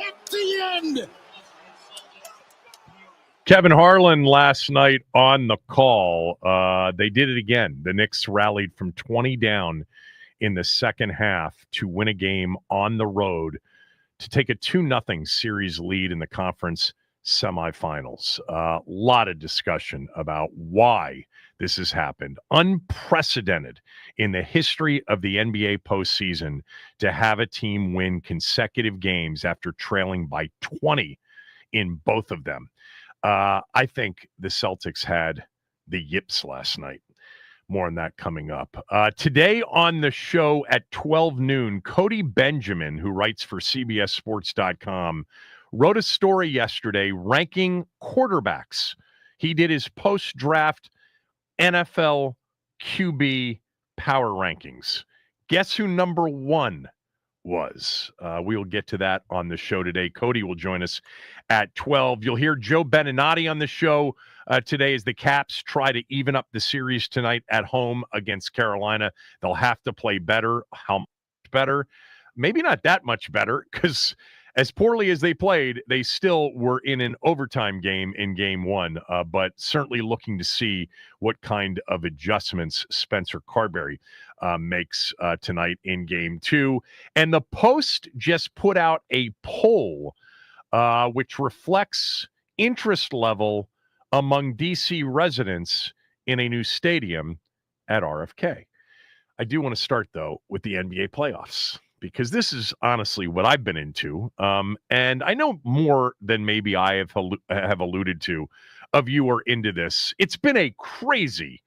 at the end. Kevin Harlan last night on the call. They did it again. The Knicks rallied from 20 down in the second half to win a game on the road to take a 2-0 series lead in the conference semifinals. A lot of discussion about why this has happened. Unprecedented in the history of the NBA postseason to have a team win consecutive games after trailing by 20 in both of them. I think the Celtics had the yips last night. More on that coming up. Today on the show at 12 noon, Cody Benjamin, who writes for CBSSports.com, wrote a story yesterday ranking quarterbacks. He did his post-draft NFL QB power rankings. Guess who number one was? We will get to that on the show today. Cody will join us at 12. You'll hear Joe Beninati on the show today as the Caps try to even up the series tonight at home against Carolina. They'll have to play better. How much better? Maybe not that much better, because as poorly as they played, they still were in an overtime game in game one, but certainly looking to see what kind of adjustments Spencer Carberry makes tonight in game two. And the Post just put out a poll which reflects interest level among D.C. residents in a new stadium at RFK. I do want to start, though, with the NBA playoffs, because this is honestly what I've been into. And I know more than maybe I have alluded to of you are into this. It's been a crazy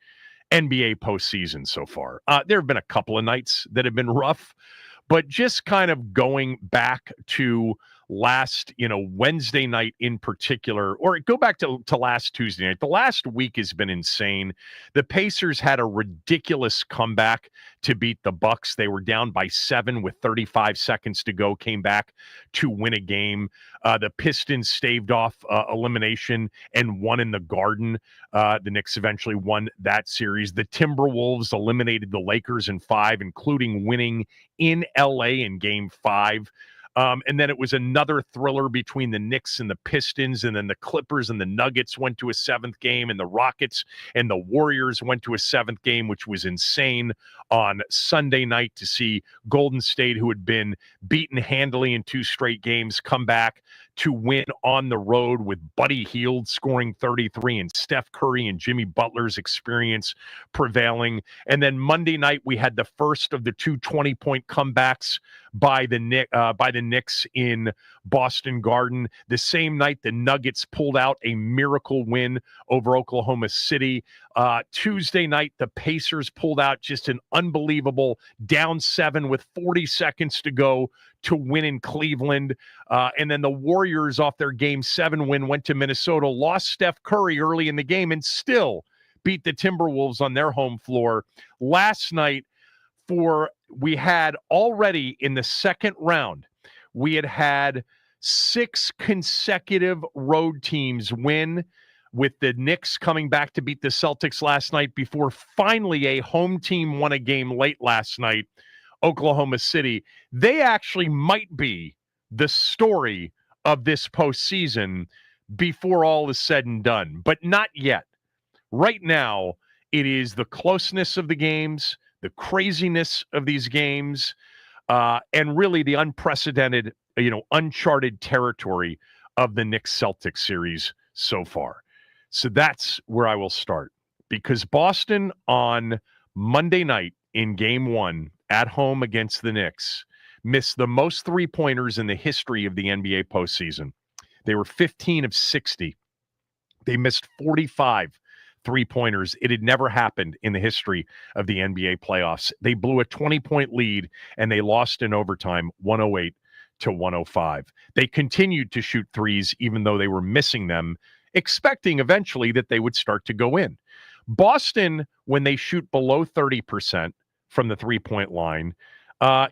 NBA postseason so far. There have been a couple of nights that have been rough, but just kind of going back to last, Wednesday night in particular, or go back to last Tuesday night. The last week has been insane. The Pacers had a ridiculous comeback to beat the Bucks. They were down by 7 with 35 seconds to go, came back to win a game. The Pistons staved off elimination and won in the Garden. The Knicks eventually won that series. The Timberwolves eliminated the Lakers in 5, including winning in LA in game 5. And then it was another thriller between the Knicks and the Pistons, and then the Clippers and the Nuggets went to a 7th game, and the Rockets and the Warriors went to a 7th game, which was insane on Sunday night to see Golden State, who had been beaten handily in 2 straight games, come back to win on the road with Buddy Hield scoring 33 and Steph Curry and Jimmy Butler's experience prevailing. And then Monday night, we had the first of the 2 20-point comebacks by the Knicks in Boston Garden. The same night, the Nuggets pulled out a miracle win over Oklahoma City. Tuesday night, the Pacers pulled out just an unbelievable down 7 with 40 seconds to go to win in Cleveland. And then the Warriors, off their game 7 win, went to Minnesota, lost Steph Curry early in the game, and still beat the Timberwolves on their home floor. Last night, we had already in the second round, we had 6 consecutive road teams win, with the Knicks coming back to beat the Celtics last night before finally a home team won a game late last night, Oklahoma City. They actually might be the story of this postseason before all is said and done, but not yet. Right now, it is the closeness of the games, the craziness of these games, and really the unprecedented, uncharted territory of the Knicks-Celtics series so far. So that's where I will start, because Boston on Monday night in game 1 at home against the Knicks missed the most 3-pointers in the history of the NBA postseason. They were 15 of 60. They missed 45 3-pointers. It had never happened in the history of the NBA playoffs. They blew a 20-point lead, and they lost in overtime 108-105. They continued to shoot threes, even though they were missing them, expecting eventually that they would start to go in. Boston, when they shoot below 30% from the 3-point line,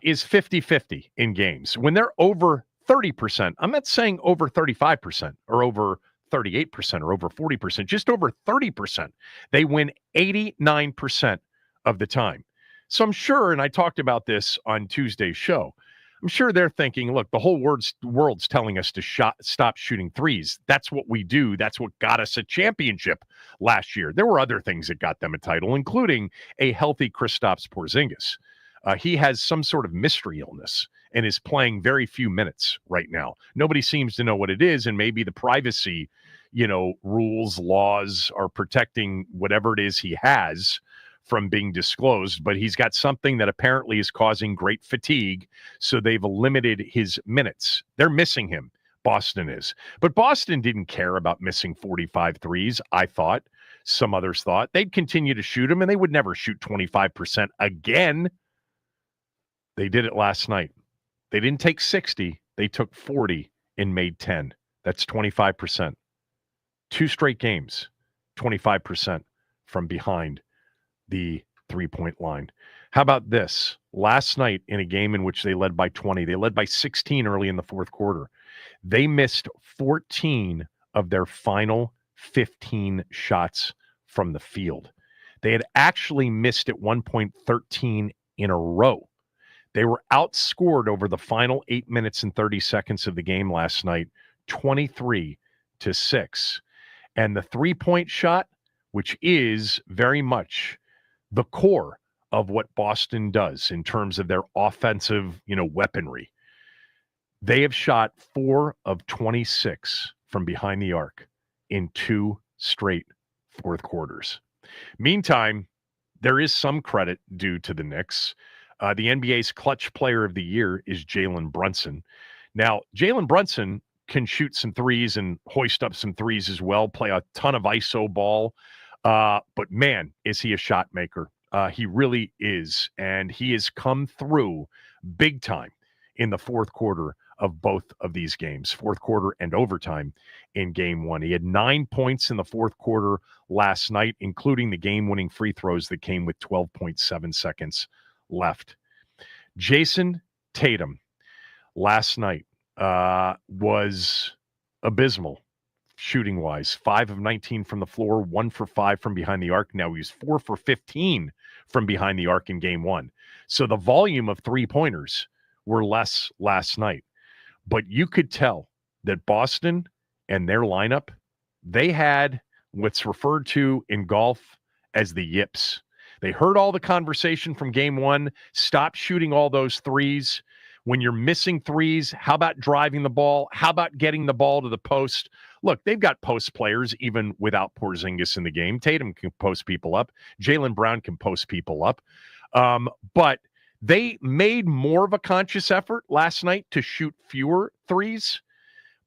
is 50-50 in games. When they're over 30%, I'm not saying over 35% or over 38% or over 40%, just over 30%, they win 89% of the time. So I'm sure, and I talked about this on Tuesday's show, I'm sure they're thinking, look, the whole world's telling us to stop shooting threes. That's what we do. That's what got us a championship last year. There were other things that got them a title, including a healthy Kristaps Porzingis. He has some sort of mystery illness and is playing very few minutes right now. Nobody seems to know what it is, and maybe the privacy, rules, laws are protecting whatever it is he has from being disclosed, but he's got something that apparently is causing great fatigue, so they've limited his minutes. They're missing him. Boston is. But Boston didn't care about missing 45 threes, I thought. Some others thought. They'd continue to shoot them, and they would never shoot 25% again. They did it last night. They didn't take 60. They took 40 and made 10. That's 25%. 2 straight games, 25% from behind the three-point line. How about this? Last night in a game in which they led by 20, they led by 16 early in the fourth quarter. They missed 14 of their final 15 shots from the field. They had actually missed at one point 13 in a row. They were outscored over the final 8 minutes and 30 seconds of the game last night, 23-6. And the three-point shot, which is very much the core of what Boston does in terms of their offensive, weaponry. They have shot 4 of 26 from behind the arc in 2 straight fourth quarters. Meantime, there is some credit due to the Knicks. The NBA's clutch player of the year is Jalen Brunson. Now, Jalen Brunson can shoot some threes and hoist up some threes as well, play a ton of ISO ball. But man, is he a shot maker. He really is. And he has come through big time in the fourth quarter of both of these games, fourth quarter and overtime in game one. He had 9 points in the fourth quarter last night, including the game-winning free throws that came with 12.7 seconds left. Jason Tatum last night was abysmal shooting wise. 5 of 19 from the floor, 1 for 5 from behind the arc. Now he's 4 for 15 from behind the arc in game one. So the volume of 3-pointers were less last night. But you could tell that Boston and their lineup, they had what's referred to in golf as the yips. They heard all the conversation from game one. Stop shooting all those threes. When you're missing threes, how about driving the ball? How about getting the ball to the post? Look, they've got post players even without Porzingis in the game. Tatum can post people up. Jaylen Brown can post people up. But they made more of a conscious effort last night to shoot fewer threes.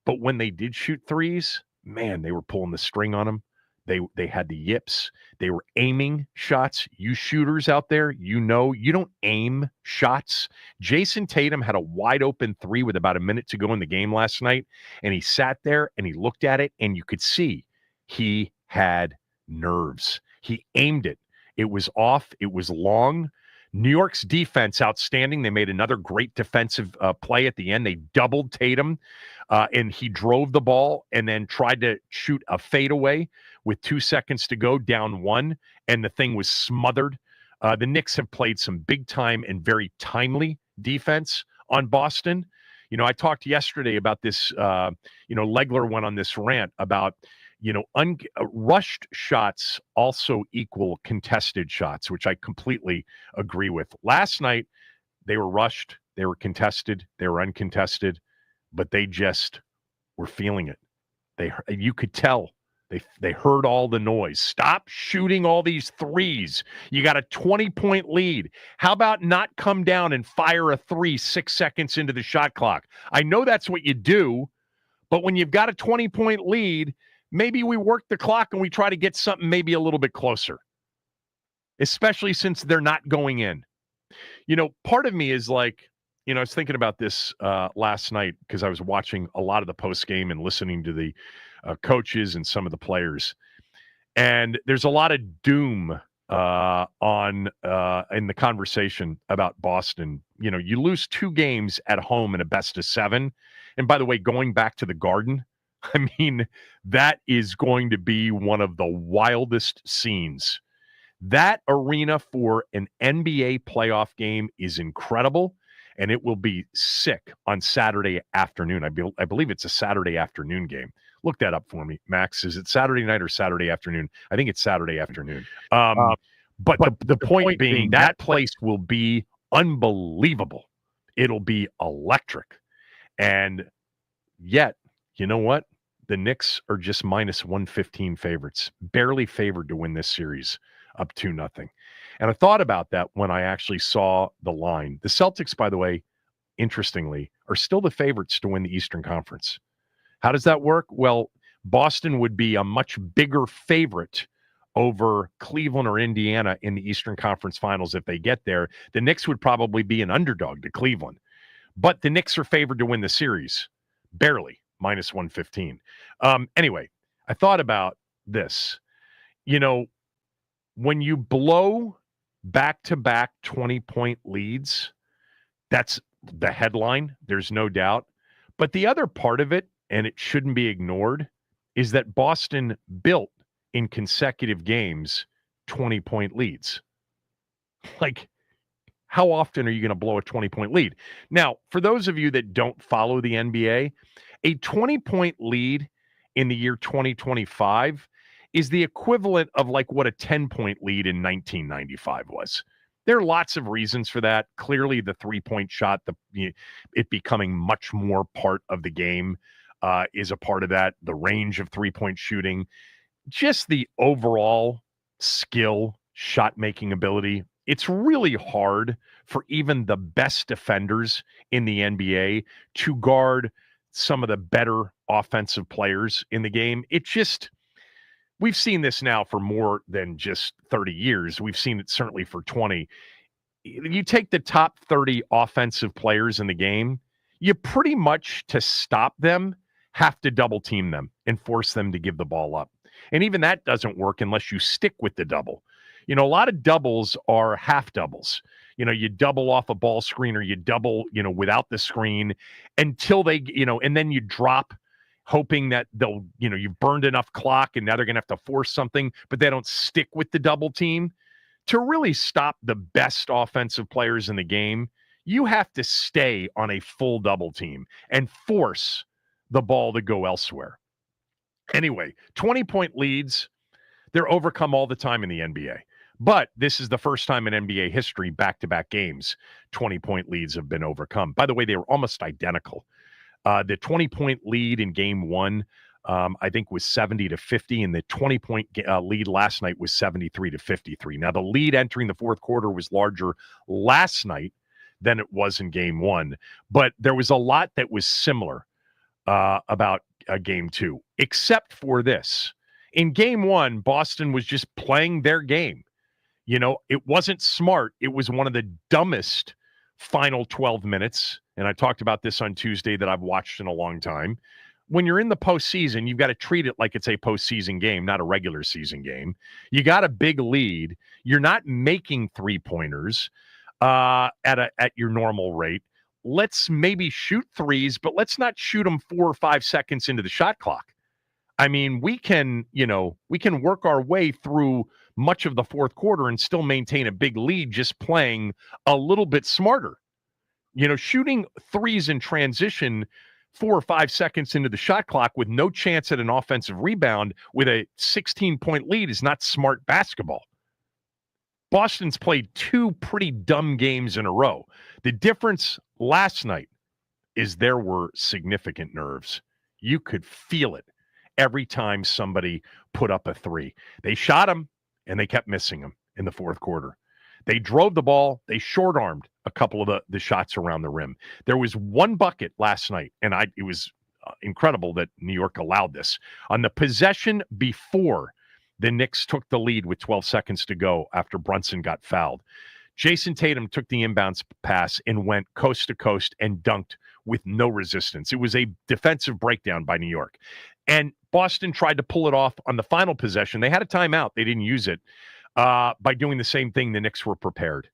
But when they did shoot threes, man, they were pulling the string on them. They had the yips. They were aiming shots. You shooters out there, you don't aim shots. Jason Tatum had a wide open 3 with about a minute to go in the game last night, and he sat there and he looked at it, and you could see he had nerves. He aimed it. It was off. It was long. New York's defense, outstanding. They made another great defensive play at the end. They doubled Tatum, and he drove the ball and then tried to shoot a fadeaway with 2 seconds to go, down 1, and the thing was smothered. The Knicks have played some big-time and very timely defense on Boston. I talked yesterday about this. Leggler went on this rant about rushed shots also equal contested shots, which I completely agree with. Last night, they were rushed, they were contested, they were uncontested, but they just were feeling it. You could tell. They heard all the noise. Stop shooting all these threes. You got a 20-point lead. How about not come down and fire a 3 6 seconds into the shot clock? I know that's what you do, but when you've got a 20-point lead, maybe we work the clock and we try to get something maybe a little bit closer, especially since they're not going in. Part of me is like, I was thinking about this last night because I was watching a lot of the post game and listening to the coaches and some of the players. And there's a lot of doom in the conversation about Boston. You lose 2 games at home in a best of 7. And by the way, going back to the Garden, I mean, that is going to be one of the wildest scenes. That arena for an NBA playoff game is incredible. and it will be sick on Saturday afternoon. I believe it's a Saturday afternoon game. Look that up for me, Max. Is it Saturday night or Saturday afternoon? I think it's Saturday afternoon. But the point being, that place will be unbelievable. It'll be electric. And yet, you know what? The Knicks are just minus 115 favorites, barely favored to win this series, up 2-0. And I thought about that when I actually saw the line. The Celtics, by the way, interestingly, are still the favorites to win the Eastern Conference. How does that work? Well, Boston would be a much bigger favorite over Cleveland or Indiana in the Eastern Conference Finals if they get there. The Knicks would probably be an underdog to Cleveland. But the Knicks are favored to win the series, barely, minus 115. Anyway, I thought about this. You know, when you blow back-to-back 20-point leads, that's the headline, there's no doubt. But the other part of it, and it shouldn't be ignored, is that Boston built in consecutive games 20-point leads. Like, how often are you going to blow a 20-point lead? Now, for those of you that don't follow the NBA, a 20-point lead in the year 2025 is the equivalent of like what a 10-point lead in 1995 was. There are lots of reasons for that. Clearly, the three-point shot, it becoming much more part of the game is a part of that. The range of three-point shooting, just the overall skill, shot-making ability. It's really hard for even the best defenders in the NBA to guard some of the better offensive players in the game. We've seen this now for more than just 30 years. We've seen it certainly for 20. You take the top 30 offensive players in the game, you pretty much, to stop them, have to double team them and force them to give the ball up. And even that doesn't work unless you stick with the double. You know, a lot of doubles are half doubles. You know, you double off a ball screen or you double, without the screen until they, and then you drop, hoping that they'll, you've burned enough clock and now they're going to have to force something, but they don't stick with the double team. To really stop the best offensive players in the game, you have to stay on a full double team and force the ball to go elsewhere. Anyway, 20-point leads, they're overcome all the time in the NBA. But this is the first time in NBA history, back-to-back games, 20-point leads have been overcome. By the way, they were almost identical. The 20-point lead in game one, I think, was 70-50, and the 20-point lead last night was 73-53. Now, the lead entering the fourth quarter was larger last night than it was in game one, but there was a lot that was similar about game two, except for this. In game one, Boston was just playing their game. It wasn't smart. It was one of the dumbest final 12 minutes. And I talked about this on Tuesday that I've watched in a long time. When you're in the postseason, you've got to treat it like it's a postseason game, not a regular season game. You got a big lead. You're not making three-pointers at your normal rate. Let's maybe shoot threes, but let's not shoot them 4 or 5 seconds into the shot clock. I mean, we can work our way through much of the fourth quarter and still maintain a big lead just playing a little bit smarter. Shooting threes in transition 4 or 5 seconds into the shot clock with no chance at an offensive rebound with a 16-point lead is not smart basketball. Boston's played 2 pretty dumb games in a row. The difference last night is there were significant nerves. You could feel it every time somebody put up a three. They shot them, and they kept missing them in the fourth quarter. They drove the ball. They short-armed a couple of the shots around the rim. There was one bucket last night, and it was incredible that New York allowed this. On the possession before the Knicks took the lead with 12 seconds to go after Brunson got fouled, Jason Tatum took the inbounds pass and went coast to coast and dunked with no resistance. It was a defensive breakdown by New York. And Boston tried to pull it off on the final possession. They had a timeout. They didn't use it. By doing the same thing, the Knicks were prepared.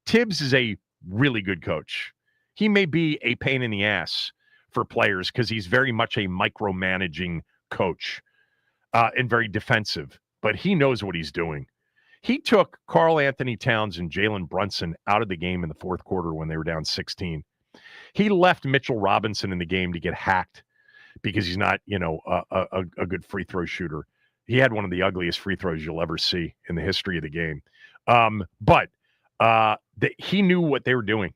Tibbs is a really good coach. He may be a pain in the ass for players because he's very much a micromanaging coach and very defensive, but he knows what he's doing. He took Karl Anthony Towns and Jalen Brunson out of the game in the fourth quarter when they were down 16. He left Mitchell Robinson in the game to get hacked because he's not, a good free throw shooter. He had one of the ugliest free throws you'll ever see in the history of the game. But he knew what they were doing.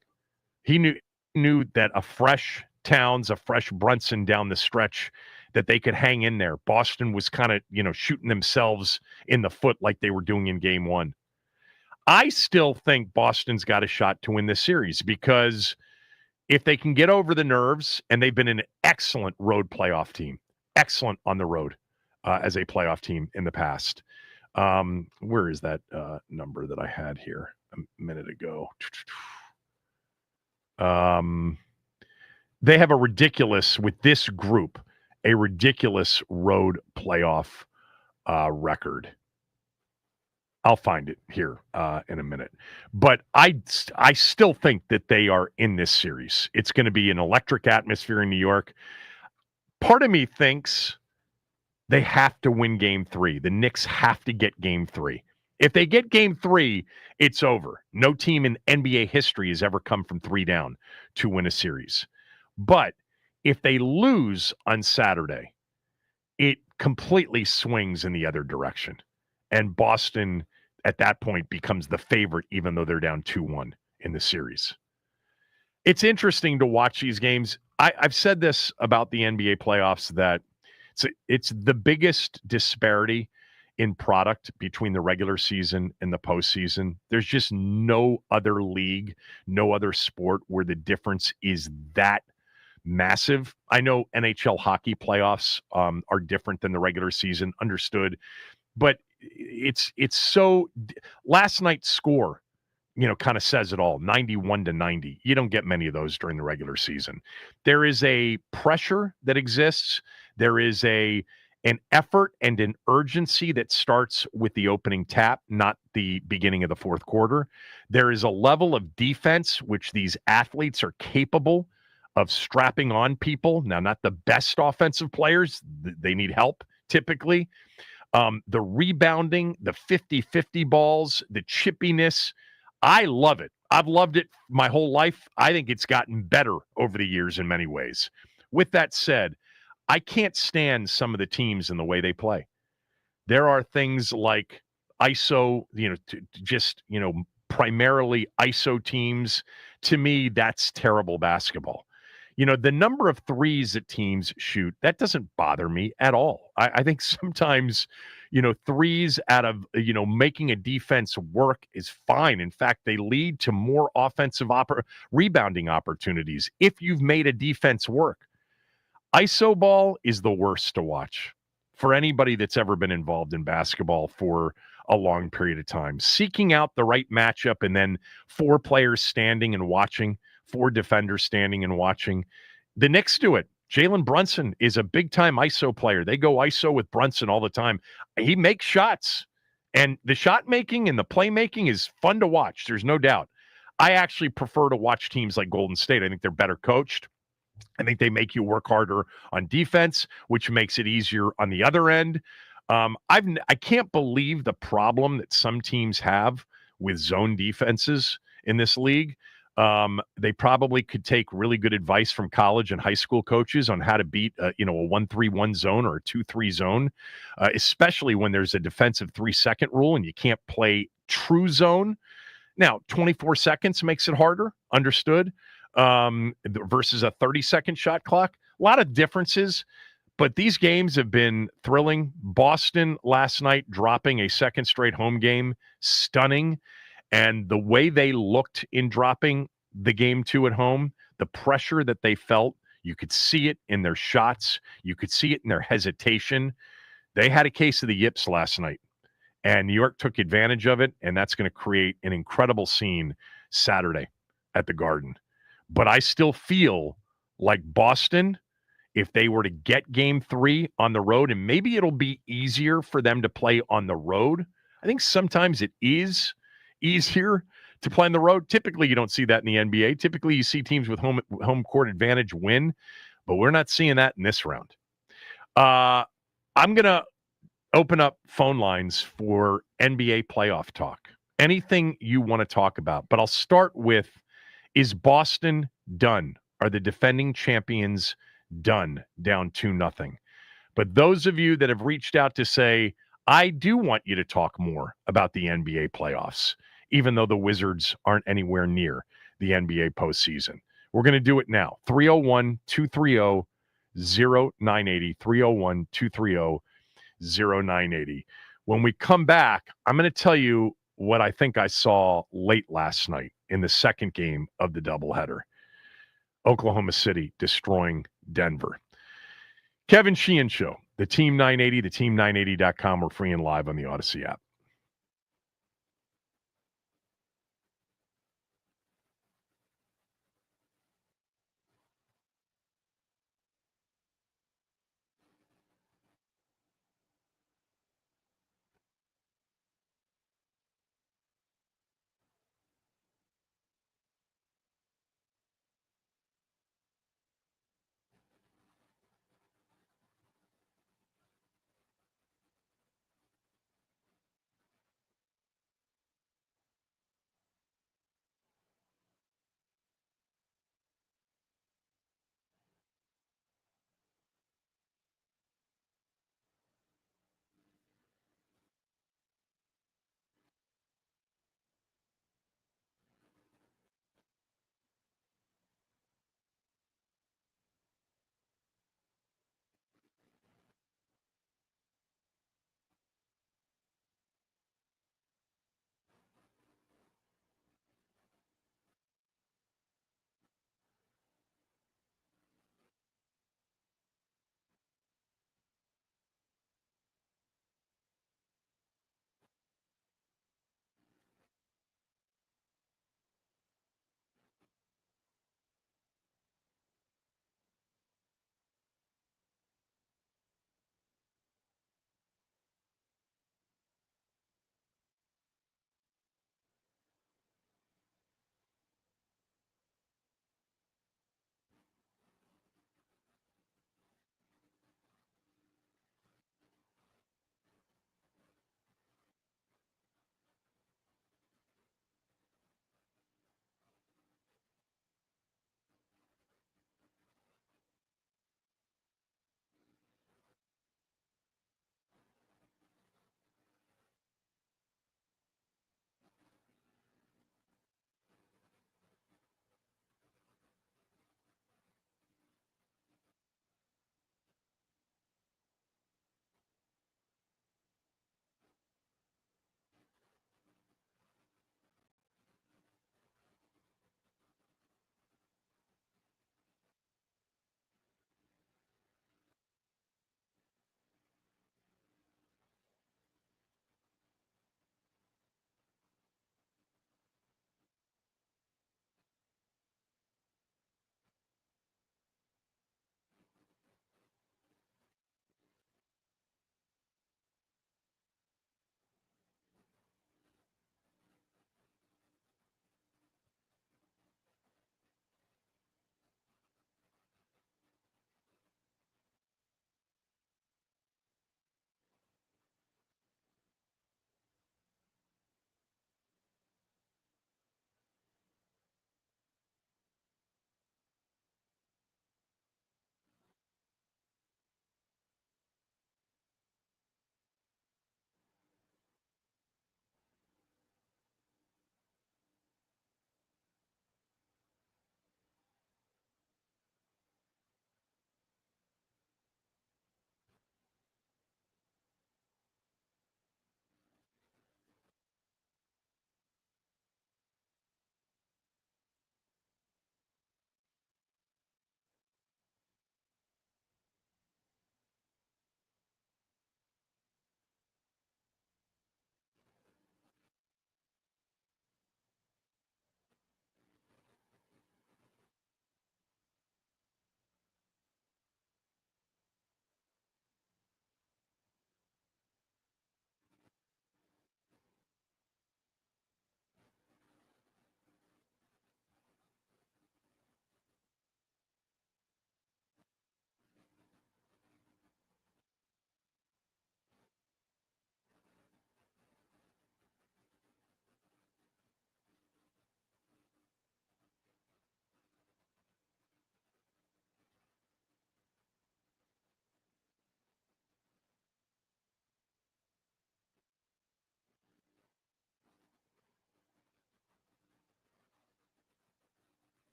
He knew that a fresh Towns, a fresh Brunson down the stretch, that they could hang in there. Boston was kind of, shooting themselves in the foot like they were doing in game one. I still think Boston's got a shot to win this series because if they can get over the nerves, and they've been an excellent road playoff team, excellent on the road as a playoff team in the past. Where is that number that I had here a minute ago? They have with this group, a ridiculous road playoff record. I'll find it here in a minute. But I still think that they are in this series. It's going to be an electric atmosphere in New York. Part of me thinks they have to win game 3. The Knicks have to get game 3. If they get game 3, it's over. No team in NBA history has ever come from 3 down to win a series. But if they lose on Saturday, it completely swings in the other direction. And Boston, at that point, becomes the favorite, even though they're down 2-1 in the series. It's interesting to watch these games. I've said this about the NBA playoffs, that it's the biggest disparity in product between the regular season and the postseason. There's just no other league, no other sport where the difference is that massive. I know NHL hockey playoffs are different than the regular season, understood, but it's so. Last night's score, kind of says it all. 91-90. You don't get many of those during the regular season. There is a pressure that exists. There is an effort and an urgency that starts with the opening tap, not the beginning of the fourth quarter. There is a level of defense which these athletes are capable of strapping on people. Now, not the best offensive players. They need help typically. The rebounding, the 50-50 balls, the chippiness. I love it. I've loved it my whole life. I think it's gotten better over the years in many ways. With that said, I can't stand some of the teams and the way they play. There are things like ISO, primarily ISO teams. To me, that's terrible basketball. The number of threes that teams shoot, that doesn't bother me at all. I think sometimes, threes out of, making a defense work is fine. In fact, they lead to more offensive rebounding opportunities if you've made a defense work. ISO ball is the worst to watch for anybody that's ever been involved in basketball for a long period of time. Seeking out the right matchup and then 4 players standing and watching, 4 defenders standing and watching. The Knicks do it. Jalen Brunson is a big-time ISO player. They go ISO with Brunson all the time. He makes shots, and the shot making and the playmaking is fun to watch. There's no doubt. I actually prefer to watch teams like Golden State. I think they're better coached. I think they make you work harder on defense, which makes it easier on the other end. I can't believe the problem that some teams have with zone defenses in this league. They probably could take really good advice from college and high school coaches on how to beat, a 1-3-1 zone or a 2-3 zone, especially when there's a defensive 3-second rule and you can't play true zone. Now, 24 seconds makes it harder, understood, versus a 30-second shot clock. A lot of differences, but these games have been thrilling. Boston last night dropping a second straight home game, stunning. And the way they looked in dropping the game 2 at home, the pressure that they felt, you could see it in their shots. You could see it in their hesitation. They had a case of the yips last night, and New York took advantage of it, and that's going to create an incredible scene Saturday at the Garden. But I still feel like Boston, if they were to get game 3 on the road, and maybe it'll be easier for them to play on the road. I think sometimes it is easier to play on the road. Typically, you don't see that in the NBA. Typically, you see teams with home court advantage win, but we're not seeing that in this round. I'm going to Open up phone lines for NBA playoff talk. Anything you want to talk about. But I'll start with, is Boston done? Are the defending champions done down 2-0? But those of you that have reached out to say, I do want you to talk more about the NBA playoffs, even though the Wizards aren't anywhere near the NBA postseason. We're going to do it now. 301 230 0980. 301 230 0980. When we come back, I'm going to tell you what I think I saw late last night in the second game of the doubleheader. Oklahoma City destroying Denver. Kevin Sheehan Show, the Team 980, the team980.com. We're free and live on the Odyssey app.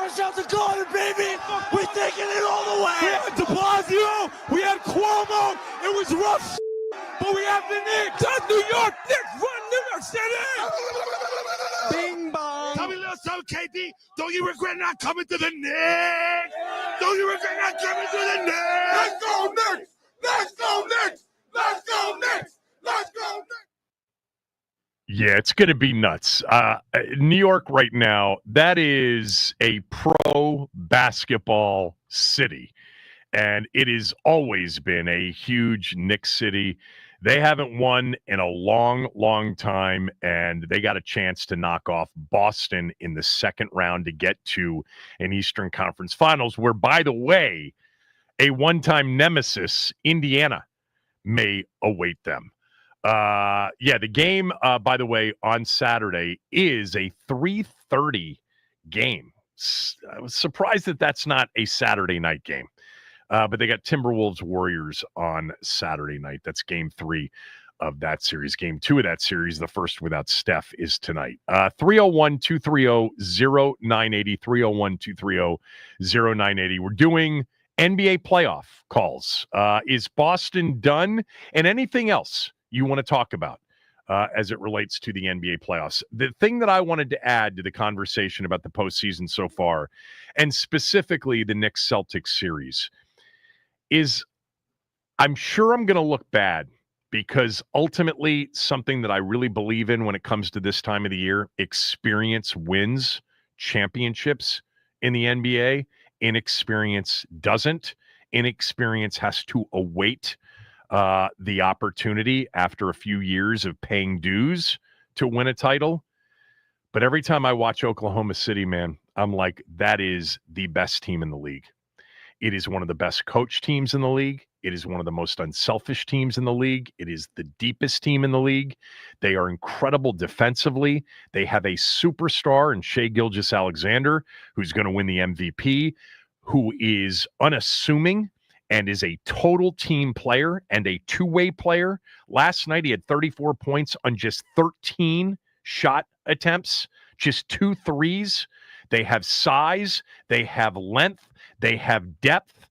fresh out the garden, baby. We're taking it all the way. We had De Blasio, we had Cuomo. It was rough, but we have the Knicks. That's New York. Knicks run New York City. Bing bong. Tell me a little something, KD. Don't you regret not coming to the Knicks? Don't you regret not coming to the Knicks? Let's go Knicks. Let's go Knicks. Let's go Knicks. Let's go Knicks. Yeah, it's going to be nuts. New York right now, that is a pro basketball city. And it has always been a huge Knicks city. They haven't won in a long, long time, and they got a chance to knock off Boston in the second round to get to an Eastern Conference Finals, where, by the way, a one-time nemesis, Indiana, may await them. The game, by the way, on Saturday is a 3:30 game. I was surprised that that's not a Saturday night game. But they got Timberwolves Warriors on Saturday night. That's game 3 of that series. Game 2 of that series, the first without Steph, is tonight. 301-230-0980, 301-230-0980. We're doing NBA playoff calls. Is Boston done? And anything else you want to talk about as it relates to the NBA playoffs. The thing that I wanted to add to the conversation about the postseason so far, and specifically the Knicks-Celtics series, is I'm sure I'm going to look bad because ultimately something that I really believe in when it comes to this time of the year, experience wins championships in the NBA. Inexperience doesn't. Inexperience has to await the opportunity after a few years of paying dues to win a title. But every time I watch Oklahoma City, man, I'm like, that is the best team in the league. It is one of the best coach teams in the league. It is one of the most unselfish teams in the league. It is the deepest team in the league. They are incredible defensively. They have a superstar in Shai Gilgeous-Alexander, who's going to win the MVP, who is unassuming and is a total team player and a two-way player. Last night, he had 34 points on just 13 shot attempts, just 2 threes. They have size. They have length. They have depth.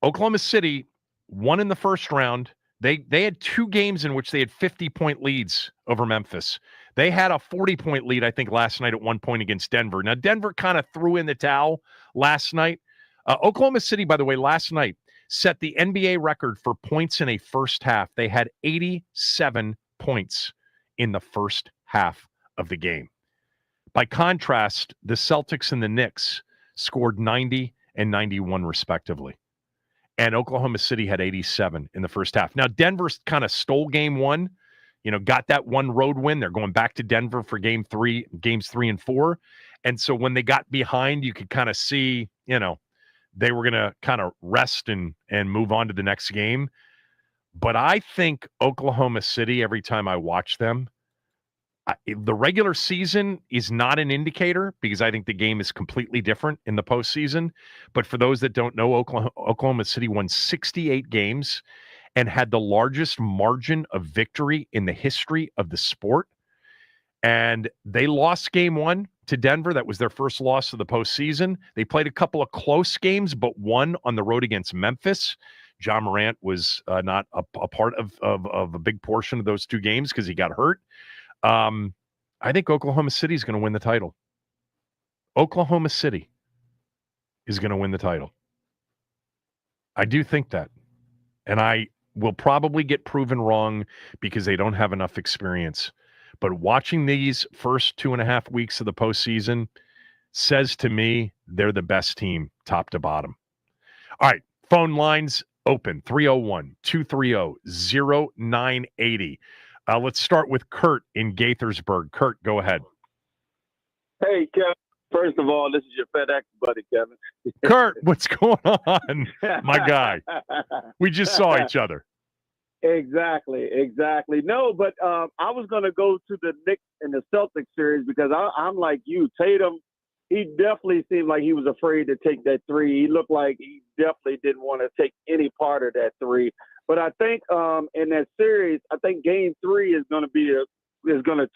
Oklahoma City won in the first round. They had 2 games in which they had 50-point leads over Memphis. They had a 40-point lead, I think, last night at one point against Denver. Now, Denver kind of threw in the towel last night. Oklahoma City, by the way, last night set the NBA record for points in a first half. They had 87 points in the first half of the game. By contrast, the Celtics and the Knicks scored 90 and 91 respectively. And Oklahoma City had 87 in the first half. Now, Denver kind of stole game 1, got that one road win. They're going back to Denver for games 3 and 4. And so when they got behind, you could kind of see, they were going to kind of rest and move on to the next game. But I think Oklahoma City, every time I watch them, the regular season is not an indicator because I think the game is completely different in the postseason. But for those that don't know, Oklahoma City won 68 games and had the largest margin of victory in the history of the sport. And they lost game 1 to Denver. That was their first loss of the postseason. They played a couple of close games, but won on the road against Memphis. John Morant was not a part of a big portion of those 2 games because he got hurt. I think Oklahoma City is going to win the title. Oklahoma City is going to win the title. I do think that. And I will probably get proven wrong because they don't have enough experience. But watching these first 2.5 weeks of the postseason says to me they're the best team, top to bottom. All right, phone lines open, 301-230-0980. Let's start with Kurt in Gaithersburg. Kurt, go ahead. Hey, Kevin. First of all, this is your FedEx buddy, Kevin. Kurt, what's going on, my guy? We just saw each other. Exactly. No, but I was going to go to the Knicks and the Celtics series because I'm like you. Tatum, he definitely seemed like he was afraid to take that 3. He looked like he definitely didn't want to take any part of that 3. But I think in that series, I think game 3 is going to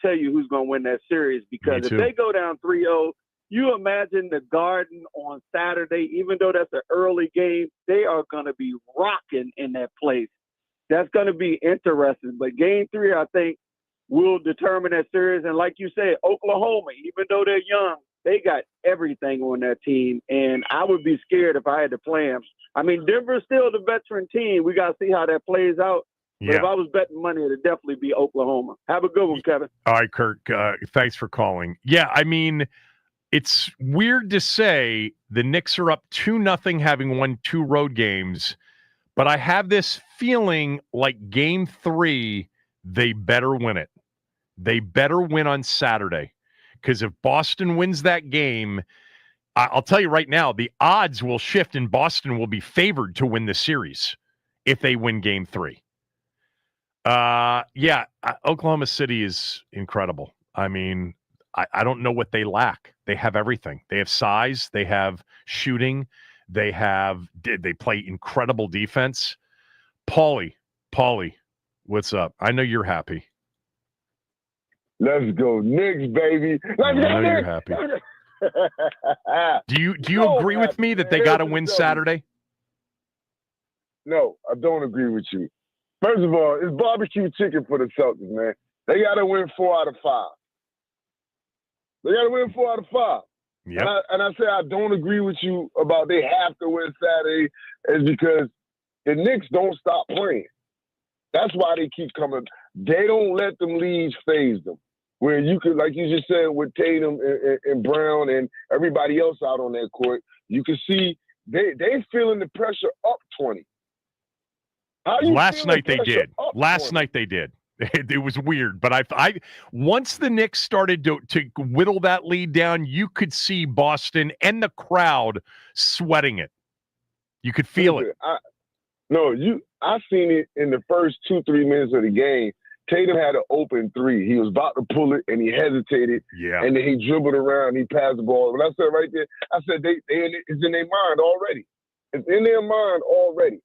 tell you who's going to win that series because if they go down 3-0, you imagine the Garden on Saturday, even though that's an early game, they are going to be rocking in that place. That's going to be interesting. But Game 3, I think, will determine that series. And like you said, Oklahoma, even though they're young, they got everything on that team. And I would be scared if I had to play them. I mean, Denver's still the veteran team. We got to see how that plays out. But if I was betting money, it'd definitely be Oklahoma. Have a good one, Kevin. All right, Kirk. Thanks for calling. Yeah, I mean, it's weird to say the Knicks are up 2-0, having won 2 road games, but I have this feeling like Game 3, they better win it. They better win on Saturday, because if Boston wins that game, I'll tell you right now, the odds will shift and Boston will be favored to win the series if they win Game 3. Oklahoma City is incredible. I mean, I don't know what they lack. They have everything. They have size. They have shooting. They play incredible defense. Paulie, what's up? I know you're happy. Let's go Knicks, baby. I know you're happy. Do you agree with me that they got to win Saturday? No, I don't agree with you. First of all, it's barbecue chicken for the Celtics, man. They got to win 4 out of 5. They got to win 4 out of 5. Yep. And I say I don't agree with you about they have to win Saturday is because the Knicks don't stop playing. That's why they keep coming. They don't let them leads phase them. Where you could, like you just said, with Tatum and Brown and everybody else out on that court, you can see they feeling the pressure up 20. Last night they did. It was weird, but I once the Knicks started to whittle that lead down, you could see Boston and the crowd sweating it. You could feel it. I seen it in the first 2-3 minutes of the game. Tatum had an open 3. He was about to pull it, and he hesitated. Yeah. And then he dribbled around. He passed the ball. When I said right there, I said it's in their mind already. It's in their mind already.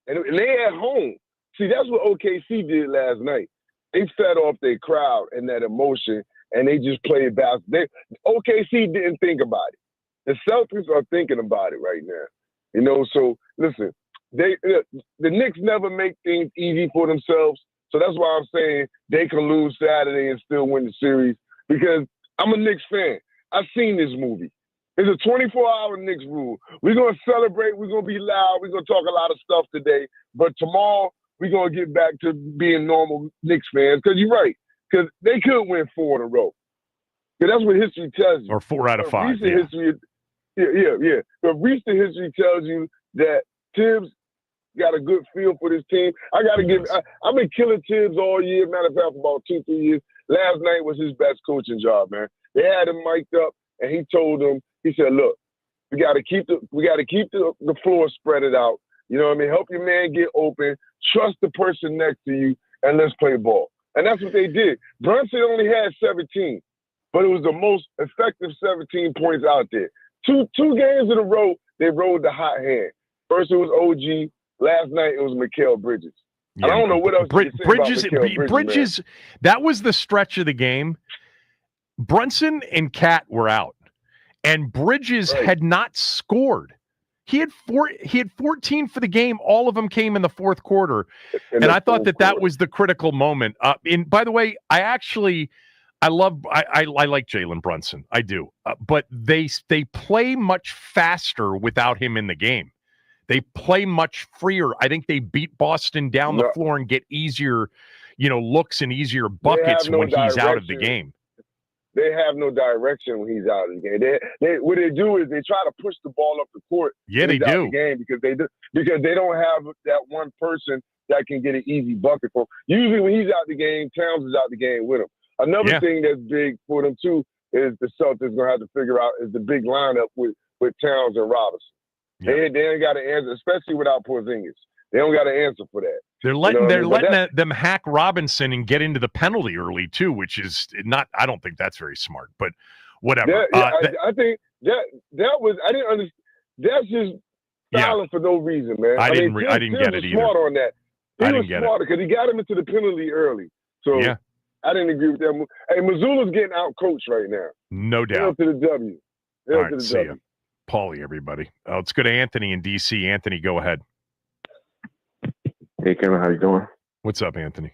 And they at home. See, that's what OKC did last night. They fed off their crowd and that emotion, and they just played basketball. OKC didn't think about it. The Celtics are thinking about it right now. So listen, the Knicks never make things easy for themselves. So that's why I'm saying they can lose Saturday and still win the series, because I'm a Knicks fan. I've seen this movie. It's a 24-hour Knicks rule. We're going to celebrate. We're going to be loud. We're going to talk a lot of stuff today. But tomorrow, we're going to get back to being normal Knicks fans. Because you're right. Because they could win 4 in a row. Because that's what history tells you. Or 4 out of 5. History, But recent history tells you that Tibbs got a good feel for this team. I've been killing Tibbs all year. Matter of fact, for about 2-3 years. Last night was his best coaching job, man. They had him mic'd up, and he told them, he said, look, we got to keep the floor spread it out. You know what I mean? Help your man get open. Trust the person next to you, and let's play ball. And that's what they did. Brunson only had 17, but it was the most effective 17 points out there. Two games in a row, they rode the hot hand. First it was OG. Last night it was Mikal Bridges. Yeah, I don't know what else you can say about Mikal Bridges. That was the stretch of the game. Brunson and Cat were out, and Bridges had not scored. He had 14 for the game. All of them came in the fourth quarter, and I thought that was the critical moment. And by the way, I like Jalen Brunson. I do, but they play much faster without him in the game. They play much freer. I think they beat Boston down the floor and get easier, looks and easier buckets when he's out of the game. They have no direction when he's out of the game. What they do is they try to push the ball up the court. Yeah, they do. The game because they don't have that one person that can get an easy bucket for him. Usually when he's out the game, Towns is out the game with him. Another thing that's big for them too is the Celtics gonna have to figure out is the big lineup with Towns and Robinson. Yeah. They ain't got to answer, especially without Porzingis. They don't got to answer for that. They're letting them hack Robinson and get into the penalty early too, which is not. I don't think that's very smart, but whatever. I think that was. I didn't understand. That's just silent for no reason, man. I didn't get it either. Smart on that. He was smart it because he got him into the penalty early. So I didn't agree with that. Hey, Missoula's getting out coached right now. No doubt. To the W. All Hell right, to the see ya. W. Paulie, everybody. Let's go to Anthony in D.C. Anthony, go ahead. Hey, Kevin, how you doing? What's up, Anthony?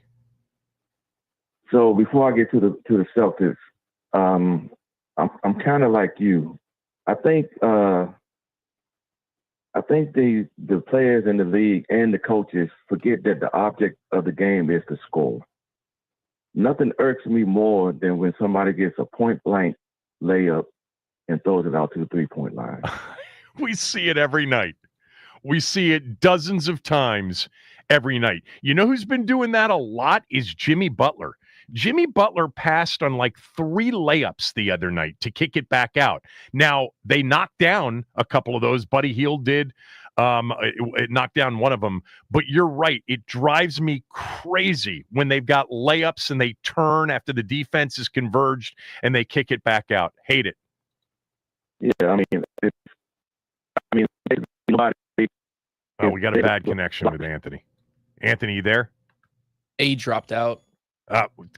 So before I get to the Celtics, I'm kind of like you. I think the players in the league and the coaches forget that the object of the game is to score. Nothing irks me more than when somebody gets a point blank layup and throws it out to the 3-point line. We see it every night. We see it dozens of times every night. You know who's been doing that a lot is Jimmy Butler. Jimmy Butler passed on like 3 layups the other night to kick it back out. Now, they knocked down a couple of those. Buddy Hield did. It knocked down one of them. But you're right. It drives me crazy when they've got layups and they turn after the defense is converged and they kick it back out. Hate it. Yeah, nobody. Oh, we got a bad connection with Anthony. Anthony, you there? A dropped out.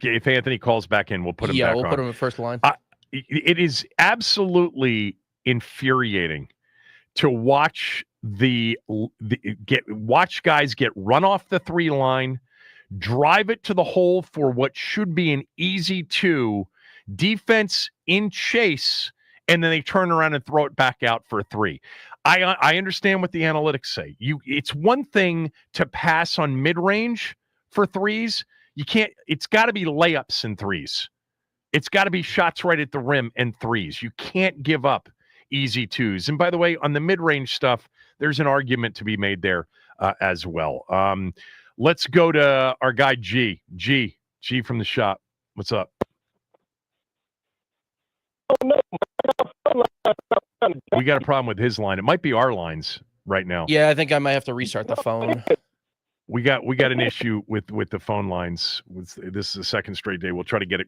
If Anthony calls back in, we'll put him back on. Yeah, we'll put him in first line. It is absolutely infuriating to watch watch guys get run off the 3 line, drive it to the hole for what should be an easy 2, defense in chase, and then they turn around and throw it back out for a 3. I understand what the analytics say. It's one thing to pass on mid-range for 3s. You can't. It's got to be layups and 3s. It's got to be shots right at the rim and 3s. You can't give up easy 2s. And by the way, on the mid-range stuff, there's an argument to be made there as well. Let's go to our guy G from the shop. What's up? We got a problem with his line. It might be our lines right now. Yeah, I think I might have to restart the phone. We got an issue with the phone lines. This is the second straight day. We'll try to get it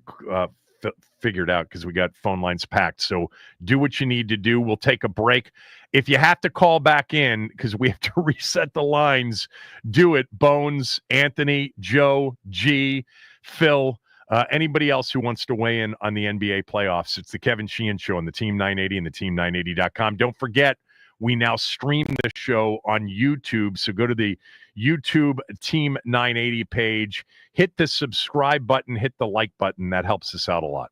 figured out because we got phone lines packed. So do what you need to do. We'll take a break. If you have to call back in because we have to reset the lines, do it. Bones, Anthony, Joe, G, Phil, anybody else who wants to weigh in on the NBA playoffs. It's the Kevin Sheehan Show on the Team 980 and the Team980.com. Don't forget, we now stream the show on YouTube. So go to the YouTube Team 980 page, hit the subscribe button, hit the like button. That helps us out a lot.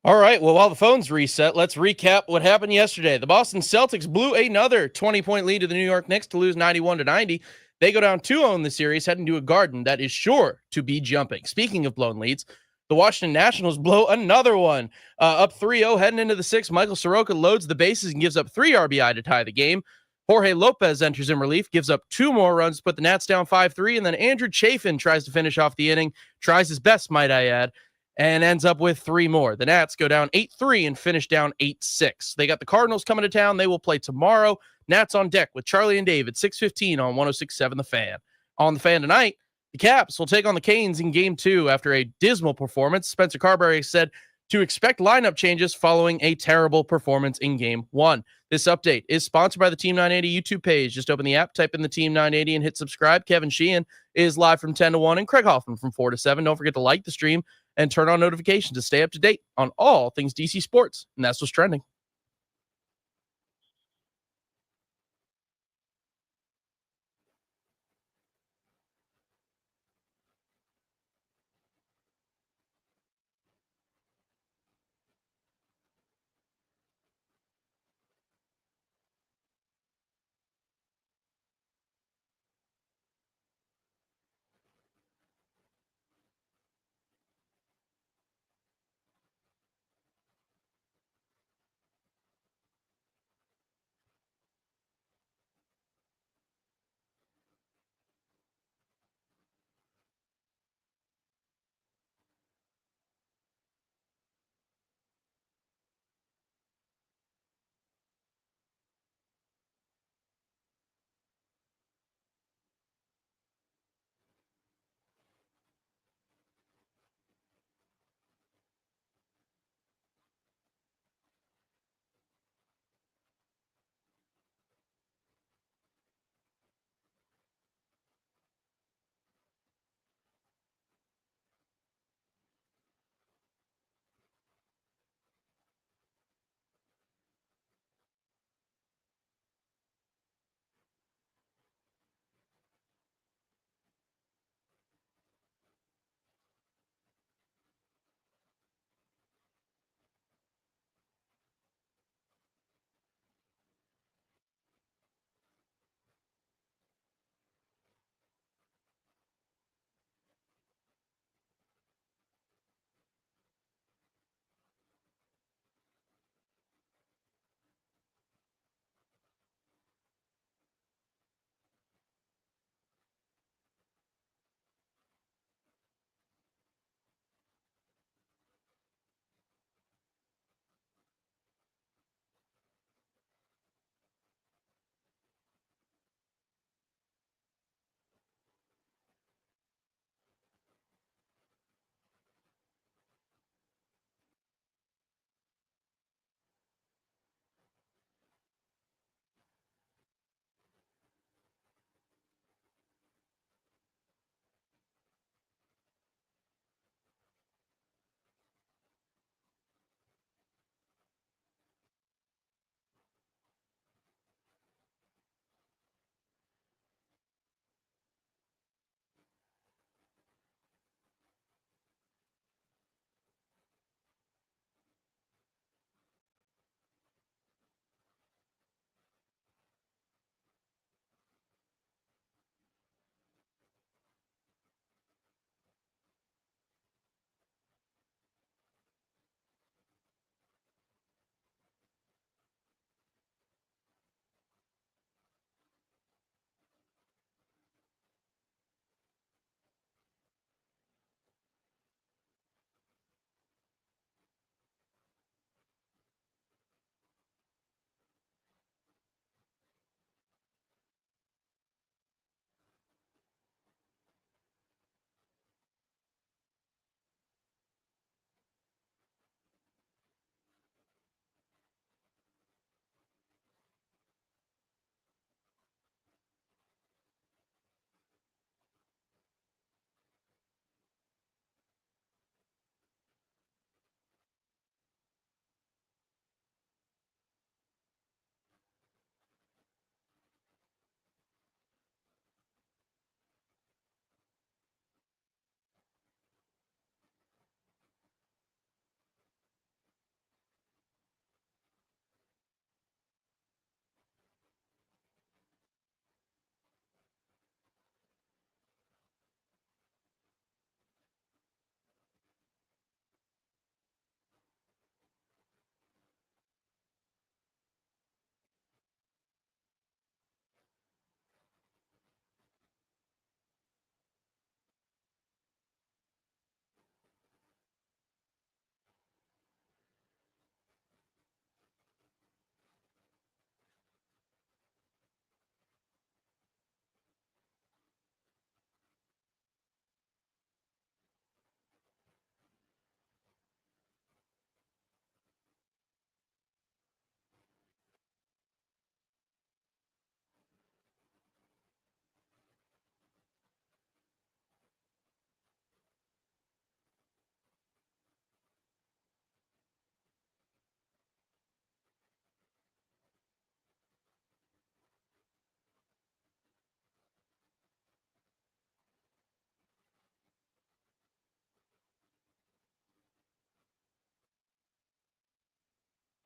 All right, well, while the phone's reset, let's recap what happened yesterday. The Boston Celtics blew another 20-point lead to the New York Knicks to lose 91-90. They go down 2-0 in the series, heading to a Garden that is sure to be jumping. Speaking of blown leads, the Washington Nationals blow another one. Up 3-0, heading into the 6th. Michael Soroka loads the bases and gives up 3 RBI to tie the game. Jorge Lopez enters in relief, gives up 2 more runs to put the Nats down 5-3, and then Andrew Chafin tries to finish off the inning, tries his best, might I add, and ends up with 3 more. The Nats go down 8-3 and finish down 8-6. They got the Cardinals coming to town. They will play tomorrow. Nats on deck with Charlie and Dave at 6:15 on 106.7 The Fan. On The Fan tonight, the Caps will take on the Canes in Game 2 after a dismal performance. Spencer Carberry said to expect lineup changes following a terrible performance in Game 1. This update is sponsored by the Team 980 YouTube page. Just open the app, type in the Team 980, and hit subscribe. Kevin Sheehan is live from 10 to 1, and Craig Hoffman from 4 to 7. Don't forget to like the stream and turn on notifications to stay up to date on all things DC sports. And that's what's trending.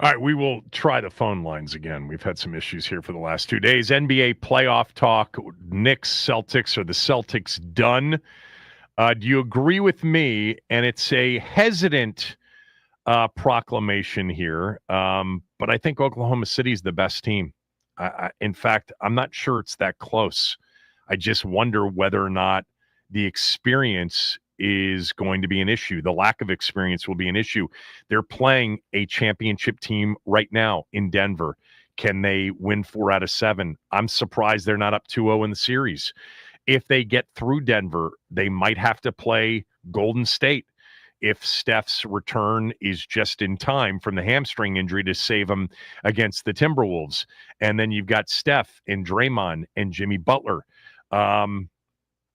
All right, we will try the phone lines again. We've had some issues here for the last 2 days. NBA playoff talk. Knicks, Celtics. Are the Celtics done? Do you agree with me? And it's a hesitant proclamation here, but I think Oklahoma City is the best team. In fact, I'm not sure it's that close. I just wonder whether or not the experience is going to be an issue. The lack of experience will be an issue. They're playing a championship team right now in Denver. Can they win 4 out of 7? I'm surprised they're not up 2-0 in the series. If they get through Denver, they might have to play Golden State if Steph's return is just in time from the hamstring injury to save him against the Timberwolves. And then you've got Steph and Draymond and Jimmy Butler.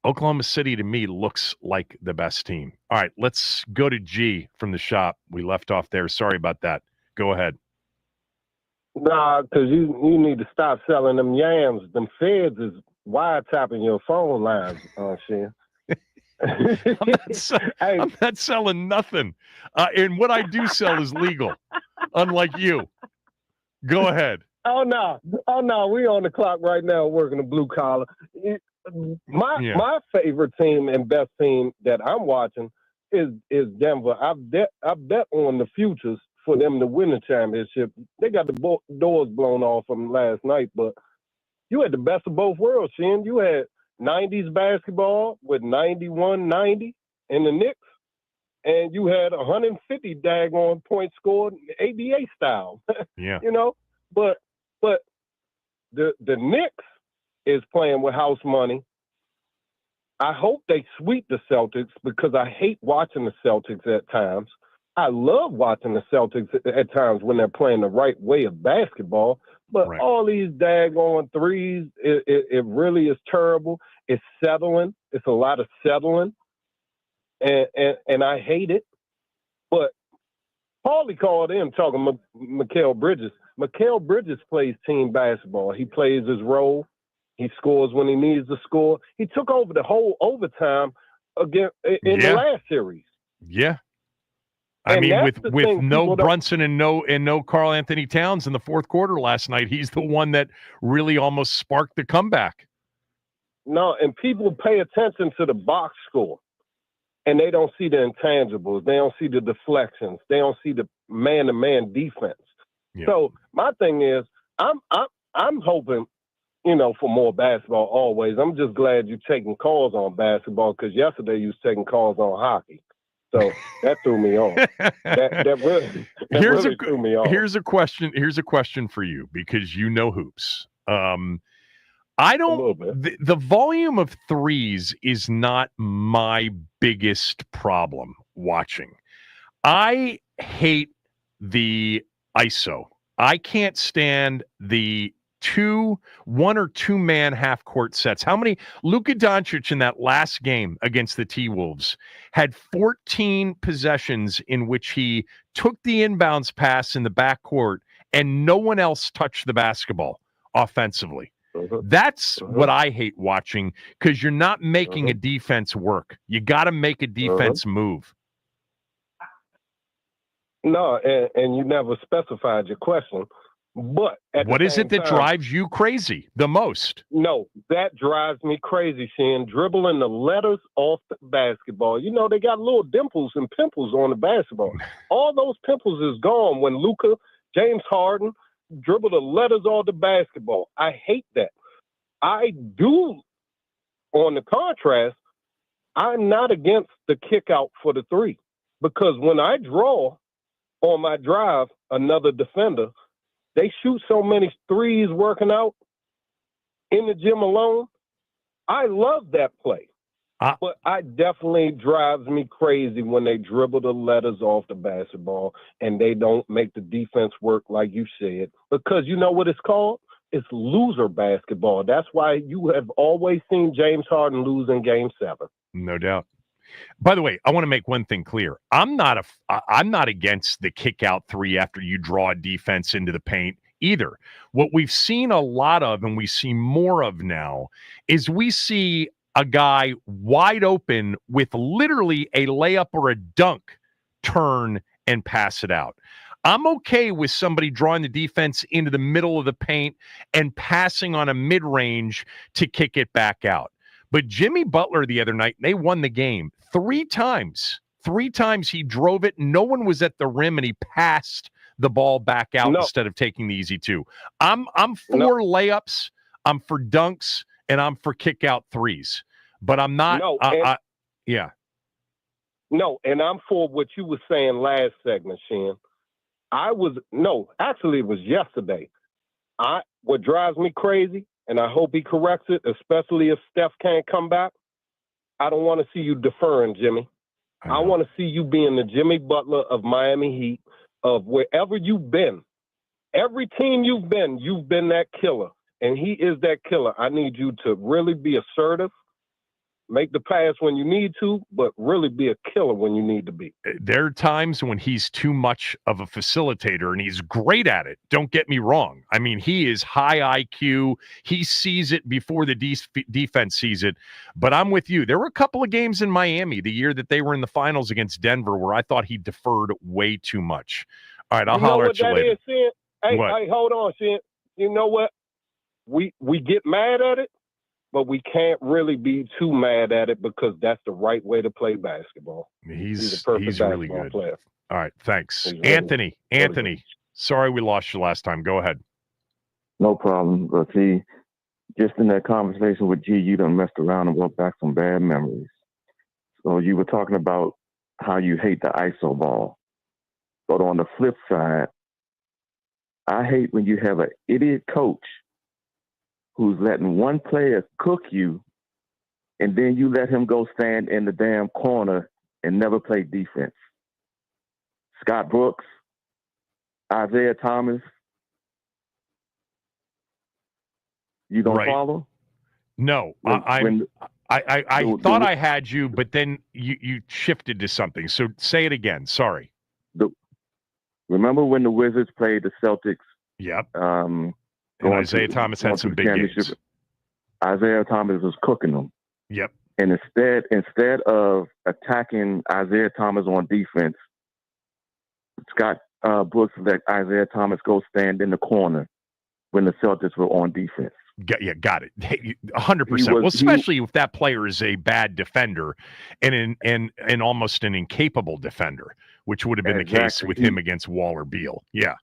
Oklahoma City, to me, looks like the best team. All right, let's go to G from the shop. We left off there. Sorry about that. Go ahead. Nah, because you need to stop selling them yams. Them feds is wiretapping your phone lines, Sheehan. I'm not selling nothing. And what I do sell is legal, unlike you. Go ahead. Oh, no. We on the clock right now working the blue collar. My favorite team and best team that I'm watching is Denver. I bet on the futures for them to win the championship. They got the doors blown off them last night, but you had the best of both worlds, Sheehan. You had 90s basketball with 91-90 in the Knicks, and you had 150 daggone points scored ABA style. Yeah. You know, but the Knicks is playing with house money. I hope they sweep the Celtics because I hate watching the Celtics at times. I love watching the Celtics at times when they're playing the right way of basketball. But right. All these daggone threes, it really is terrible. It's settling. It's a lot of settling. And I hate it. But Paulie called in talking Mikal Bridges. Mikal Bridges plays team basketball. He plays his role. He scores when he needs to score. He took over the whole overtime again in the last series. Yeah. I mean, with no Brunson and no Karl Anthony Towns in the fourth quarter last night, he's the one that really almost sparked the comeback. No, and people pay attention to the box score, and they don't see the intangibles. They don't see the deflections. They don't see the man-to-man defense. Yeah. So my thing is, I'm hoping, for more basketball always. I'm just glad you're taking calls on basketball because yesterday you was taking calls on hockey. So that threw me off. That really threw me off. Here's a question for you because you know hoops. I don't. The volume of threes is not my biggest problem watching. I hate the ISO. I can't stand the 1 or 2 man half court sets. How many? Luka Doncic in that last game against the T-Wolves had 14 possessions in which he took the inbounds pass in the backcourt and no one else touched the basketball offensively. That's what I hate watching because you're not making a defense work. You got to make a defense move. No, and you never specified your question. But what is it that drives you crazy the most? No, that drives me crazy, Sheehan. Dribbling the letters off the basketball. They got little dimples and pimples on the basketball. All those pimples is gone when Luka, James Harden, dribble the letters off the basketball. I hate that. I do, on the contrast, I'm not against the kick out for the three. Because when I draw on my drive another defender, they shoot so many threes working out in the gym alone. I love that play. But it definitely drives me crazy when they dribble the letters off the basketball and they don't make the defense work like you said. Because you know what it's called? It's loser basketball. That's why you have always seen James Harden lose in Game 7. No doubt. By the way, I want to make one thing clear. I'm not against the kick out three after you draw a defense into the paint either. What we've seen a lot of and we see more of now is we see a guy wide open with literally a layup or a dunk turn and pass it out. I'm okay with somebody drawing the defense into the middle of the paint and passing on a mid-range to kick it back out. But Jimmy Butler the other night, they won the game 3 times. 3 times he drove it. No one was at the rim, and he passed the ball back out instead of taking the easy 2. I'm for layups, I'm for dunks, and I'm for kick out threes. But I'm not. Yeah. No, and I'm for what you were saying last segment, Sheehan. Actually, it was yesterday. What drives me crazy, and I hope he corrects it, especially if Steph can't come back, I don't want to see you deferring, Jimmy. I want to see you being the Jimmy Butler of Miami Heat, of wherever you've been. Every team you've been that killer, and he is that killer. I need you to really be assertive, make the pass when you need to, but really be a killer when you need to be. There are times when he's too much of a facilitator, and he's great at it. Don't get me wrong. I mean, he is high IQ. He sees it before the defense sees it. But I'm with you. There were a couple of games in Miami the year that they were in the finals against Denver where I thought he deferred way too much. All right, I'll holler at you later. Hey, hold on, Sheehan. You know what? We get mad at it, but we can't really be too mad at it because that's the right way to play basketball. He's he's really good. Player. All right, thanks. Really Anthony, sorry we lost you last time. Go ahead. No problem. But see, just in that conversation with G, you done messed around and brought back some bad memories. So you were talking about how you hate the ISO ball. But on the flip side, I hate when you have an idiot coach who's letting one player cook you, and then you let him go stand in the damn corner and never play defense. Scott Brooks, Isaiah Thomas. You don't follow? No, I thought I had you, but then you shifted to something. So say it again. Sorry. Remember when the Wizards played the Celtics? Yep. And Isaiah Thomas had some big games. Isaiah Thomas was cooking them. Yep. And instead of attacking Isaiah Thomas on defense, Scott Brooks let Isaiah Thomas go stand in the corner when the Celtics were on defense. Got it. 100%. Well, especially if that player is a bad defender and almost an incapable defender, which would have been the case with him against Wall or Beal. Yeah.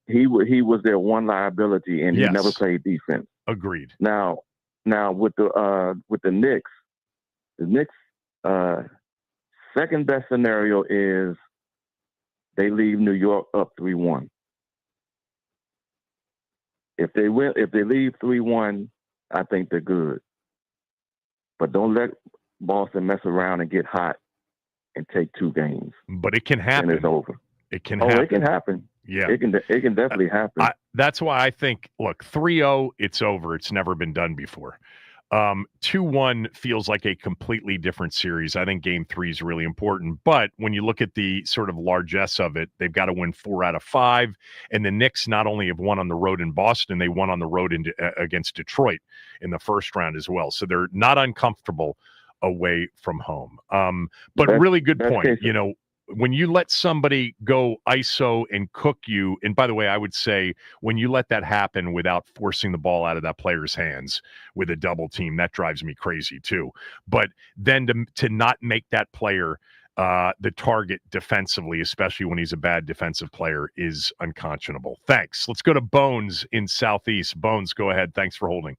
He was their one liability, and he never played defense. Agreed. Now with the Knicks, second best scenario is they leave New York up 3-1. If they leave 3-1, I think they're good. But don't let Boston mess around and get hot and take 2 games. But it can happen. And it's over. It can happen. It can happen. Yeah. It can definitely happen. That's why I think, look, 3-0, it's over. It's never been done before. 2-1 feels like a completely different series. I think game 3 is really important. But when you look at the sort of largesse of it, they've got to win 4 out of 5. And the Knicks not only have won on the road in Boston, they won on the road against Detroit in the first round as well. So they're not uncomfortable away from home. But really good point. You know, when you let somebody go ISO and cook you, and by the way, I would say when you let that happen without forcing the ball out of that player's hands with a double team, that drives me crazy too. But then to not make that player the target defensively, especially when he's a bad defensive player, is unconscionable. Thanks. Let's go to Bones in Southeast. Bones, go ahead. Thanks for holding.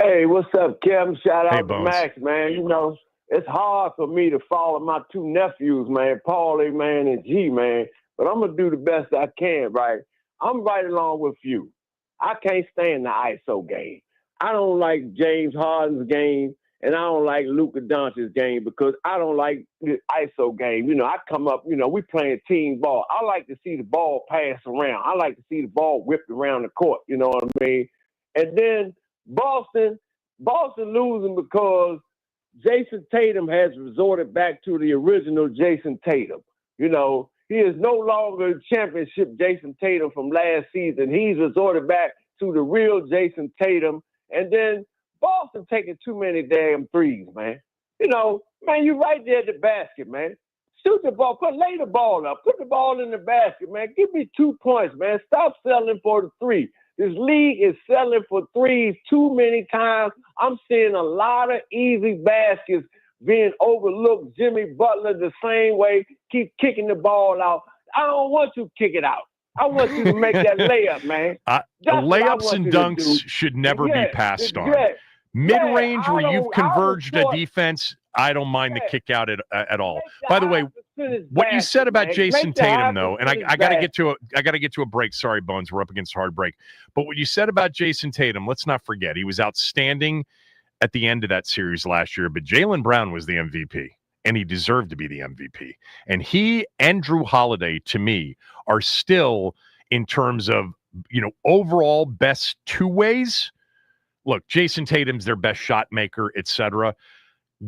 Hey, what's up, Kim? Shout out to Bones. Max, man. You know, it's hard for me to follow my 2 nephews, man, Paulie, man, and G, man. But I'm going to do the best I can, right? I'm right along with you. I can't stand the ISO game. I don't like James Harden's game, and I don't like Luka Doncic's game because I don't like the ISO game. You know, I come up, you know, we playing team ball. I like to see the ball pass around. I like to see the ball whipped around the court, you know what I mean? And then Boston losing because Jason Tatum has resorted back to the original Jason Tatum. You know, he is no longer championship Jason Tatum from last season. He's resorted back to the real Jason Tatum. And then Boston taking too many damn threes, man. You know, man, you right there at the basket, man. Shoot the ball. Lay the ball up. Put the ball in the basket, man. Give me 2 points, man. Stop settling for the three. This league is settling for threes too many times. I'm seeing a lot of easy baskets being overlooked. Jimmy Butler the same way. Keep kicking the ball out. I don't want you to kick it out. I want you to make that layup, man. Layups and dunks should never be passed on. Mid-range where you've converged a defense, I don't mind the kick out at all. By the way, what you said about Jason Tatum, though, and I got to get to a break. Sorry, Bones, we're up against a hard break. But what you said about Jason Tatum, let's not forget, he was outstanding at the end of that series last year. But Jaylen Brown was the MVP, and he deserved to be the MVP. And he and Drew Holiday, to me, are still in terms of overall best two ways. Look, Jason Tatum's their best shot maker, etc.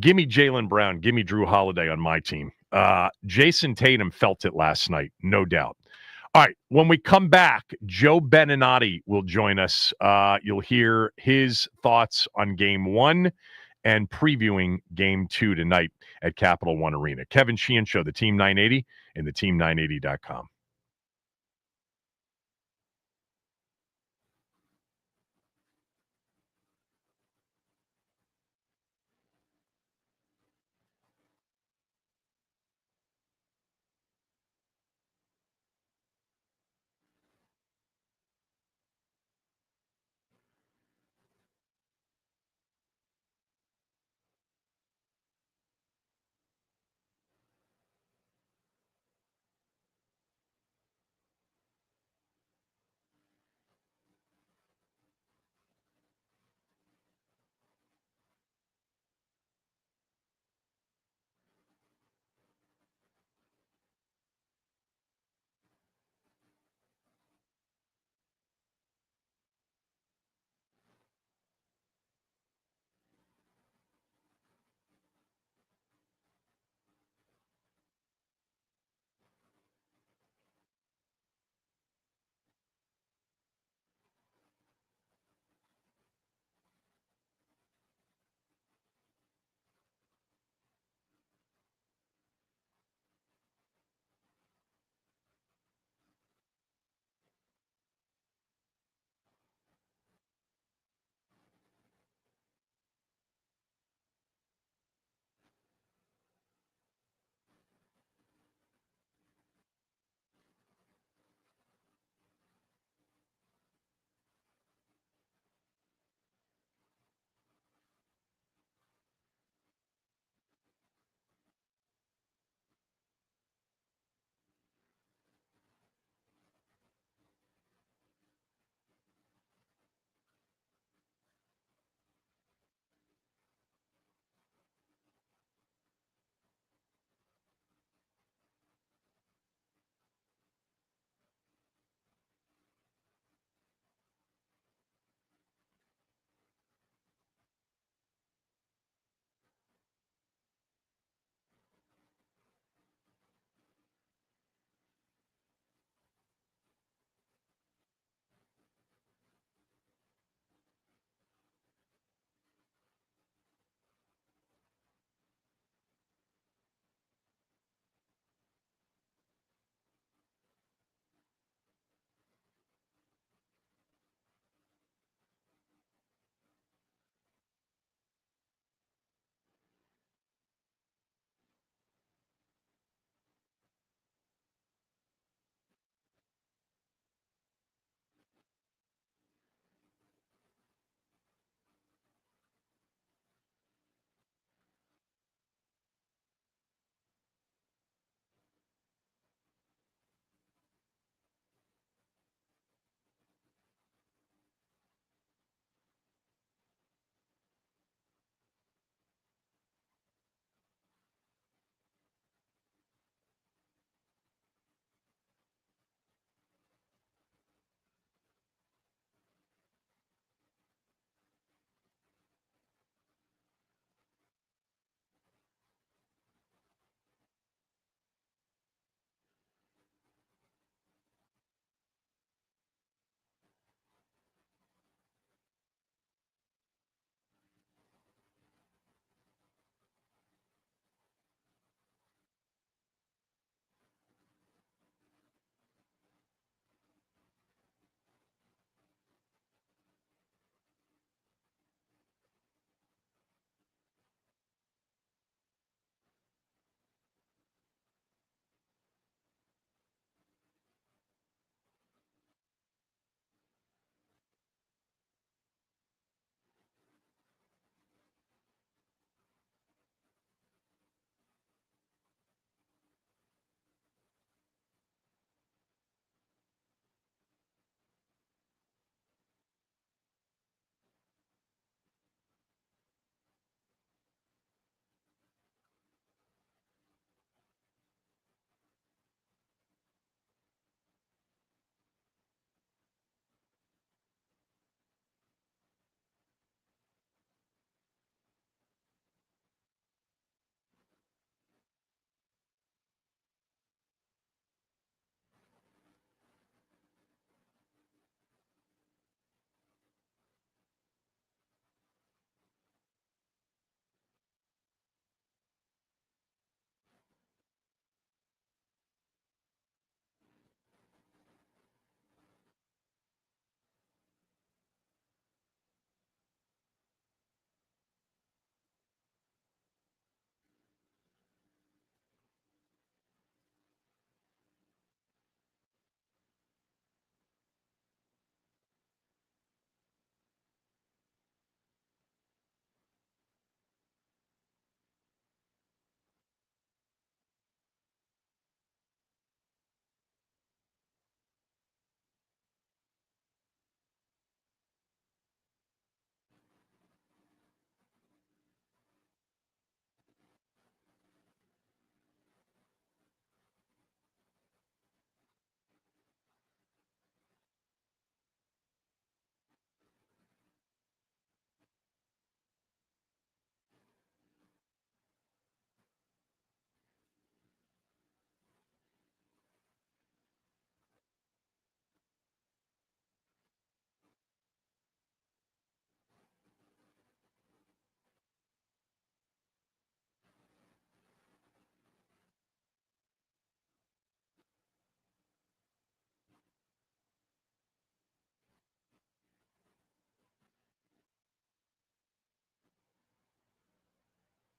Give me Jaylen Brown. Give me Drew Holiday on my team. Jason Tatum felt it last night, no doubt. All right, when we come back, Joe Beninati will join us. You'll hear his thoughts on Game 1 and previewing Game 2 tonight at Capital One Arena. Kevin Sheehan Show, the Team 980 and the Team980.com.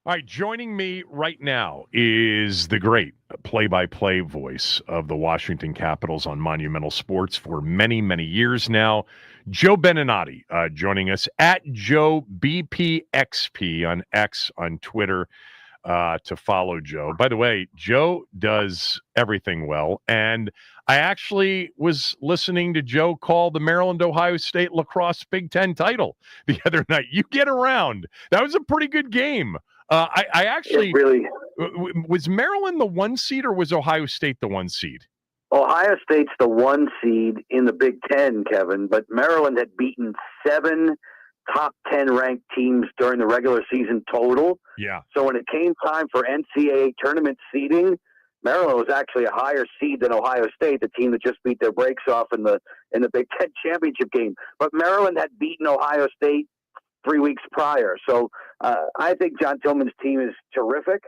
All right, joining me right now is the great play-by-play voice of the Washington Capitals on Monumental Sports for many, many years now, Joe Beninati, joining us at Joe BPXP on X on Twitter to follow Joe. By the way, Joe does everything well, and I actually was listening to Joe call the Maryland-Ohio State lacrosse Big Ten title the other night. You get around. That was a pretty good game. I actually really was Maryland the 1 seed or was Ohio State the 1 seed? Ohio State's the 1 seed in the Big Ten, Kevin, but Maryland had beaten 7 top 10 ranked teams during the regular season total. Yeah. So when it came time for NCAA tournament seeding, Maryland was actually a higher seed than Ohio State, the team that just beat their brakes off in the Big Ten championship game. But Maryland had beaten Ohio State 3 weeks prior. So I think John Tillman's team is terrific.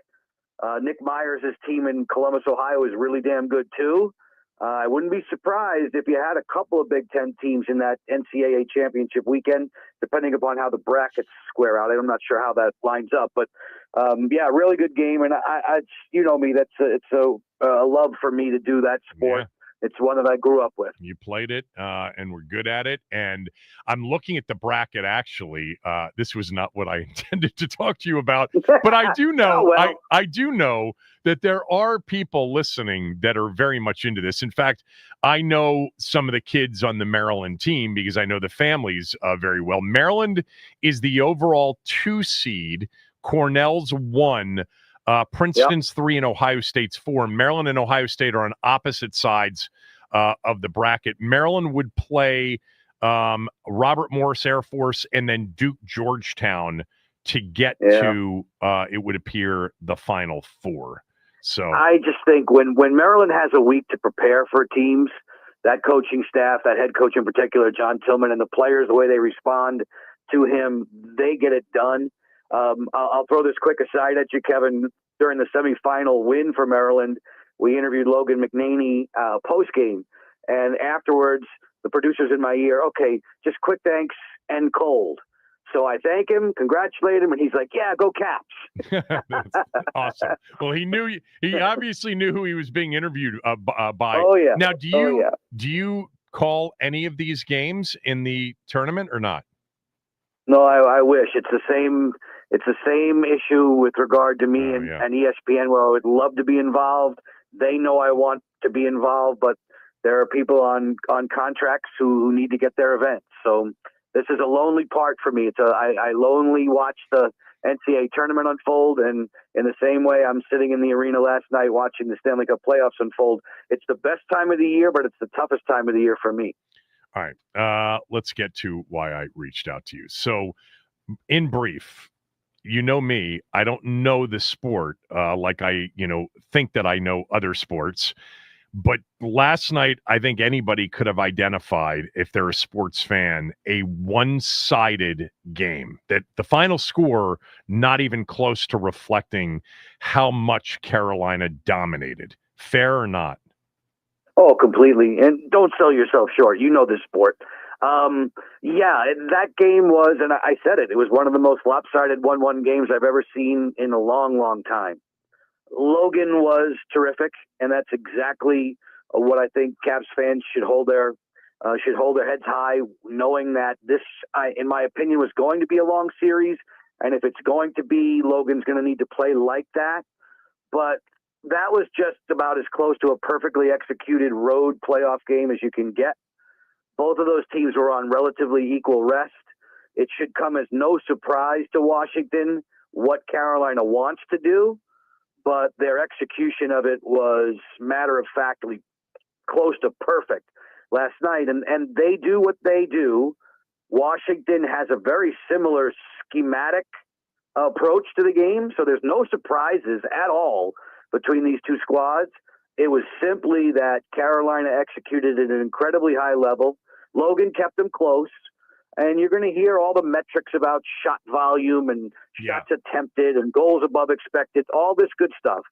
Nick Myers' team in Columbus, Ohio is really damn good too. I wouldn't be surprised if you had a couple of Big Ten teams in that NCAA championship weekend, depending upon how the brackets square out. I'm not sure how that lines up, but yeah, really good game. And I you know me, it's a love for me to do that sport. Yeah. It's one that I grew up with. You played it, and were good at it. And I'm looking at the bracket, actually. This was not what I intended to talk to you about. But I do know, Oh, well. I do know that there are people listening that are very much into this. In fact, I know some of the kids on the Maryland team because I know the families very well. Maryland is the overall 2 seed. Cornell's 1. Princeton's 3 and Ohio State's 4. Maryland and Ohio State are on opposite sides of the bracket. Maryland would play Robert Morris Air Force and then Duke Georgetown to get to, it would appear, the Final Four. So I just think when Maryland has a week to prepare for teams, that coaching staff, that head coach in particular, John Tillman, and the players, the way they respond to him, they get it done. I'll throw this quick aside at you, Kevin. During the semifinal win for Maryland, we interviewed Logan McNaney post-game, and afterwards, the producers in my ear, okay, just quick thanks and cold. So I thank him, congratulate him, and he's like, yeah, go Caps. That's awesome. Well, he obviously knew who he was being interviewed by. Oh, yeah. Now, do you call any of these games in the tournament or not? No, I wish. It's the same issue with regard to me and ESPN, where I would love to be involved. They know I want to be involved, but there are people on contracts who need to get their events. So this is a lonely part for me. I lonely watch the NCAA tournament unfold, and in the same way, I'm sitting in the arena last night watching the Stanley Cup playoffs unfold. It's the best time of the year, but it's the toughest time of the year for me. All right, let's get to why I reached out to you. So, in brief, you know me, I don't know the sport like I, think that I know other sports. But last night, I think anybody could have identified, if they're a sports fan, a one-sided game. That the final score not even close to reflecting how much Carolina dominated. Fair or not? Oh, completely. And don't sell yourself short. You know this sport. Yeah, that game was, and I said it was one of the most lopsided 1-1 games I've ever seen in a long, long time. Logan was terrific, and that's exactly what I think Caps fans should hold their heads high, knowing that this, in my opinion, was going to be a long series. And if it's going to be, Logan's going to need to play like that. But that was just about as close to a perfectly executed road playoff game as you can get. Both of those teams were on relatively equal rest. It should come as no surprise to Washington what Carolina wants to do, but their execution of it was matter-of-factly close to perfect last night. And they do what they do. Washington has a very similar schematic approach to the game, so there's no surprises at all between these two squads. It was simply that Carolina executed at an incredibly high level. Logan kept them close, and you're going to hear all the metrics about shot volume and shots attempted and goals above expected, all this good stuff.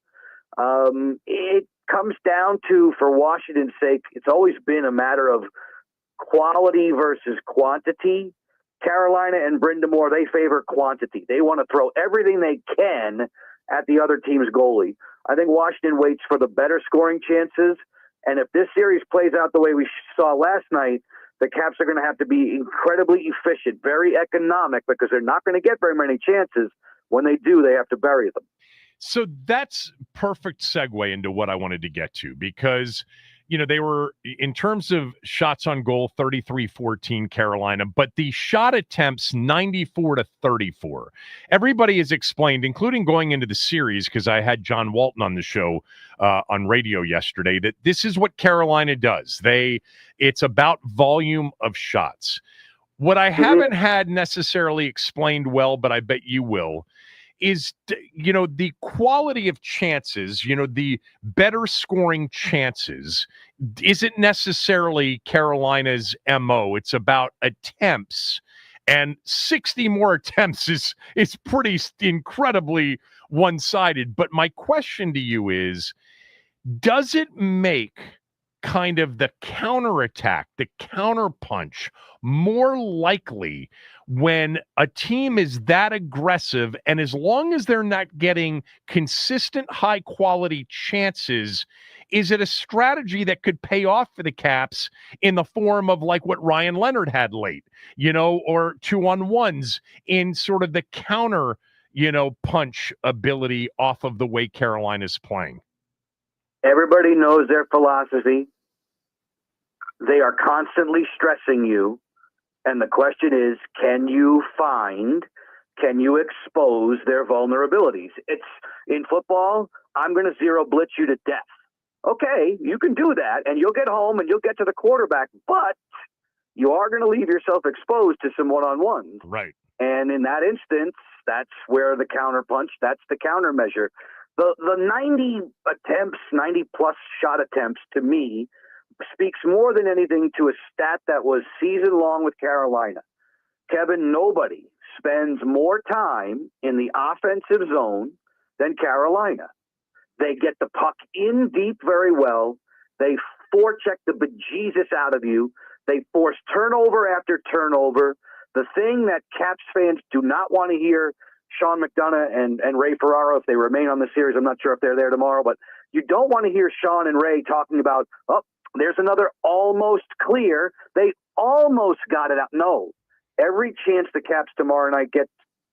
It comes down to, for Washington's sake, it's always been a matter of quality versus quantity. Carolina and Brindamore, they favor quantity. They want to throw everything they can at the other team's goalie. I think Washington waits for the better scoring chances. And if this series plays out the way we saw last night, the Caps are going to have to be incredibly efficient, very economic, because they're not going to get very many chances. When they do, they have to bury them. So that's perfect segue into what I wanted to get to, because, they were, in terms of shots on goal, 33-14 Carolina, but the shot attempts 94-34. Everybody has explained, including going into the series, because I had John Walton on the show on radio yesterday, that this is what Carolina does. It's about volume of shots. What I haven't had necessarily explained well, but I bet you will, is, the quality of chances, the better scoring chances isn't necessarily Carolina's MO. It's about attempts, and 60 more attempts is pretty incredibly one-sided. But my question to you is, does it make kind of the counterattack, the counterpunch, more likely when a team is that aggressive, and as long as they're not getting consistent high quality chances, is it a strategy that could pay off for the Caps in the form of like what Ryan Leonard had late, or 2-on-1s in sort of the counter, punch ability off of the way Carolina's playing? Everybody knows their philosophy. They are constantly stressing you. And the question is, can you expose their vulnerabilities? It's in football, I'm going to zero blitz you to death. Okay, you can do that, and you'll get home and you'll get to the quarterback, but you are going to leave yourself exposed to some one-on-ones. Right. And in that instance, that's where the counterpunch, that's the countermeasure. The 90 attempts, 90-plus shot attempts, to me, speaks more than anything to a stat that was season-long with Carolina. Kevin, nobody spends more time in the offensive zone than Carolina. They get the puck in deep very well. They forecheck the bejesus out of you. They force turnover after turnover. The thing that Caps fans do not want to hear, Sean McDonough and Ray Ferraro, if they remain on the series, I'm not sure if they're there tomorrow, but you don't want to hear Sean and Ray talking about, there's another almost clear. They almost got it out. No. Every chance the Caps tomorrow night get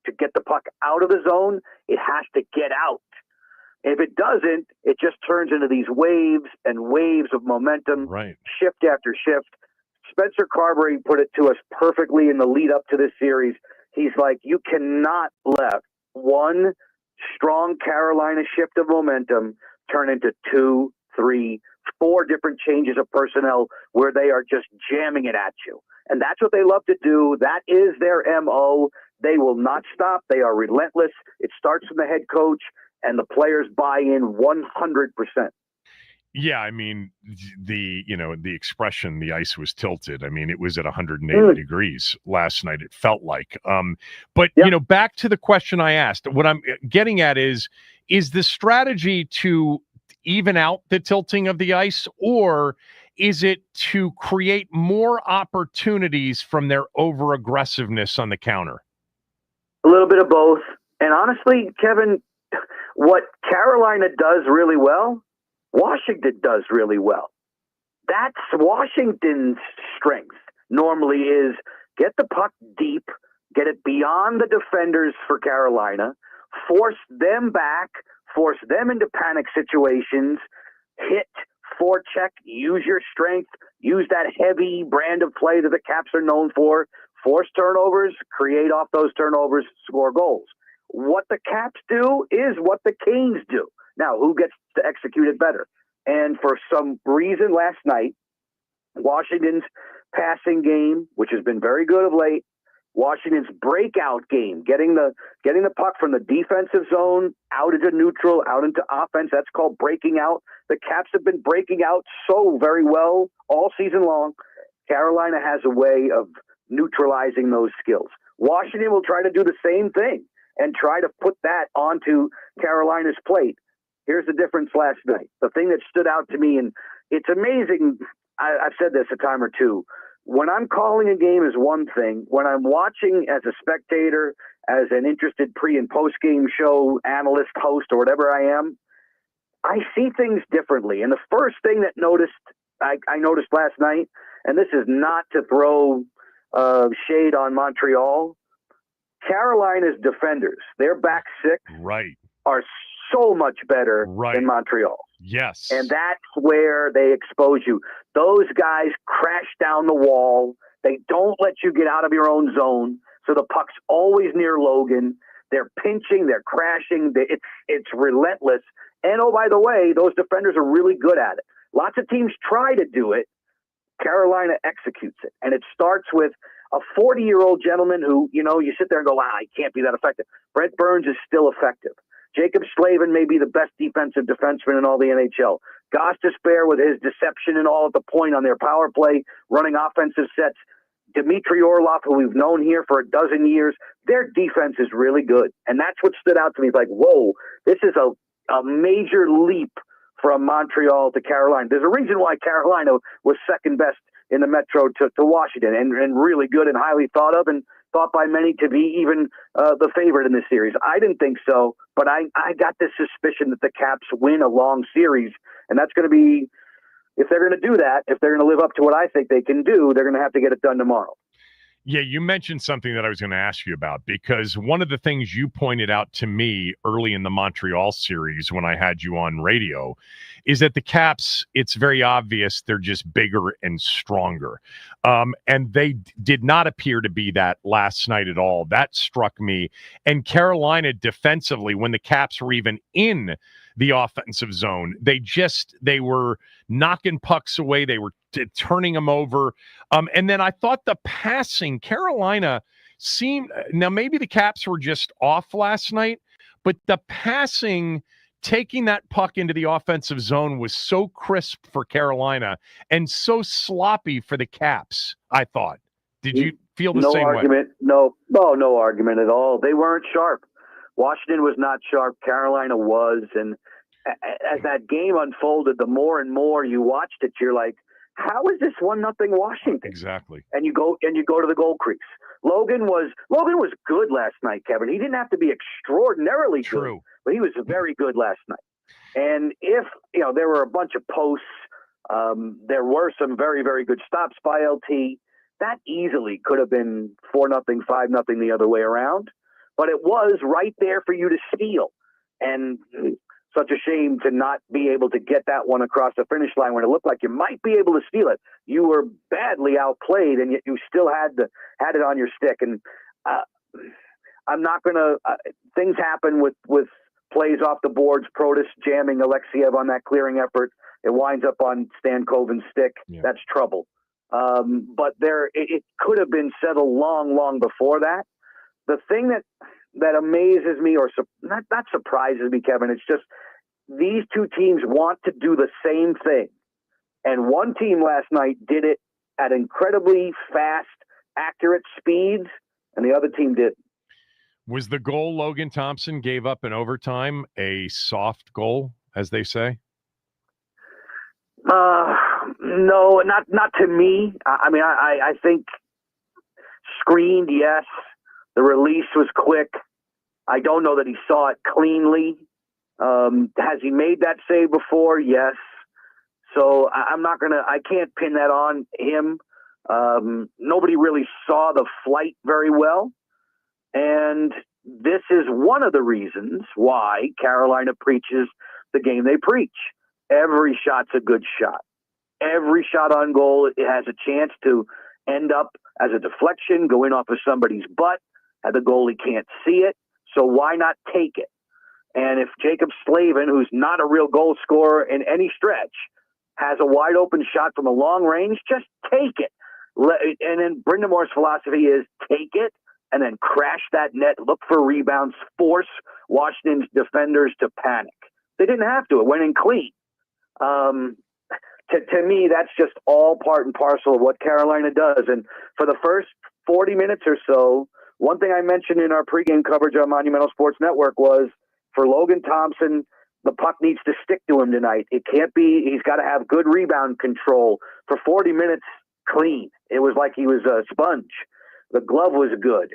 to get the puck out of the zone, it has to get out. If it doesn't, it just turns into these waves and waves of momentum, right, shift after shift. Spencer Carberry put it to us perfectly in the lead up to this series. He's like, you cannot let one strong Carolina shift of momentum turn into 2, 3, 4 different changes of personnel where they are just jamming it at you. And that's what they love to do. That is their MO. They will not stop. They are relentless. It starts from the head coach, and the players buy in 100%. Yeah, I mean, the expression, the ice was tilted. I mean, it was at 180 degrees last night, it felt like. But, back to the question I asked, what I'm getting at is the strategy to even out the tilting of the ice, or is it to create more opportunities from their over-aggressiveness on the counter? A little bit of both. And honestly, Kevin, what Carolina does really well, Washington does really well. That's Washington's strength normally, is get the puck deep, get it beyond the defenders for Carolina, force them back, force them into panic situations, hit, forecheck, use your strength, use that heavy brand of play that the Caps are known for, force turnovers, create off those turnovers, score goals. What the Caps do is what the Canes do. Now, who gets to execute it better? And for some reason last night, Washington's passing game, which has been very good of late, Washington's breakout game, getting the puck from the defensive zone out into neutral, out into offense, that's called breaking out. The Caps have been breaking out so very well all season long. Carolina has a way of neutralizing those skills. Washington will try to do the same thing and try to put that onto Carolina's plate. Here's the difference last night. The thing that stood out to me, and it's amazing, I've said this a time or two, when I'm calling a game is one thing. When I'm watching as a spectator, as an interested pre- and post-game show analyst, host, or whatever I am, I see things differently. And the first thing that I noticed last night, and this is not to throw shade on Montreal, Carolina's defenders, their back six are so much better than Montreal. Yes. And that's where they expose you. Those guys crash down the wall. They don't let you get out of your own zone. So the puck's always near Logan. They're pinching. They're crashing. It's relentless. And, oh, by the way, those defenders are really good at it. Lots of teams try to do it. Carolina executes it. And it starts with a 40-year-old gentleman who, you sit there and go, he can't be that effective. Brent Burns is still effective. Jacob Slavin may be the best defensive defenseman in all the NHL. Gostisbehere with his deception and all at the point on their power play, running offensive sets. Dmitry Orlov, who we've known here for a dozen years, their defense is really good. And that's what stood out to me. It's like, whoa, this is a major leap from Montreal to Carolina. There's a reason why Carolina was second best in the Metro to Washington and really good and highly thought of and thought by many to be even the favorite in this series. I didn't think so, but I got this suspicion that the Caps win a long series, and that's going to be, if they're going to do that, if they're going to live up to what I think they can do, they're going to have to get it done tomorrow. Yeah, you mentioned something that I was going to ask you about, because one of the things you pointed out to me early in the Montreal series when I had you on radio is that the Caps, it's very obvious they're just bigger and stronger. And they did not appear to be that last night at all. That struck me. And Carolina defensively, when the Caps were even in the offensive zone, they were knocking pucks away. They were turning them over. And then I thought the passing, Carolina seemed, now maybe the Caps were just off last night, but the passing, taking that puck into the offensive zone was so crisp for Carolina and so sloppy for the Caps, I thought. Did you feel the same way? No argument at all. They weren't sharp. Washington was not sharp. Carolina was. And as that game unfolded, the more and more you watched it, you're like, how is this 1-0 Washington? Exactly. And you go to the goal crease. Logan was good last night, Kevin. He didn't have to be extraordinarily good, but he was very good last night. And if there were a bunch of posts, there were some very, very good stops by LT. That easily could have been 4-0, 5-0 the other way around. But it was right there for you to steal. And such a shame to not be able to get that one across the finish line when it looked like you might be able to steal it. You were badly outplayed, and yet you still had it on your stick. And I'm not going to things happen with plays off the boards, Protas jamming Alexiev on that clearing effort. It winds up on Stan Coven's stick. Yeah. That's trouble. But it could have been settled long, long before that. The thing that amazes me, or not surprises me, Kevin, it's just these two teams want to do the same thing. And one team last night did it at incredibly fast, accurate speeds, and the other team didn't. Was the goal Logan Thompson gave up in overtime a soft goal, as they say? No, not to me. I mean, I think screened, yes. The release was quick. I don't know that he saw it cleanly. Has he made that save before? Yes. So I can't pin that on him. Nobody really saw the flight very well. And this is one of the reasons why Carolina preaches the game they preach. Every shot's a good shot. Every shot on goal, it has a chance to end up as a deflection, go in off of somebody's butt, and the goalie can't see it. So why not take it? And if Jacob Slavin, who's not a real goal scorer in any stretch, has a wide open shot from a long range, just take it. And then Brindamore's philosophy is take it and then crash that net, look for rebounds, force Washington's defenders to panic. They didn't have to. It went in clean. To me, that's just all part and parcel of what Carolina does. And for the first 40 minutes or so, one thing I mentioned in our pregame coverage on Monumental Sports Network was for Logan Thompson, the puck needs to stick to him tonight. It can't be, he's got to have good rebound control. For 40 minutes, clean. It was like he was a sponge. The glove was good,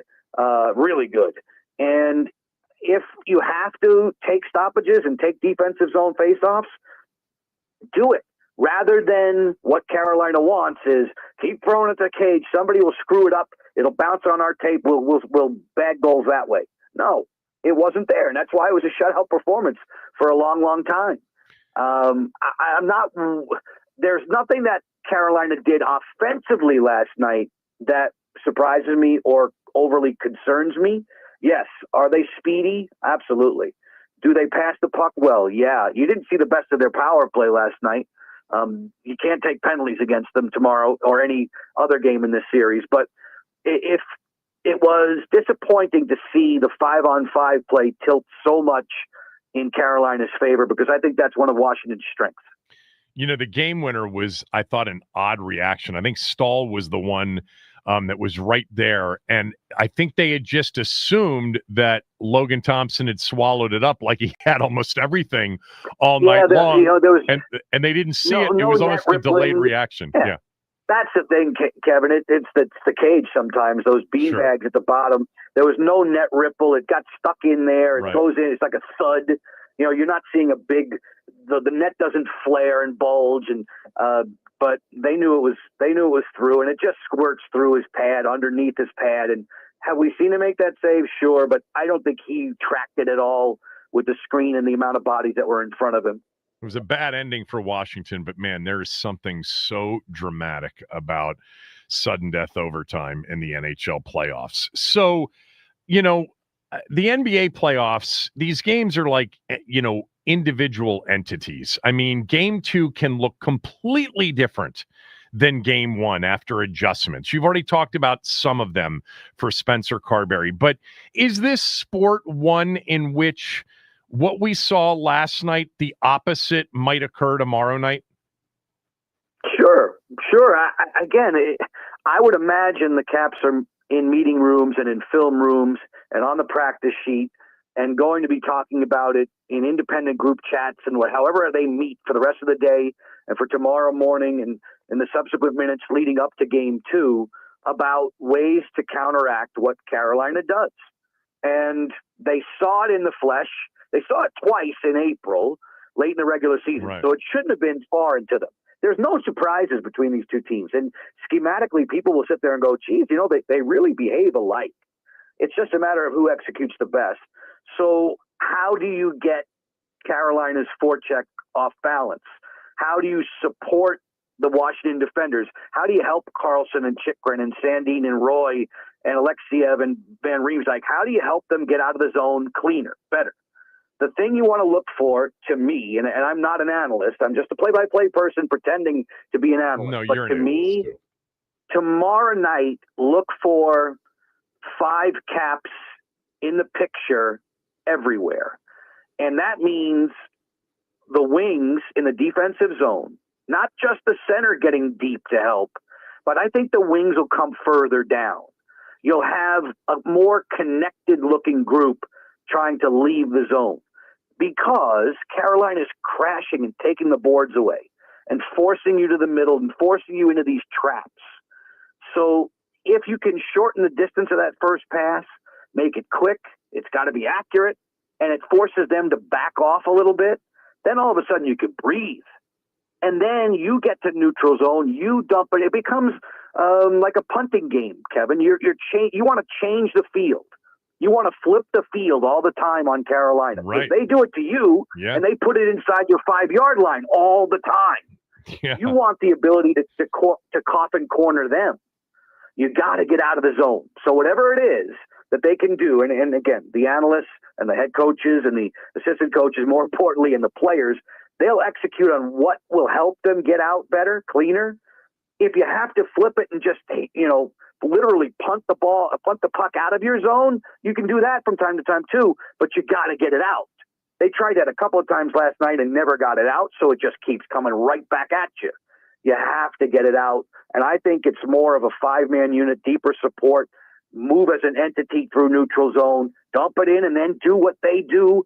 really good. And if you have to take stoppages and take defensive zone faceoffs, do it. Rather than what Carolina wants is keep throwing at the cage. Somebody will screw it up. It'll bounce on our tape. We'll bag goals that way. No, it wasn't there. And that's why it was a shutout performance for a long, long time. There's nothing that Carolina did offensively last night that surprises me or overly concerns me. Yes. Are they speedy? Absolutely. Do they pass the puck well? Yeah. You didn't see the best of their power play last night. You can't take penalties against them tomorrow or any other game in this series. But if it was disappointing to see the 5-on-5 play tilt so much in Carolina's favor, because I think that's one of Washington's strengths. You know, the game winner was, I thought, an odd reaction. I think Stahl was the one that was right there. And I think they had just assumed that Logan Thompson had swallowed it up like he had almost everything all night long. And they didn't see it. It was almost a delayed reaction. Yeah. That's the thing, Kevin. It's the cage sometimes, those beanbags at the bottom. There was no net ripple. It got stuck in there. It goes in. It's like a thud. You're not seeing a big – the net doesn't flare and bulge. But they knew it was through, and it just squirts through his pad, underneath his pad. And have we seen him make that save? Sure, but I don't think he tracked it at all with the screen and the amount of bodies that were in front of him. It was a bad ending for Washington, but man, there is something so dramatic about sudden death overtime in the NHL playoffs. So, the NBA playoffs, these games are like, individual entities. I mean, game 2 can look completely different than game 1 after adjustments. You've already talked about some of them for Spencer Carberry, but is this sport one in which what we saw last night, the opposite might occur tomorrow night? Sure. I would imagine the Caps are in meeting rooms and in film rooms and on the practice sheet and going to be talking about it in independent group chats and however they meet for the rest of the day and for tomorrow morning and in the subsequent minutes leading up to game 2 about ways to counteract what Carolina does. And they saw it in the flesh. They saw it twice in April, late in the regular season. Right. So it shouldn't have been far into them. There's no surprises between these two teams. And schematically, people will sit there and go, geez, they really behave alike. It's just a matter of who executes the best. So how do you get Carolina's forecheck off balance? How do you support the Washington defenders? How do you help Carlson and Chikrin and Sandin and Roy and Alexiev and Van Riemsdyk? How do you help them get out of the zone cleaner, better? The thing you want to look for, to me, and I'm not an analyst, I'm just a play-by-play person pretending to be an analyst. No, but you're to an me, analyst. Tomorrow night, look for 5 Caps in the picture everywhere. And that means the wings in the defensive zone, not just the center getting deep to help, but I think the wings will come further down. You'll have a more connected-looking group trying to leave the zone because Carolina's crashing and taking the boards away and forcing you to the middle and forcing you into these traps. So if you can shorten the distance of that first pass, make it quick, it's got to be accurate, and it forces them to back off a little bit, then all of a sudden you can breathe. And then you get to neutral zone, you dump it. It becomes like a punting game, Kevin. You want to change the field. You want to flip the field all the time on Carolina. Right. They do it to you, and they put it inside your 5-yard line all the time. Yeah. You want the ability to coffin corner them. You got to get out of the zone. So whatever it is that they can do, and again, the analysts and the head coaches and the assistant coaches, more importantly, and the players, they'll execute on what will help them get out better, cleaner. If you have to flip it and just, literally punt the puck out of your zone, you can do that from time to time too, but you got to get it out. They tried that a couple of times last night and never got it out, so it just keeps coming right back at you. You have to get it out, and I think it's more of a 5-man unit, deeper support, move as an entity through neutral zone, dump it in, and then do what they do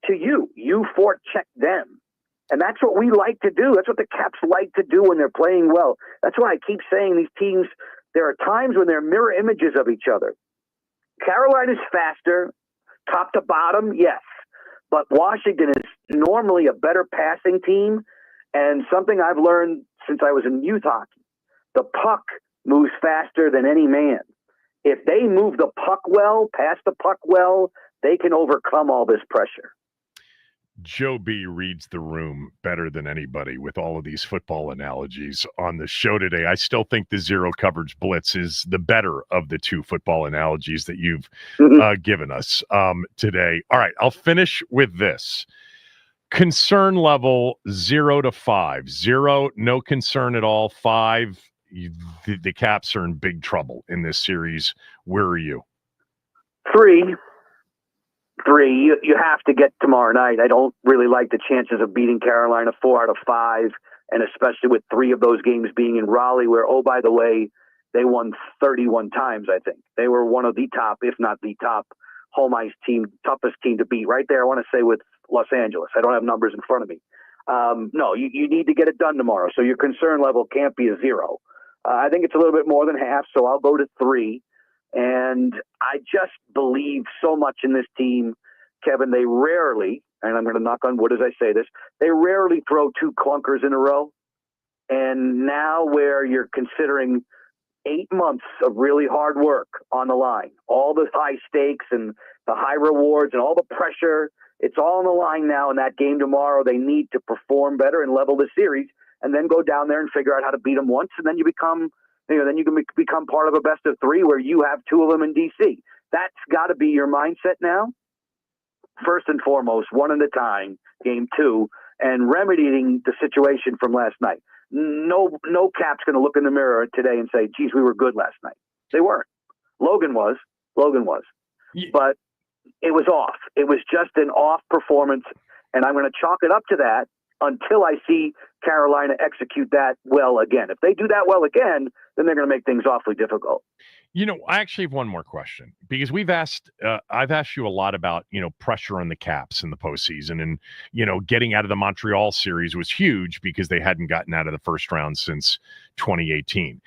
to you. You forecheck them. And that's what we like to do. That's what the Caps like to do when they're playing well. That's why I keep saying these teams, there are times when they're mirror images of each other. Carolina's faster, top to bottom, yes. But Washington is normally a better passing team. And something I've learned since I was in youth hockey, the puck moves faster than any man. If they move the puck well, pass the puck well, they can overcome all this pressure. Joe B reads the room better than anybody with all of these football analogies on the show today. I still think the zero coverage blitz is the better of the two football analogies that you've given us today. All right, I'll finish with this. Concern level 0 to 5. 0, no concern at all. 5, the Caps are in big trouble in this series. Where are you? 3. You have to get tomorrow night. I don't really like the chances of beating Carolina 4 out of 5, and especially with 3 of those games being in Raleigh, where, oh, by the way, they won 31 times, I think. They were one of the top, if not the top, home ice team, toughest team to beat. Right there, I want to say with Los Angeles. I don't have numbers in front of me. No, you need to get it done tomorrow, so your concern level can't be a 0. I think it's a little bit more than half, so I'll go to 3. And I just believe so much in this team, Kevin. They rarely, and I'm going to knock on wood as I say this, they rarely throw 2 clunkers in a row. And now where you're considering 8 months of really hard work on the line, all the high stakes and the high rewards and all the pressure, it's all on the line now. In that game tomorrow, they need to perform better and level the series, and then go down there and figure out how to beat them once, and then you become then you can become part of a best of 3 where you have 2 of them in D.C. That's got to be your mindset now. First and foremost, one at a time, game 2, and remedying the situation from last night. No Cap's going to look in the mirror today and say, geez, we were good last night. They weren't. Logan was. Yeah. But it was off. It was just an off performance, and I'm going to chalk it up to that until I see Carolina execute that well again. If they do that well again, then they're going to make things awfully difficult. I actually have one more question, because I've asked you a lot about, pressure on the Caps in the postseason, and, getting out of the Montreal series was huge because they hadn't gotten out of the first round since 2018.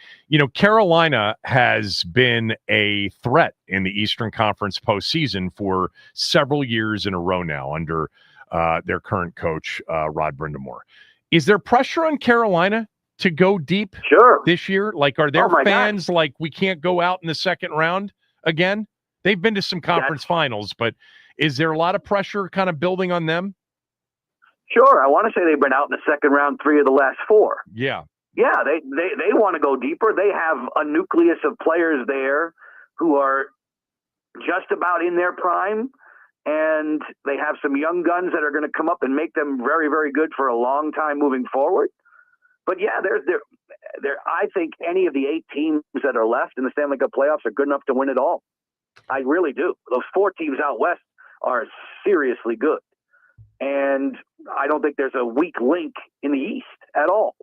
Carolina has been a threat in the Eastern Conference postseason for several years in a row now under their current coach, Rod Brindamore. Is there pressure on Carolina to go deep this year? Like, are there fans like, we can't go out in the second round again? They've been to some conference finals, but is there a lot of pressure kind of building on them? Sure. I want to say they've been out in the second round 3 of the last 4. Yeah. Yeah, they want to go deeper. They have a nucleus of players there who are just about in their prime, and they have some young guns that are going to come up and make them very, very good for a long time moving forward. But yeah, I think any of the 8 teams that are left in the Stanley Cup playoffs are good enough to win it all. I really do. Those 4 teams out west are seriously good. And I don't think there's a weak link in the East at all.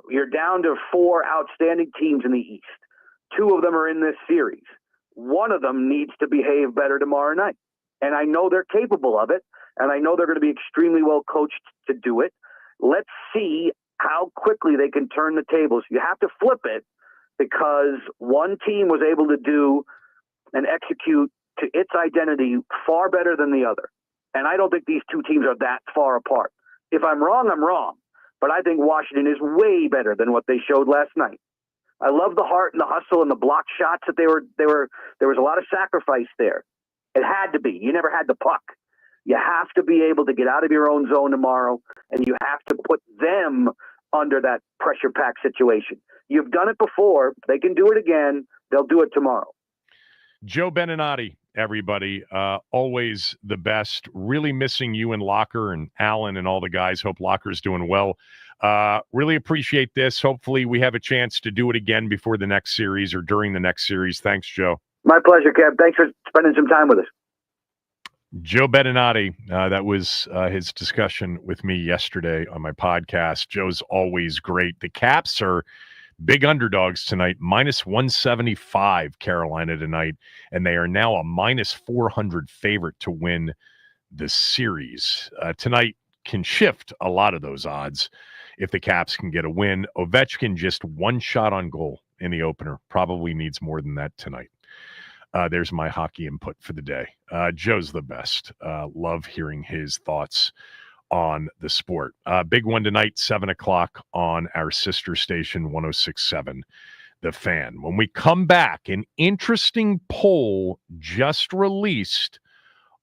You're down to 4 outstanding teams in the East. 2 of them are in this series. One of them needs to behave better tomorrow night. And I know they're capable of it, and I know they're going to be extremely well coached to do it. Let's see how quickly they can turn the tables. You have to flip it, because one team was able to do and execute to its identity far better than the other. And I don't think these 2 teams are that far apart. If I'm wrong, I'm wrong. But I think Washington is way better than what they showed last night. I love the heart and the hustle and the block shots that there was a lot of sacrifice there. It had to be. You never had the puck. You have to be able to get out of your own zone tomorrow, and you have to put them under that pressure pack situation. You've done it before. They can do it again. They'll do it tomorrow. Joe Beninati, everybody, always the best. Really missing you and Locker and Alan and all the guys. Hope Locker's doing well. Really appreciate this. Hopefully we have a chance to do it again before the next series or during the next series. Thanks, Joe. My pleasure, Kev. Thanks for spending some time with us. Joe Beninati, that was his discussion with me yesterday on my podcast. Joe's always great. The Caps are big underdogs tonight, -175 Carolina tonight, and they are now a -400 favorite to win the series. Tonight, can shift a lot of those odds if the Caps can get a win. Ovechkin just one shot on goal in the opener. Probably needs more than that tonight. There's my hockey input for the day. Joe's the best. Love hearing his thoughts on the sport. Big one tonight, 7 o'clock on our sister station, 106.7, The Fan. When we come back, an interesting poll just released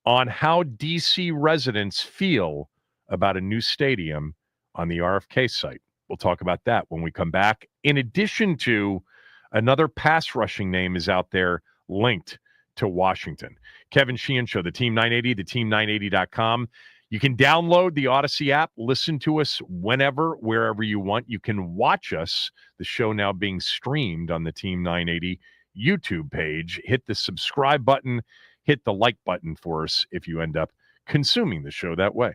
on how DC residents feel about a new stadium on the RFK site. We'll talk about that when we come back. In addition to another pass rushing name is out there linked to Washington. Kevin Sheehan Show, the Team 980, the team980.com. You can download the Odyssey app, listen to us whenever, wherever you want. You can watch us, the show now being streamed on the Team 980 YouTube page. Hit the subscribe button, hit the like button for us if you end up consuming the show that way.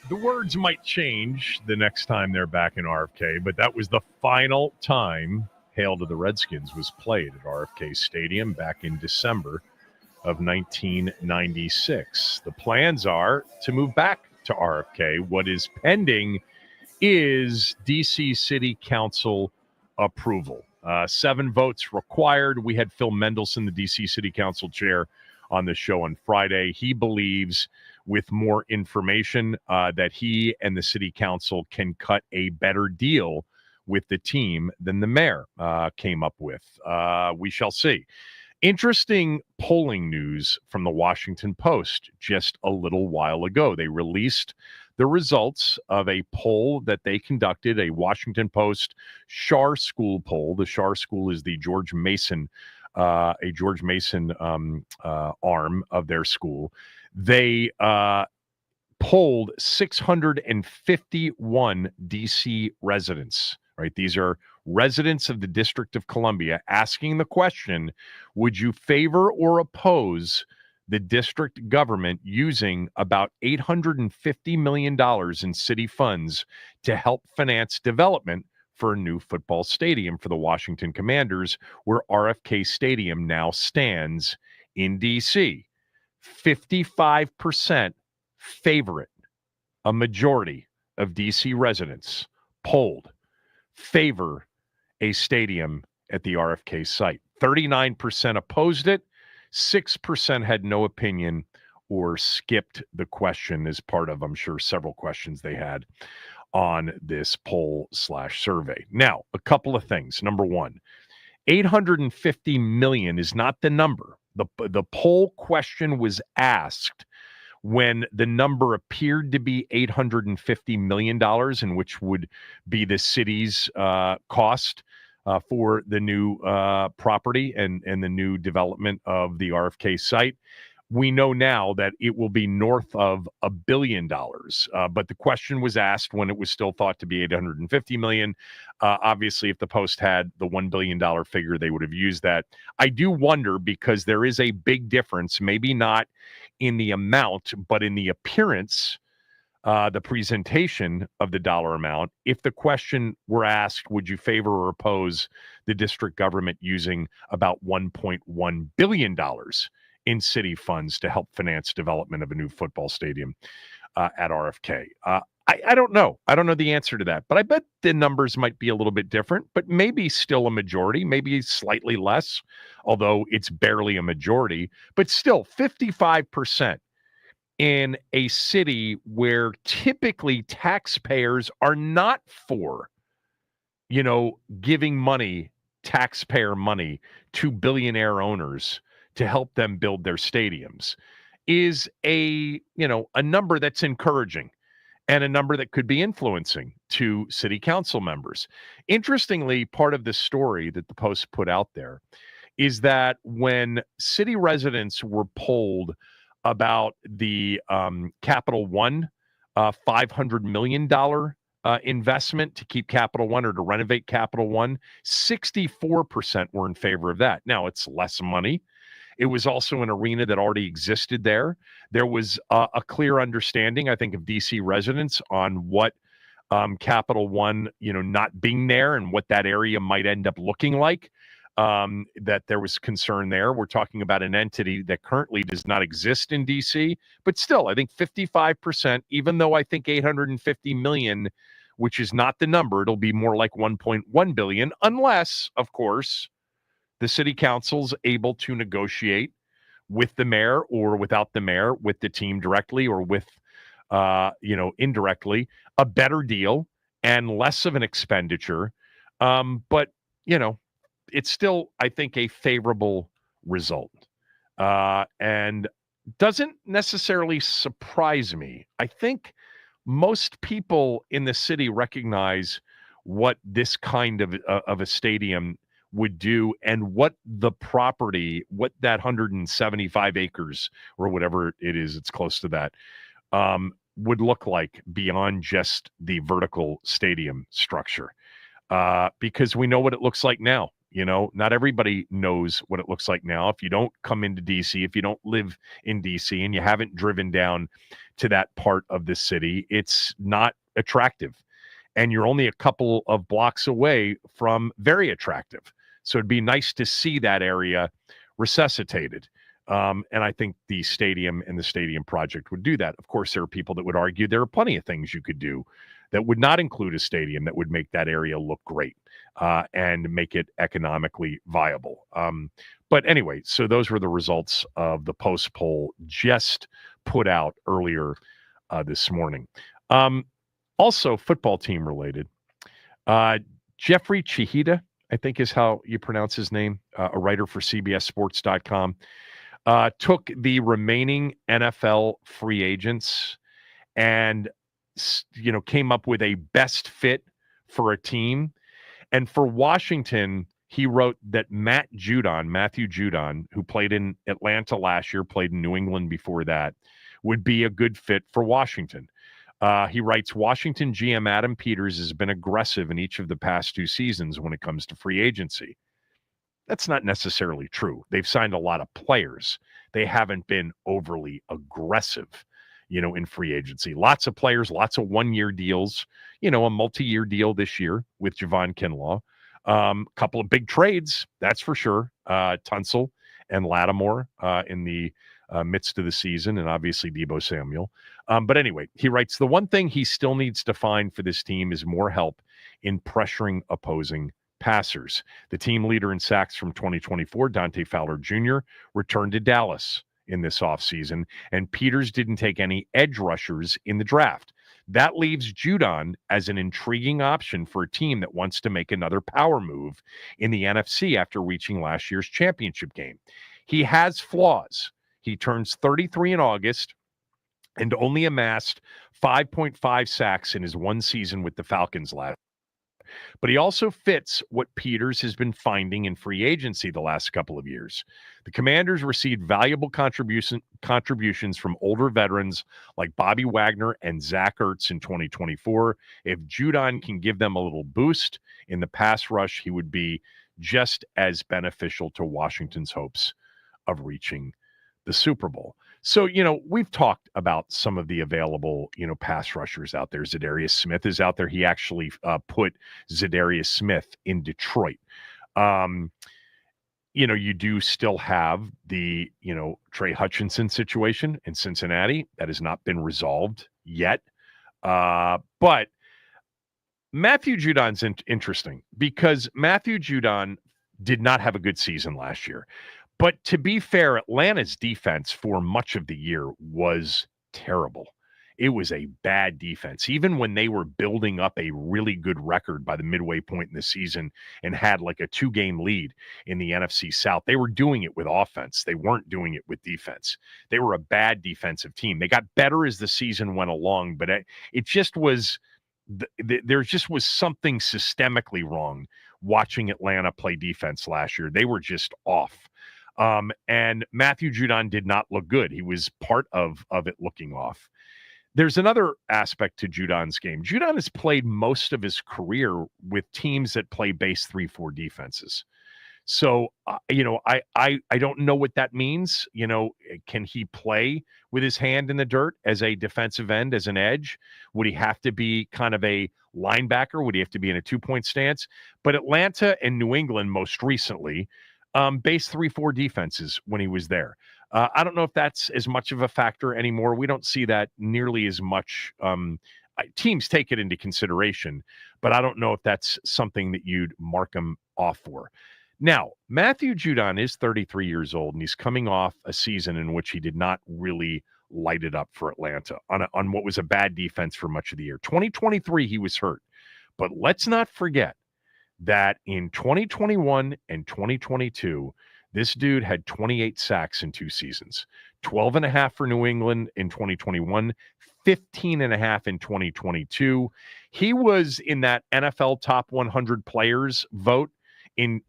The words might change the next time they're back in RFK, but that was the final time Hail to the Redskins was played at RFK Stadium back in December of 1996. The plans are to move back to RFK. What is pending is D.C. City Council approval. 7 votes required. We had Phil Mendelson, the D.C. City Council chair, on the show on Friday. He believes with more information that he and the city council can cut a better deal with the team than the mayor came up with. We shall see. Interesting polling news from the Washington Post just a little while ago. They released the results of a poll that they conducted, a Washington Post Shar School poll. The Shar School is the George Mason arm of their school. They polled 651 DC residents, right? These are residents of the District of Columbia asking the question, would you favor or oppose the district government using about $850 million in city funds to help finance development for a new football stadium for the Washington Commanders, where RFK Stadium now stands in D.C. 55% favor it. A majority of D.C. residents polled favor a stadium at the RFK site. 39% opposed it. 6% had no opinion or skipped the question as part of, I'm sure, several questions they had on this poll/survey. Now, a couple of things. Number one, 850 million is not the number. The poll question was asked when the number appeared to be $850 million, in which would be the city's cost for the new property and the new development of the RFK site. We know now that it will be north of $1 billion. But the question was asked when it was still thought to be $850 million. Obviously, if the Post had the $1 billion figure, they would have used that. I do wonder, because there is a big difference, maybe not in the amount, but in the appearance, the presentation of the dollar amount. If the question were asked, would you favor or oppose the district government using about $1.1 billion in city funds to help finance development of a new football stadium at RFK? I don't know. I don't know the answer to that, but I bet the numbers might be a little bit different, but maybe still a majority, maybe slightly less, although it's barely a majority, but still 55% in a city where typically taxpayers are not for, giving money, taxpayer money, to billionaire owners to help them build their stadiums, is a number that's encouraging and a number that could be influencing to city council members. Interestingly, part of the story that the Post put out there is that when city residents were polled about the Capital One $500 million investment to keep Capital One or to renovate Capital One, 64% were in favor of that. Now, it's less money. It was also an arena that already existed there. There was a clear understanding, I think, of DC residents on what Capital One, not being there and what that area might end up looking like. That there was concern there. We're talking about an entity that currently does not exist in DC, but still, I think 55%, even though I think 850 million, which is not the number, it'll be more like 1.1 billion, unless, of course, the city council's able to negotiate with the mayor or without the mayor, with the team directly or with, indirectly, a better deal and less of an expenditure. But, it's still, I think, a favorable result, and doesn't necessarily surprise me. I think most people in the city recognize what this kind of a stadium would do and what the property, what that 175 acres or whatever it is, it's close to that, would look like beyond just the vertical stadium structure. Because we know what it looks like now. Not everybody knows what it looks like now. If you don't come into DC, if you don't live in DC and you haven't driven down to that part of the city, it's not attractive. And you're only a couple of blocks away from very attractive. So it'd be nice to see that area resuscitated. And I think the stadium and the stadium project would do that. Of course, there are people that would argue there are plenty of things you could do that would not include a stadium that would make that area look great and make it economically viable. But anyway, so those were the results of the post poll just put out earlier this morning. Also, football team related. Jeffrey Chihita, I think is how you pronounce his name, a writer for CBSSports.com, took the remaining NFL free agents and, came up with a best fit for a team. And for Washington, he wrote that Matthew Judon, who played in Atlanta last year, played in New England before that, would be a good fit for Washington. He writes, Washington GM Adam Peters has been aggressive in each of the past 2 seasons when it comes to free agency. That's not necessarily true. They've signed a lot of players. They haven't been overly aggressive, in free agency. Lots of players, lots of one-year deals, a multi-year deal this year with Javon Kinlaw. Couple of big trades, that's for sure. Tunsil and Lattimore in the midst of the season, and obviously Deebo Samuel. But anyway, he writes, the one thing he still needs to find for this team is more help in pressuring opposing passers. The team leader in sacks from 2024, Dante Fowler Jr., returned to Dallas in this offseason, and Peters didn't take any edge rushers in the draft. That leaves Judon as an intriguing option for a team that wants to make another power move in the NFC after reaching last year's championship game. He has flaws. He turns 33 in August and only amassed 5.5 sacks in his one season with the Falcons last. But he also fits what Peters has been finding in free agency the last couple of years. The Commanders received valuable contributions from older veterans like Bobby Wagner and Zach Ertz in 2024. If Judon can give them a little boost in the pass rush, he would be just as beneficial to Washington's hopes of reaching the Super Bowl. So, we've talked about some of the available, pass rushers out there. Zadarius Smith is out there. He actually put Zadarius Smith in Detroit. You do still have the, Trey Hutchinson situation in Cincinnati. That has not been resolved yet. But Matthew Judon's interesting because Matthew Judon did not have a good season last year. But to be fair, Atlanta's defense for much of the year was terrible. It was a bad defense. Even when they were building up a really good record by the midway point in the season and had like a 2-game lead in the NFC South, they were doing it with offense. They weren't doing it with defense. They were a bad defensive team. They got better as the season went along, but it just was there just was something systemically wrong watching Atlanta play defense last year. They were just off. And Matthew Judon did not look good. He was part of it looking off. There's another aspect to Judon's game. Judon has played most of his career with teams that play base 3-4 defenses. So, I don't know what that means. Can he play with his hand in the dirt as a defensive end, as an edge? Would he have to be kind of a linebacker? Would he have to be in a 2-point stance? But Atlanta and New England most recently base 3-4 defenses when he was there. I don't know if that's as much of a factor anymore. We don't see that nearly as much. Teams take it into consideration, but I don't know if that's something that you'd mark him off for. Now, Matthew Judon is 33 years old, and he's coming off a season in which he did not really light it up for Atlanta on what was a bad defense for much of the year. 2023, he was hurt. But let's not forget that in 2021 and 2022, this dude had 28 sacks in 2 seasons, 12 and a half for New England in 2021, 15 and a half in 2022. He was in that NFL top 100 players vote in,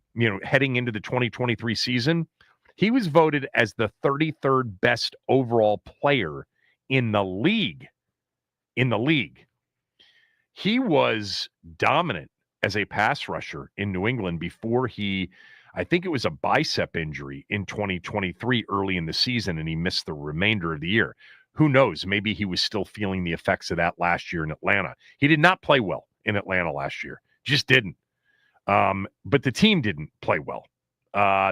heading into the 2023 season. He was voted as the 33rd best overall player in the league. He was dominant as a pass rusher in New England before I think it was a bicep injury in 2023 early in the season, and he missed the remainder of the year. Who knows? Maybe he was still feeling the effects of that last year in Atlanta. He did not play well in Atlanta last year. Just didn't. But the team didn't play well.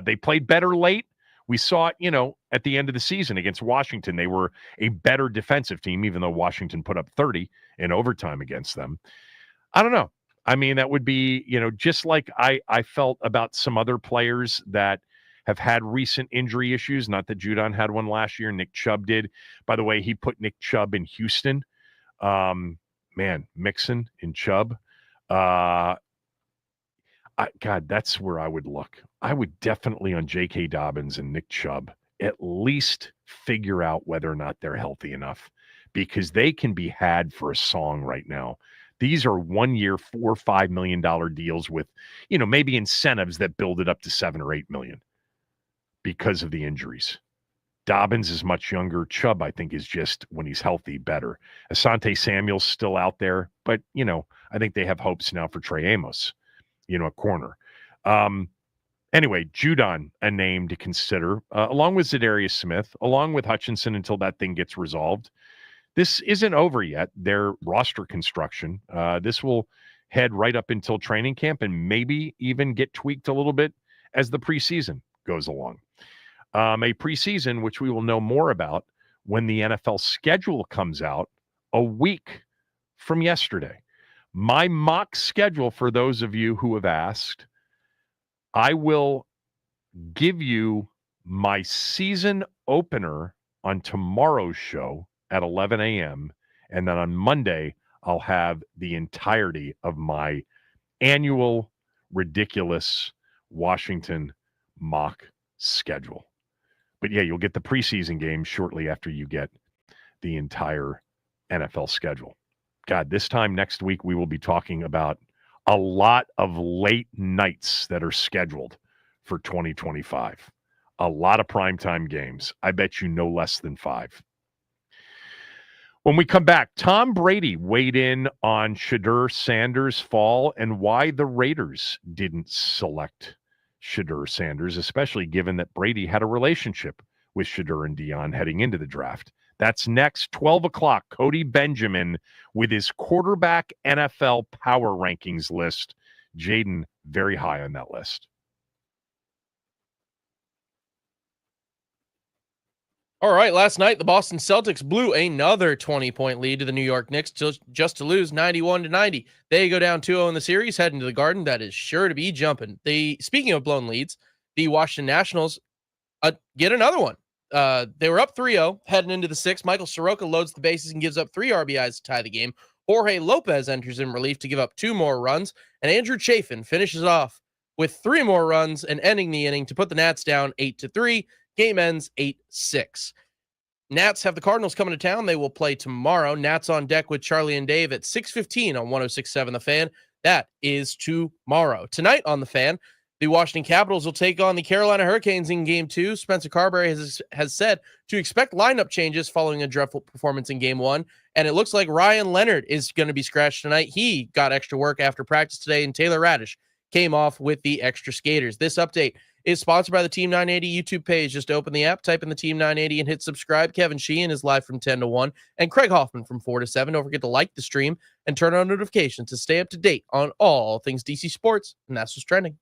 They played better late. We saw it, at the end of the season against Washington. They were a better defensive team, even though Washington put up 30 in overtime against them. I don't know. I mean, that would be, just like I felt about some other players that have had recent injury issues. Not that Judon had one last year. Nick Chubb did. By the way, he put Nick Chubb in Houston. Mixon in Chubb. God, that's where I would look. I would definitely on J.K. Dobbins and Nick Chubb at least figure out whether or not they're healthy enough, because they can be had for a song right now. These are 1 year, $4 or $5 million deals with, maybe incentives that build it up to 7 or 8 million because of the injuries. Dobbins is much younger. Chubb, I think, is just, when he's healthy, better. Asante Samuel's still out there, but, I think they have hopes now for Trey Amos, a corner. Anyway, Judon, a name to consider, along with Zadarius Smith, along with Hutchinson until that thing gets resolved. This isn't over yet, their roster construction. This will head right up until training camp and maybe even get tweaked a little bit as the preseason goes along. A preseason which we will know more about when the NFL schedule comes out a week from yesterday. My mock schedule, for those of you who have asked, I will give you my season opener on tomorrow's show at 11 a.m. And then on Monday, I'll have the entirety of my annual ridiculous Washington mock schedule. But yeah, you'll get the preseason games shortly after you get the entire NFL schedule. God, this time next week, we will be talking about a lot of late nights that are scheduled for 2025. A lot of primetime games. I bet you no less than 5. When we come back, Tom Brady weighed in on Shadur Sanders' fall and why the Raiders didn't select Shadur Sanders, especially given that Brady had a relationship with Shadur and Dion heading into the draft. That's next, 12 o'clock. Cody Benjamin with his quarterback NFL power rankings list. Jayden very high on that list. All right, last night the Boston Celtics blew another 20-point lead to the New York Knicks just to lose 91-90. They go down 2-0 in the series, heading to the Garden. That is sure to be jumping. Speaking of blown leads, the Washington Nationals get another one. They were up 3-0 heading into the 6th. Michael Soroka loads the bases and gives up 3 RBIs to tie the game. Jorge Lopez enters in relief to give up 2 more runs, and Andrew Chafin finishes off with 3 more runs and ending the inning to put the Nats down 8-3. Game ends 8-6. Nats have the Cardinals coming to town. They will play tomorrow. Nats on deck with Charlie and Dave at 6:15 on 106.7 The Fan. That is tomorrow. Tonight on The Fan, the Washington Capitals will take on the Carolina Hurricanes in Game 2. Spencer Carberry has said to expect lineup changes following a dreadful performance in Game 1. And it looks like Ryan Leonard is going to be scratched tonight. He got extra work after practice today, and Taylor Radish came off with the extra skaters. This update is sponsored by the Team 980 YouTube page. Just open the app, type in the Team 980, and hit subscribe. Kevin Sheehan is live from 10 to 1, and Craig Hoffman from 4 to 7. Don't forget to like the stream and turn on notifications to stay up to date on all things DC sports. And that's what's trending.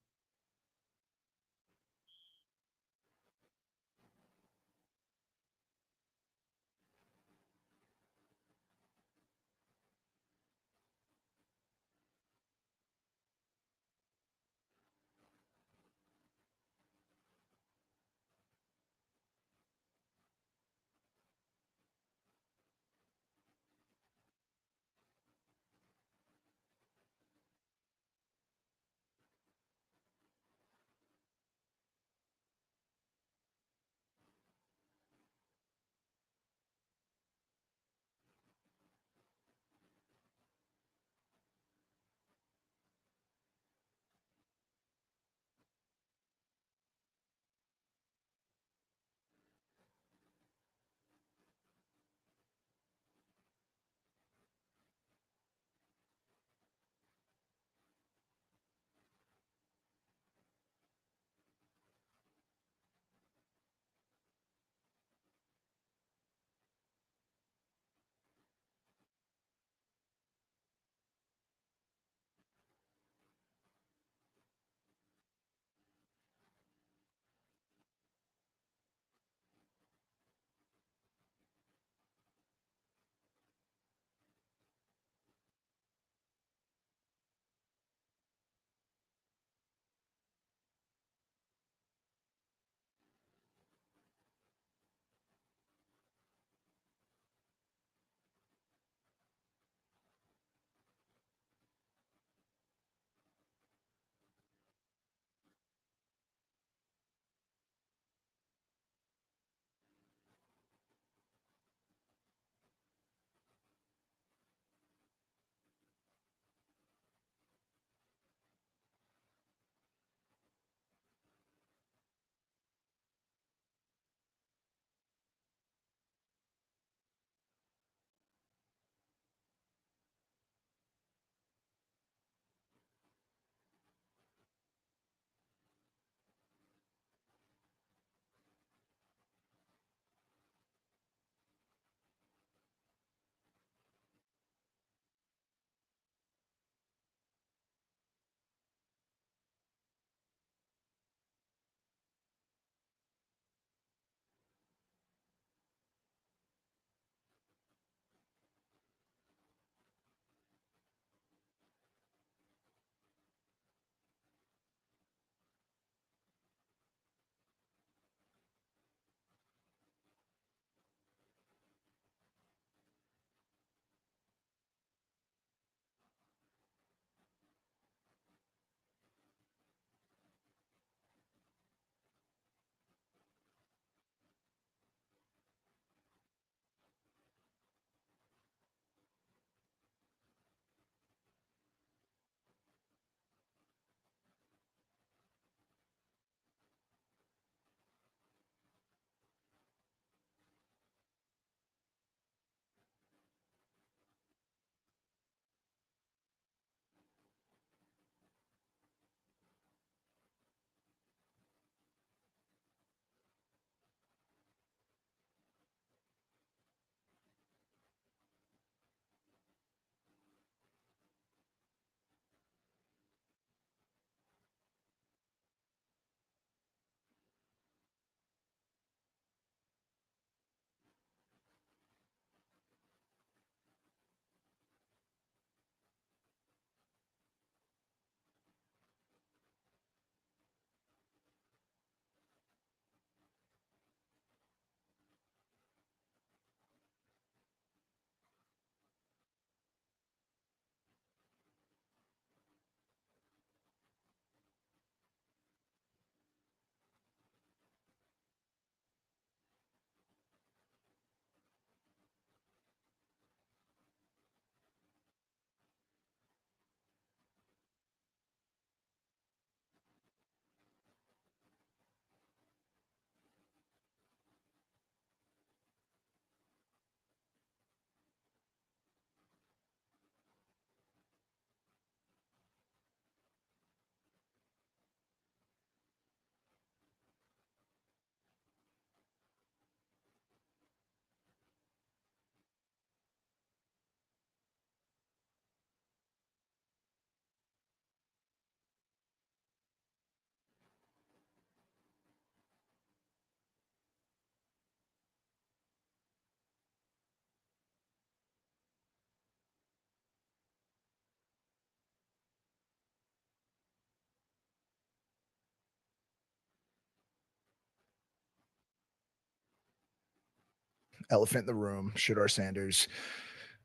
elephant in the room, Shadur Sanders.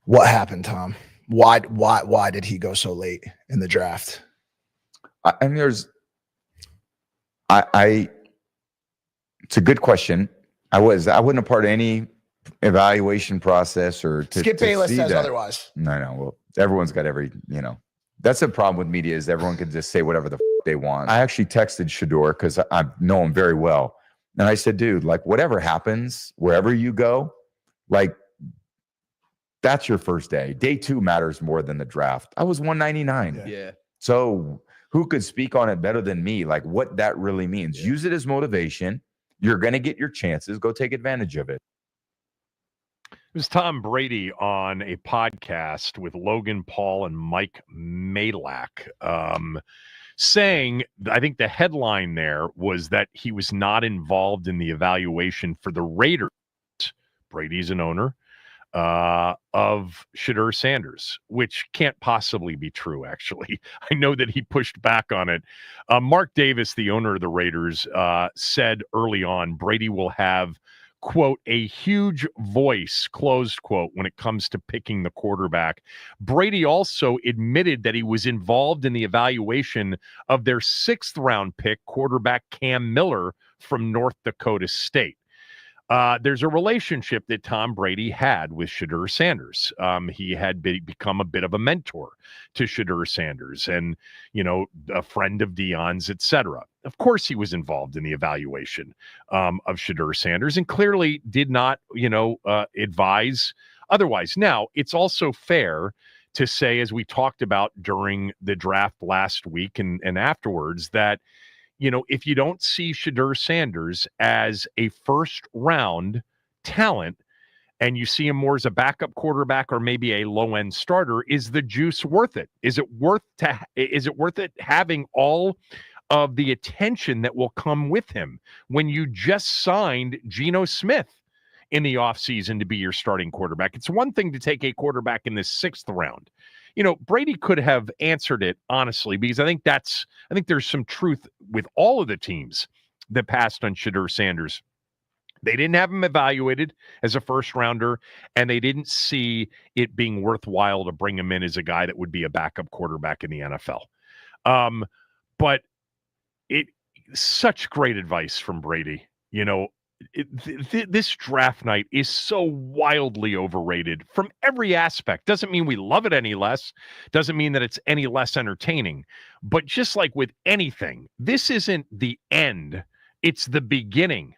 What happened, Tom? Why did he go so late in the draft? I mean, it's a good question. I wasn't a part of any evaluation process or Skip Bayless says otherwise. No. Well, everyone's got that's the problem with media is everyone can just say whatever the they want. I actually texted Shadur because I know him very well. And I said, dude, like whatever happens, wherever you go, like that's your first day. Day 2 matters more than the draft. I was 199. Yeah. So who could speak on it better than me? Like what that really means. Use it as motivation. You're going to get your chances. Go take advantage of it. It was Tom Brady on a podcast with Logan Paul and Mike Malak saying, I think the headline there was that he was not involved in the evaluation for the Raiders. Brady's an owner of Shadur Sanders, which can't possibly be true, actually. I know that he pushed back on it. Mark Davis, the owner of the Raiders, said early on, Brady will have, quote, a huge voice, closed quote, when it comes to picking the quarterback. Brady also admitted that he was involved in the evaluation of their 6th round pick, quarterback Cam Miller from North Dakota State. There's a relationship that Tom Brady had with Shadur Sanders. He had become a bit of a mentor to Shadur Sanders and, a friend of Deion's, etc. Of course, he was involved in the evaluation of Shadur Sanders and clearly did not, advise otherwise. Now, it's also fair to say, as we talked about during the draft last week and afterwards, that if you don't see Shadur Sanders as a first-round talent and you see him more as a backup quarterback or maybe a low-end starter, is the juice worth it? Is it worth it having all of the attention that will come with him when you just signed Geno Smith in the offseason to be your starting quarterback? It's one thing to take a quarterback in the 6th round. Brady could have answered it honestly, because I think there's some truth with all of the teams that passed on Shadur Sanders. They didn't have him evaluated as a first rounder, and they didn't see it being worthwhile to bring him in as a guy that would be a backup quarterback in the NFL. But such great advice from Brady. This draft night is so wildly overrated from every aspect. Doesn't mean we love it any less. Doesn't mean that it's any less entertaining. But just like with anything, this isn't the end. It's the beginning.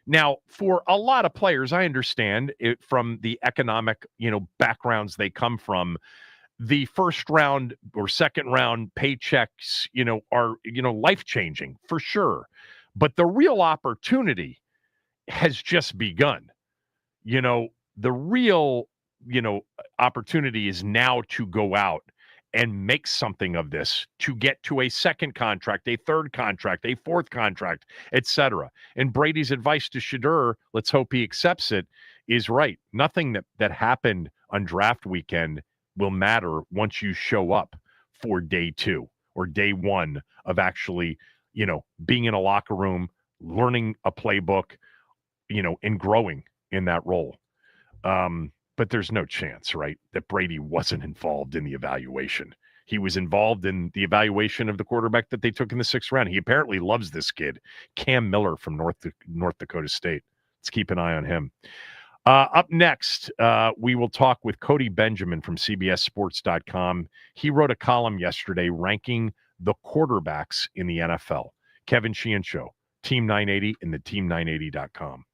Now, for a lot of players, I understand it from the economic, backgrounds they come from. The first round or second round paychecks, are, life-changing for sure. But the real opportunity has just begun. The real, opportunity is now to go out and make something of this, to get to a second contract, a third contract, a fourth contract, etc. And Brady's advice to Shadur, let's hope he accepts it, is right. Nothing that happened on draft weekend will matter once you show up for day 2 or day 1 of actually, being in a locker room, learning a playbook, and growing in that role. But there's no chance, right, that Brady wasn't involved in the evaluation. He was involved in the evaluation of the quarterback that they took in the 6th round. He apparently loves this kid, Cam Miller from North Dakota State. Let's keep an eye on him. Up next, we will talk with Cody Benjamin from CBSSports.com. He wrote a column yesterday ranking the quarterbacks in the NFL. Kevin Sheehan Show, Team 980 and the Team980.com.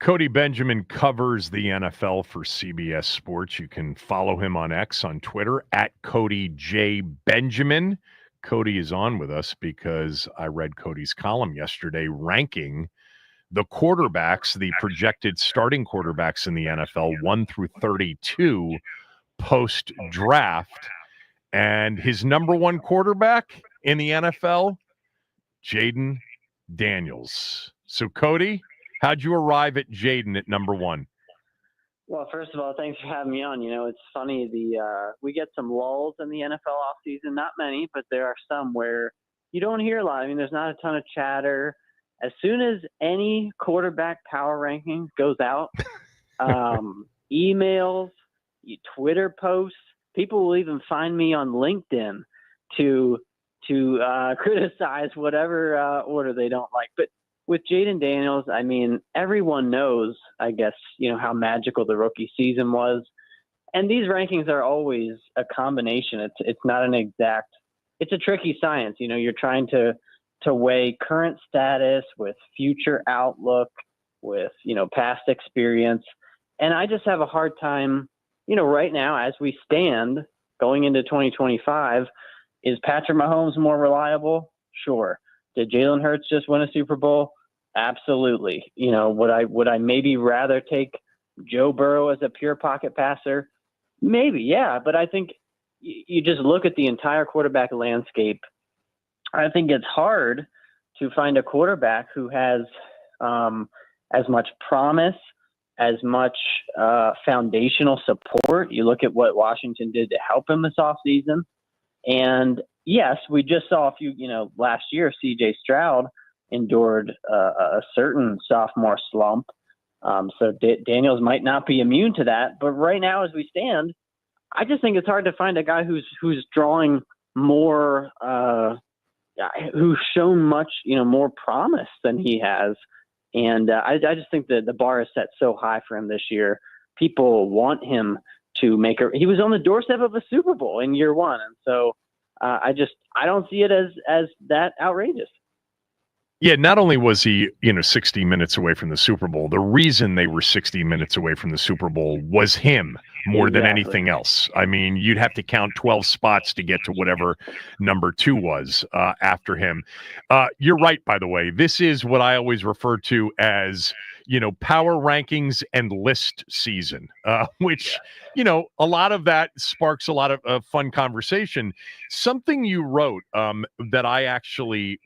Cody Benjamin covers the NFL for CBS Sports. You can follow him on X on Twitter at Cody J. Benjamin. Cody is on with us because I read Cody's column yesterday ranking the quarterbacks, the projected starting quarterbacks in the NFL, 1 through 32 post-draft. And his number one quarterback in the NFL, Jayden Daniels. So, Cody, how'd you arrive at Jayden at number one? Well, first of all, thanks for having me on. You know, it's funny, we get some lulls in the NFL offseason, not many, but there are some where you don't hear a lot. I mean, there's not a ton of chatter. As soon as any quarterback power ranking goes out, emails, Twitter posts, people will even find me on LinkedIn to criticize whatever order they don't like. But with Jayden Daniels, I mean, everyone knows, I guess, you know, how magical the rookie season was. And these rankings are always a combination. It's not an exact, it's a tricky science. You know, you're trying to weigh current status with future outlook, with, you know, past experience. And I just have a hard time, you know, right now, as we stand going into 2025, is Patrick Mahomes more reliable? Sure. Did Jalen Hurts just win a Super Bowl? Absolutely. You know, would I maybe rather take Joe Burrow as a pure pocket passer? Maybe, yeah. But I think you just look at the entire quarterback landscape. I think it's hard to find a quarterback who has as much promise, as much foundational support. You look at what Washington did to help him this offseason. And yes, we just saw a few, you know, last year, C.J. Stroud endured a certain sophomore slump. So Daniels might not be immune to that. But right now, as we stand, I just think it's hard to find a guy who's drawing more, who's shown much, you know, more promise than he has. And I just think that the bar is set so high for him this year. People want him to he was on the doorstep of a Super Bowl in year one. And so I don't see it as that outrageous. Yeah, not only was he, you know, 60 minutes away from the Super Bowl, the reason they were 60 minutes away from the Super Bowl was him more than anything else. I mean, you'd have to count 12 spots to get to whatever number 2 was after him. You're right, by the way. This is what I always refer to as, you know, power rankings and list season, which, you know, a lot of that sparks a lot of fun conversation. Something you wrote that I actually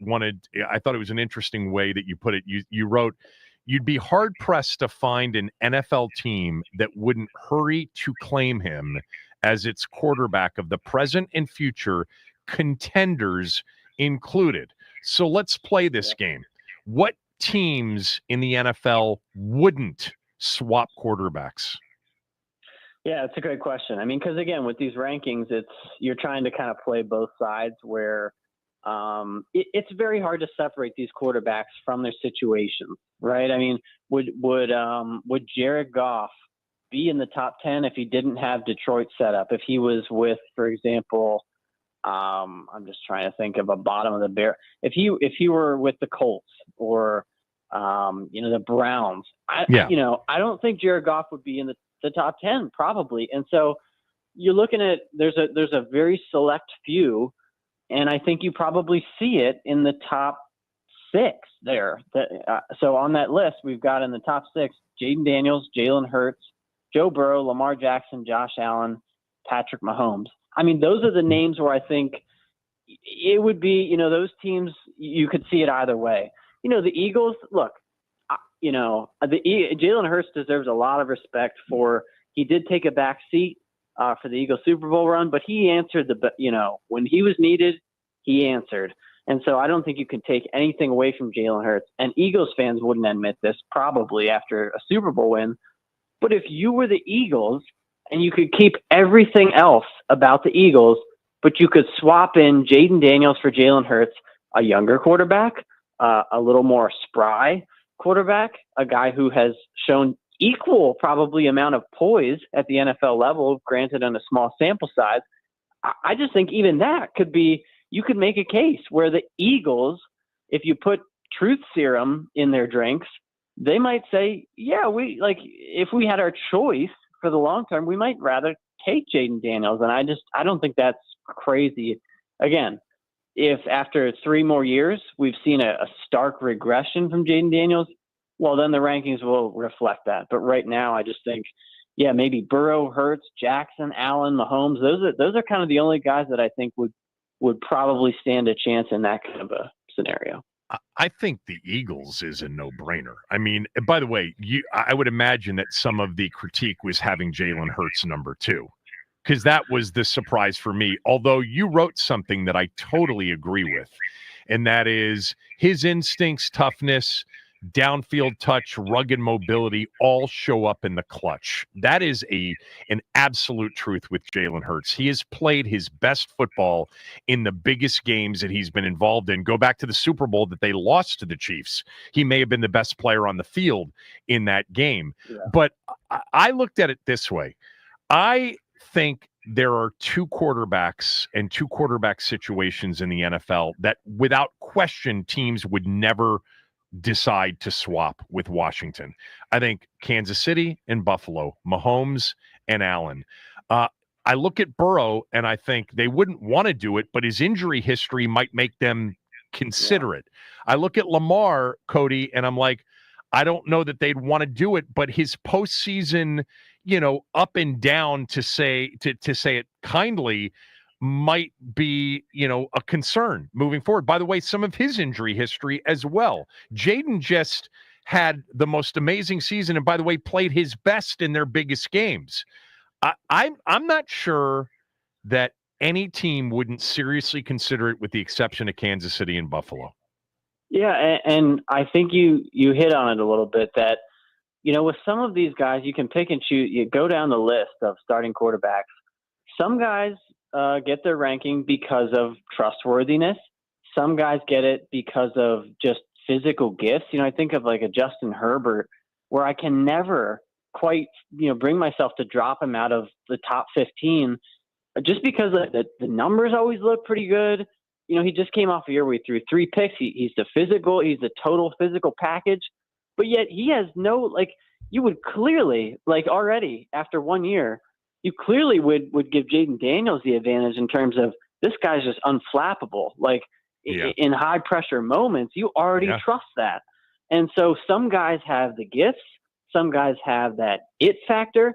I thought it was an interesting way that you put it. You wrote, you'd be hard-pressed to find an NFL team that wouldn't hurry to claim him as its quarterback of the present and future, contenders included. So let's play this game. What teams in the NFL wouldn't swap quarterbacks? Yeah, it's a great question. I mean, because again, with these rankings, you're trying to kind of play both sides where it's very hard to separate these quarterbacks from their situation, right? I mean, would Jared Goff be in the top 10 if he didn't have Detroit set up? If he was with, for example, I'm just trying to think of a bottom of the barrel. If he were with the Colts or you know, the Browns, you know, I don't think Jared Goff would be in the top 10 probably. And so you're looking at there's a very select few. And I think you probably see it in the top 6 there. So on that list, we've got in the top 6, Jayden Daniels, Jalen Hurts, Joe Burrow, Lamar Jackson, Josh Allen, Patrick Mahomes. I mean, those are the names where I think it would be, you know, those teams, you could see it either way. You know, the Eagles, look, you know, Jalen Hurts deserves a lot of respect for, he did take a back seat for the Eagles Super Bowl run, but he answered you know, when he was needed, he answered. And so I don't think you can take anything away from Jalen Hurts. And Eagles fans wouldn't admit this probably after a Super Bowl win. But if you were the Eagles and you could keep everything else about the Eagles, but you could swap in Jayden Daniels for Jalen Hurts, a younger quarterback, a little more spry quarterback, a guy who has shown equal probably amount of poise at the NFL level, granted on a small sample size. I just think even that could be, you could make a case where the Eagles, if you put truth serum in their drinks, they might say, yeah, we like if we had our choice for the long term, we might rather take Jayden Daniels. And I don't think that's crazy. Again, if after 3 more years we've seen a stark regression from Jayden Daniels, well, then the rankings will reflect that. But right now, I just think, yeah, maybe Burrow, Hurts, Jackson, Allen, Mahomes. Those are kind of the only guys that I think would probably stand a chance in that kind of a scenario. I think the Eagles is a no-brainer. I mean, by the way, I would imagine that some of the critique was having Jalen Hurts number 2, because that was the surprise for me. Although you wrote something that I totally agree with, and that is his instincts, toughness, downfield touch, rugged mobility all show up in the clutch. That is an absolute truth with Jalen Hurts. He has played his best football in the biggest games that he's been involved in. Go back to the Super Bowl that they lost to the Chiefs. He may have been the best player on the field in that game. Yeah. But I looked at it this way. I think there are 2 quarterbacks and 2 quarterback situations in the NFL that without question teams would never decide to swap with Washington. I think Kansas City and Buffalo, Mahomes and Allen. I look at Burrow and I think they wouldn't want to do it, but his injury history might make them consider it. I look at Lamar, Cody, and I'm like, I don't know that they'd want to do it, but his postseason, up and down, to say it kindly, might be, a concern moving forward. By the way, some of his injury history as well. Jayden just had the most amazing season, and by the way, played his best in their biggest games. I'm not sure that any team wouldn't seriously consider it, with the exception of Kansas City and Buffalo. Yeah, and I think you hit on it a little bit that, with some of these guys, you can pick and choose. You go down the list of starting quarterbacks. Some guys get their ranking because of trustworthiness. Some guys get it because of just physical gifts. I think of like a Justin Herbert, where I can never quite, bring myself to drop him out of the top 15 just because the numbers always look pretty good. He just came off a year where he threw 3 picks. He's the total physical package, but yet he has no, you would clearly, already after 1 year, you clearly would give Jayden Daniels the advantage in terms of this guy's just unflappable. In high pressure moments, you already trust that. And so some guys have the gifts, some guys have that it factor.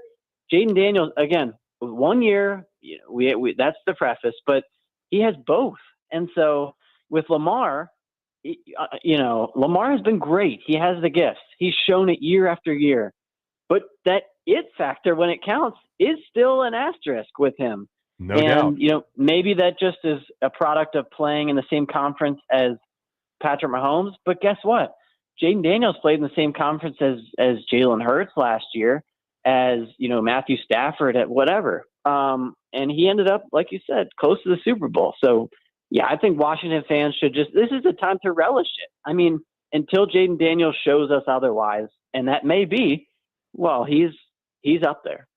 Jayden Daniels, again, 1 year, we that's the preface, but he has both. And so with Lamar, Lamar has been great. He has the gifts. He's shown it year after year. But that it factor, when it counts, is still an asterisk with him. No doubt. Maybe that just is a product of playing in the same conference as Patrick Mahomes. But guess what? Jayden Daniels played in the same conference as Jalen Hurts last year, as Matthew Stafford at whatever. And he ended up, like you said, close to the Super Bowl. So yeah, I think Washington fans should this is the time to relish it. I mean, until Jayden Daniels shows us otherwise, and that may be, well, he's up there.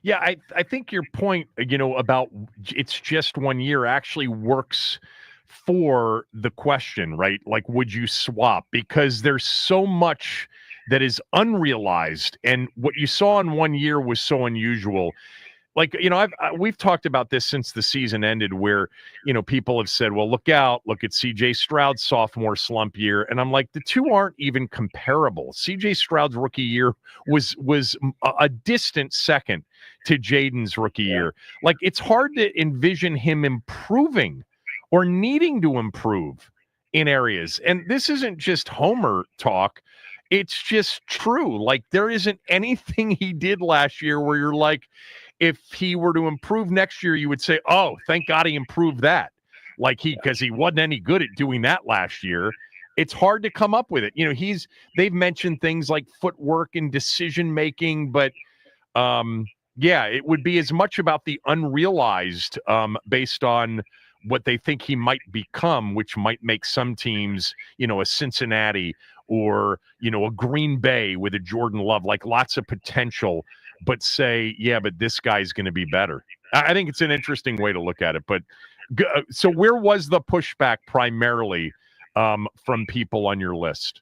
Yeah, I think your point, about it's just 1 year actually works for the question, right? Like, would you swap? Because there's so much that is unrealized, and what you saw in 1 year was so unusual. We've talked about this since the season ended, where, people have said, well, look out, look at CJ Stroud's sophomore slump year. And I'm like, the two aren't even comparable. CJ Stroud's rookie year was a distant second to Jayden's rookie year. Like, it's hard to envision him improving or needing to improve in areas. And this isn't just Homer talk. It's just true. Like, there isn't anything he did last year where you're like, if he were to improve next year, you would say, oh, thank God he improved that. Because he wasn't any good at doing that last year. It's hard to come up with it. They've mentioned things like footwork and decision-making, but it would be as much about the unrealized based on what they think he might become, which might make some teams, a Cincinnati or, a Green Bay with a Jordan Love, lots of potential, but say, yeah, but this guy's going to be better. I think it's an interesting way to look at it. But so where was the pushback primarily from people on your list?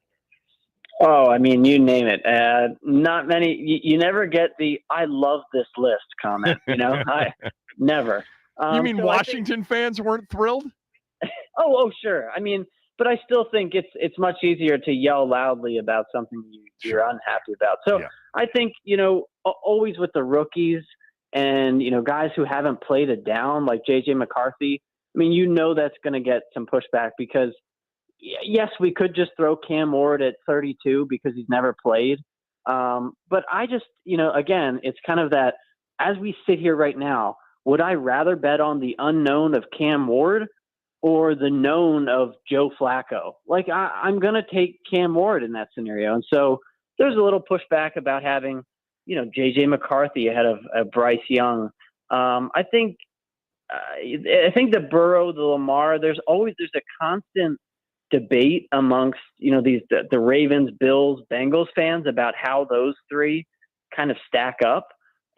Oh, I mean, you name it. Not many. You never get the "I love this list" comment. I never. You mean So Washington fans weren't thrilled? Oh, sure. I mean, but I still think it's much easier to yell loudly about something you're unhappy about. So Yeah. I think always with the rookies and guys who haven't played it down like JJ McCarthy. I mean, that's going to get some pushback because yes, we could just throw Cam Ward at 32 because he's never played. But I just again, it's kind of that as we sit here right now, would I rather bet on the unknown of Cam Ward or the known of Joe Flacco? Like I'm going to take Cam Ward in that scenario. And so there's a little pushback about having, JJ McCarthy ahead of Bryce Young. I think the Burrow, the Lamar, there's a constant debate amongst, the Ravens, Bills, Bengals fans about how those three kind of stack up.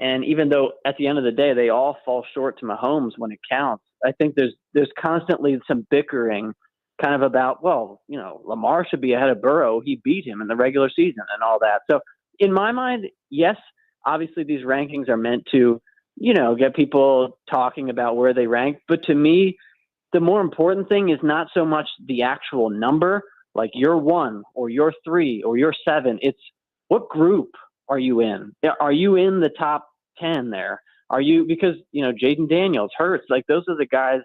And even though at the end of the day, they all fall short to Mahomes when it counts, I think there's constantly some bickering kind of about, Lamar should be ahead of Burrow. He beat him in the regular season and all that. So in my mind, yes, obviously these rankings are meant to, get people talking about where they rank. But to me, the more important thing is not so much the actual number, like you're 1 or you're 3 or you're 7. It's what group are you in? Are you in the top 10 there? Are you, because, Jayden Daniels, Hurts, like those are the guys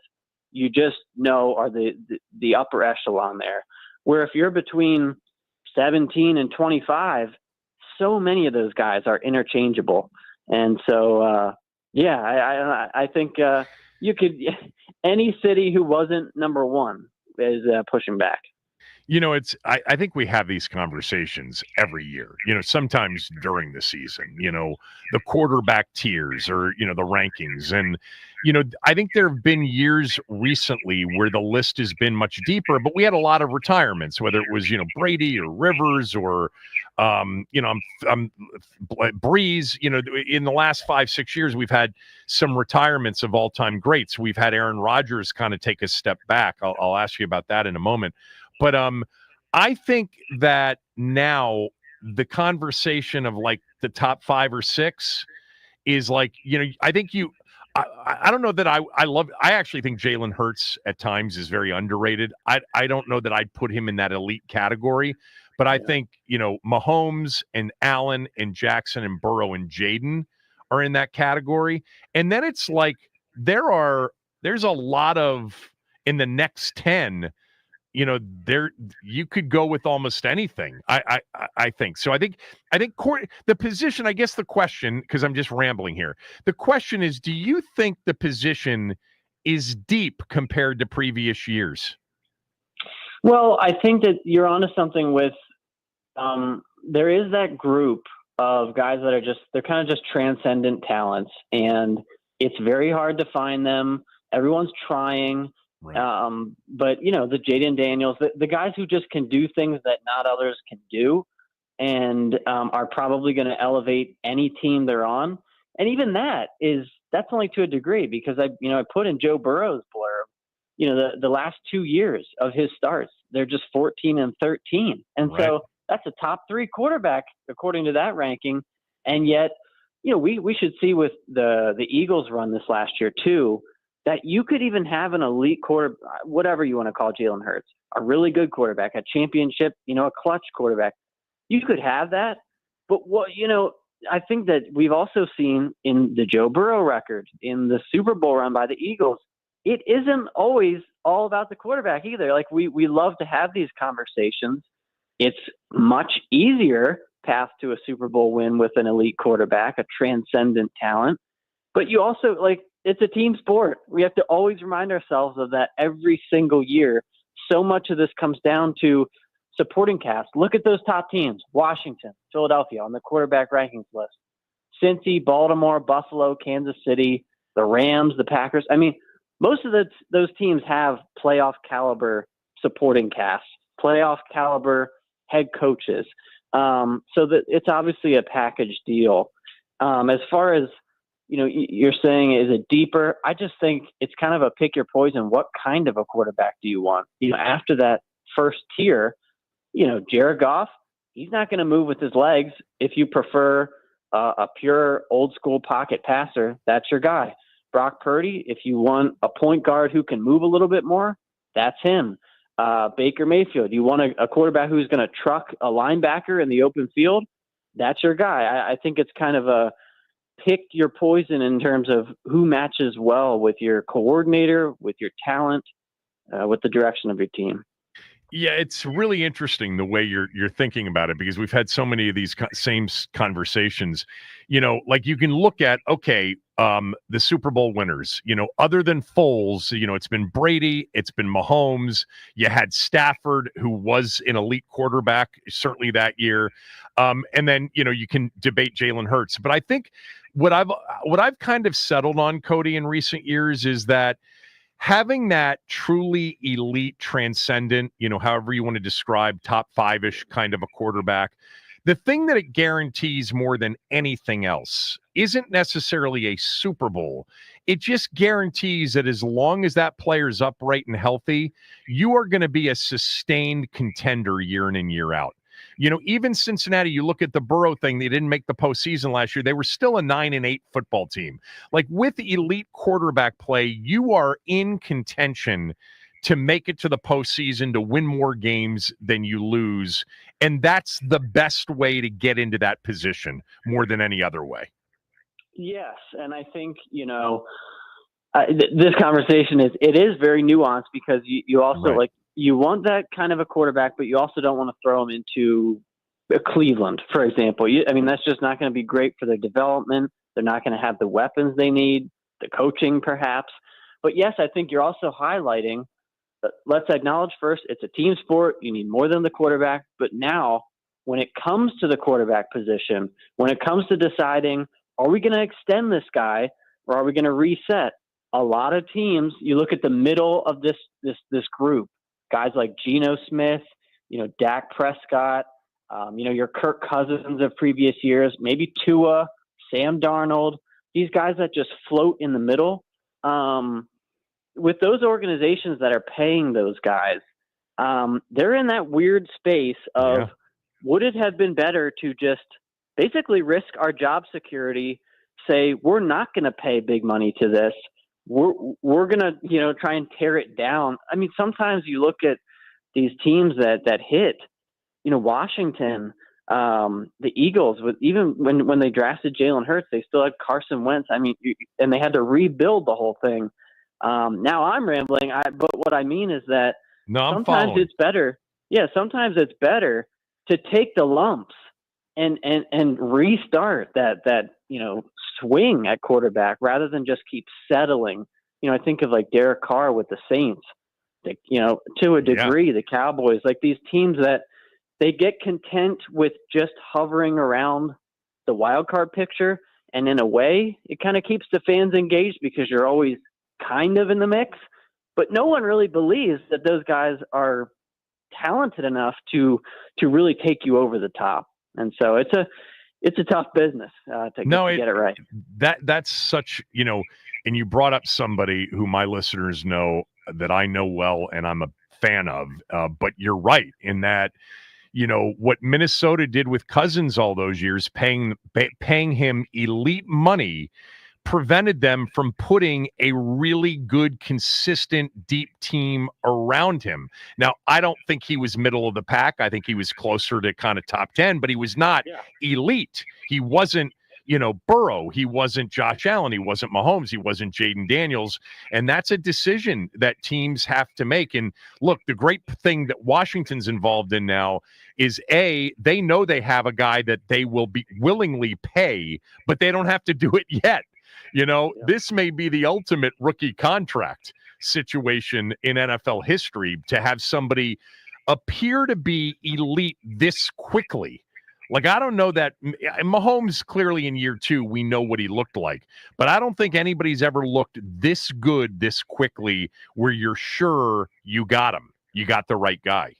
you just know are the upper echelon there. Where if you're between 17 and 25, so many of those guys are interchangeable. And so, I think you could, any city who wasn't number 1 is pushing back. I think we have these conversations every year, sometimes during the season, the quarterback tiers or, the rankings. And, I think there have been years recently where the list has been much deeper, but we had a lot of retirements, whether it was, Brady or Rivers or, Breeze, in the last 5-6 years, we've had some retirements of all-time greats. We've had Aaron Rodgers kind of take a step back. I'll ask you about that in a moment. But I think that now the conversation of like the top 5 or 6 is like, I think I don't know that I actually think Jalen Hurts at times is very underrated. I don't know that I'd put him in that elite category, but I think, Mahomes and Allen and Jackson and Burrow and Jayden are in that category. And then it's like there's a lot of in the next 10 you could go with almost anything. I think so. I think the position. I guess the question, because I'm just rambling here. The question is, do you think the position is deep compared to previous years? Well, I think that you're onto something with. There is that group of guys that they're kind of just transcendent talents, and it's very hard to find them. Everyone's trying. Right. But the Jayden Daniels, the guys who just can do things that not others can do, and are probably going to elevate any team they're on. And even that's only to a degree, because I put in Joe Burrow's blurb, the last 2 years of his starts, they're just 14 and 13, and right. So that's a top 3 quarterback according to that ranking. And yet, we should see with the Eagles run this last year too, that you could even have an elite whatever you want to call Jalen Hurts, a really good quarterback, a championship, a clutch quarterback. You could have that. But I think that we've also seen in the Joe Burrow record, in the Super Bowl run by the Eagles, it isn't always all about the quarterback either. Like we love to have these conversations. It's much easier path to a Super Bowl win with an elite quarterback, a transcendent talent. But you also it's a team sport. We have to always remind ourselves of that every single year. So much of this comes down to supporting cast. Look at those top teams: Washington, Philadelphia on the quarterback rankings list, Cincy, Baltimore, Buffalo, Kansas City, the Rams, the Packers. I mean, most of those teams have playoff caliber supporting cast, playoff caliber head coaches. So that it's obviously a package deal. As far as you're saying, is it deeper? I just think it's kind of a pick your poison. What kind of a quarterback do you want? After that first tier, Jared Goff, he's not going to move with his legs. If you prefer a pure old school pocket passer, that's your guy. Brock Purdy, if you want a point guard who can move a little bit more, that's him. Baker Mayfield, you want a quarterback who's going to truck a linebacker in the open field, that's your guy. I think it's kind of a pick your poison in terms of who matches well with your coordinator, with your talent, with the direction of your team. Yeah, it's really interesting the way you're thinking about it, because we've had so many of these same conversations. Like you can look at, okay, the Super Bowl winners, other than Foles, it's been Brady, it's been Mahomes. You had Stafford, who was an elite quarterback, certainly that year. And then, you can debate Jalen Hurts. But I think what I've kind of settled on, Cody, in recent years is that having that truly elite, transcendent, however you want to describe, top five-ish kind of a quarterback, the thing that it guarantees more than anything else isn't necessarily a Super Bowl. It just guarantees that as long as that player's upright and healthy, you are going to be a sustained contender year in and year out. Even Cincinnati, you look at the Burrow thing, they didn't make the postseason last year. They were still a 9-8 football team. Like, with elite quarterback play, you are in contention to make it to the postseason, to win more games than you lose. And that's the best way to get into that position more than any other way. Yes. And I think, this conversation is very nuanced, because you also Right. You want that kind of a quarterback, but you also don't want to throw him into Cleveland, for example. That's just not going to be great for their development. They're not going to have the weapons they need, the coaching perhaps. But yes, I think you're also highlighting that let's acknowledge first, it's a team sport. You need more than the quarterback. But now, when it comes to the quarterback position, when it comes to deciding, are we going to extend this guy or are we going to reset? A lot of teams, you look at the middle of this group, guys like Geno Smith, Dak Prescott, your Kirk Cousins of previous years, maybe Tua, Sam Darnold, these guys that just float in the middle. With those organizations that are paying those guys, they're in that weird space of, would it have been better to just basically risk our job security, say, we're not going to pay big money to this. We're going to, try and tear it down. Sometimes you look at these teams that hit, Washington, the Eagles, even when they drafted Jalen Hurts, they still had Carson Wentz. And they had to rebuild the whole thing. Now I'm rambling, but what I mean is that sometimes it's better. Yeah, sometimes it's better to take the lumps and restart that swing at quarterback rather than just keep settling. I think of like Derek Carr with the Saints, to a degree, the Cowboys, like these teams that they get content with just hovering around the wild card picture. And in a way, it kind of keeps the fans engaged because you're always kind of in the mix, but no one really believes that those guys are talented enough to really take you over the top. And so it's a tough business to get it right. That's such, and you brought up somebody who my listeners know that I know well and I'm a fan of, but you're right in that, what Minnesota did with Cousins all those years, paying him elite money, prevented them from putting a really good, consistent, deep team around him. Now, I don't think he was middle of the pack. I think he was closer to kind of top 10, but he was not elite. He wasn't, Burrow. He wasn't Josh Allen. He wasn't Mahomes. He wasn't Jayden Daniels. And that's a decision that teams have to make. And look, the great thing that Washington's involved in now is they know they have a guy that they will be willingly pay, but they don't have to do it yet. This may be the ultimate rookie contract situation in NFL history, to have somebody appear to be elite this quickly. Like, I don't know that Mahomes, clearly in year 2, we know what he looked like, but I don't think anybody's ever looked this good this quickly where you're sure you got him. You got the right guy.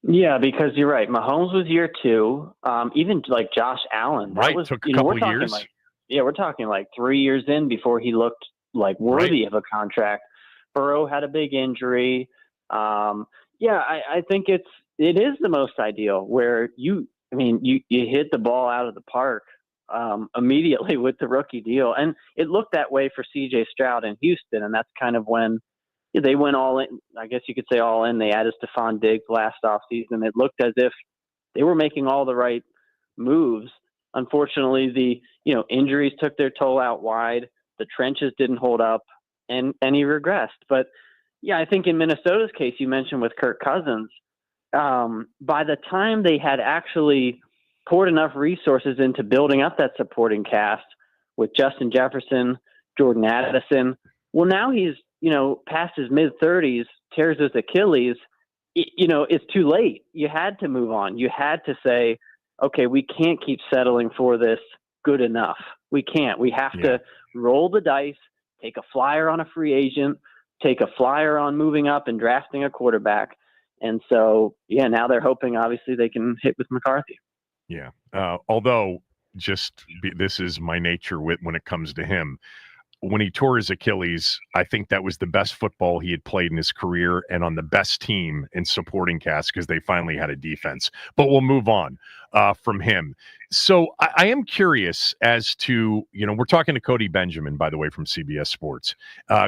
Yeah, because you're right. Mahomes was year 2. Even like Josh Allen, Took a couple years. We're talking like 3 years in before he looked like worthy of a contract. Burrow had a big injury. I think it is the most ideal where you I mean, you hit the ball out of the park immediately with the rookie deal. And it looked that way for C.J. Stroud in Houston, and that's kind of when they went all in. I guess you could say all in. They added Stephon Diggs last offseason. It looked as if they were making all the right moves. Unfortunately, the injuries took their toll out wide. The trenches didn't hold up, and he regressed. But, yeah, I think in Minnesota's case, you mentioned with Kirk Cousins, by the time they had actually poured enough resources into building up that supporting cast with Justin Jefferson, Jordan Addison, well, now he's, past his mid-30s, tears his Achilles, it's too late. You had to move on. You had to say, okay, we can't keep settling for this good enough. We can't. We have to roll the dice, take a flyer on a free agent, take a flyer on moving up and drafting a quarterback. And so, now they're hoping, obviously, they can hit with McCarthy. Yeah. Although, this is my nature when it comes to him. When he tore his Achilles, I think that was the best football he had played in his career and on the best team in supporting cast because they finally had a defense. But we'll move on from him. So I am curious as to, we're talking to Cody Benjamin, by the way, from CBS Sports.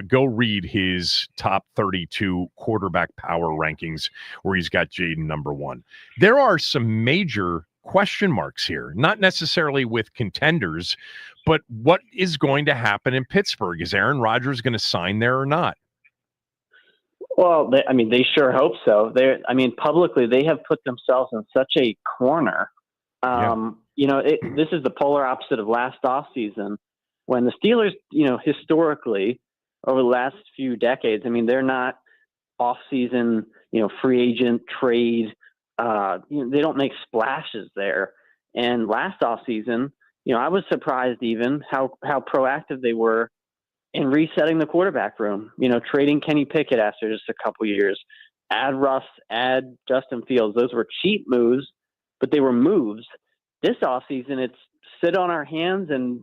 Go read his top 32 quarterback power rankings where he's got Jayden number 1. There are some major question marks here, not necessarily with contenders, but what is going to happen in Pittsburgh? Is Aaron Rodgers going to sign there or not? Well, they sure hope so. Publicly, they have put themselves in such a corner. This is the polar opposite of last offseason when the Steelers, historically over the last few decades, they're not offseason, free agent trade. They don't make splashes there. And last offseason, I was surprised even how proactive they were in resetting the quarterback room, trading Kenny Pickett after just a couple years, add Russ, add Justin Fields. Those were cheap moves, but they were moves. This offseason, it's sit on our hands and,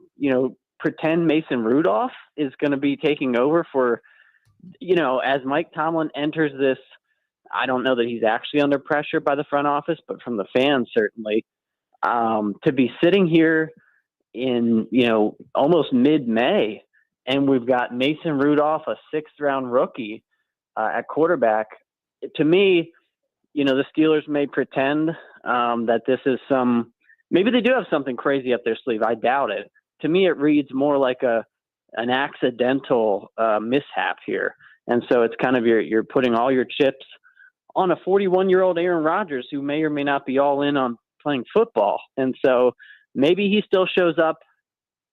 pretend Mason Rudolph is going to be taking over for, as Mike Tomlin enters this. I don't know that he's actually under pressure by the front office, but from the fans, certainly, to be sitting here in, almost mid-May, and we've got Mason Rudolph, a 6th-round rookie at quarterback. To me, the Steelers may pretend that this is maybe they do have something crazy up their sleeve. I doubt it. To me, it reads more like an accidental mishap here. And so it's kind of you're putting all your chips on a 41-year-old Aaron Rodgers who may or may not be all in on playing football. And so maybe he still shows up.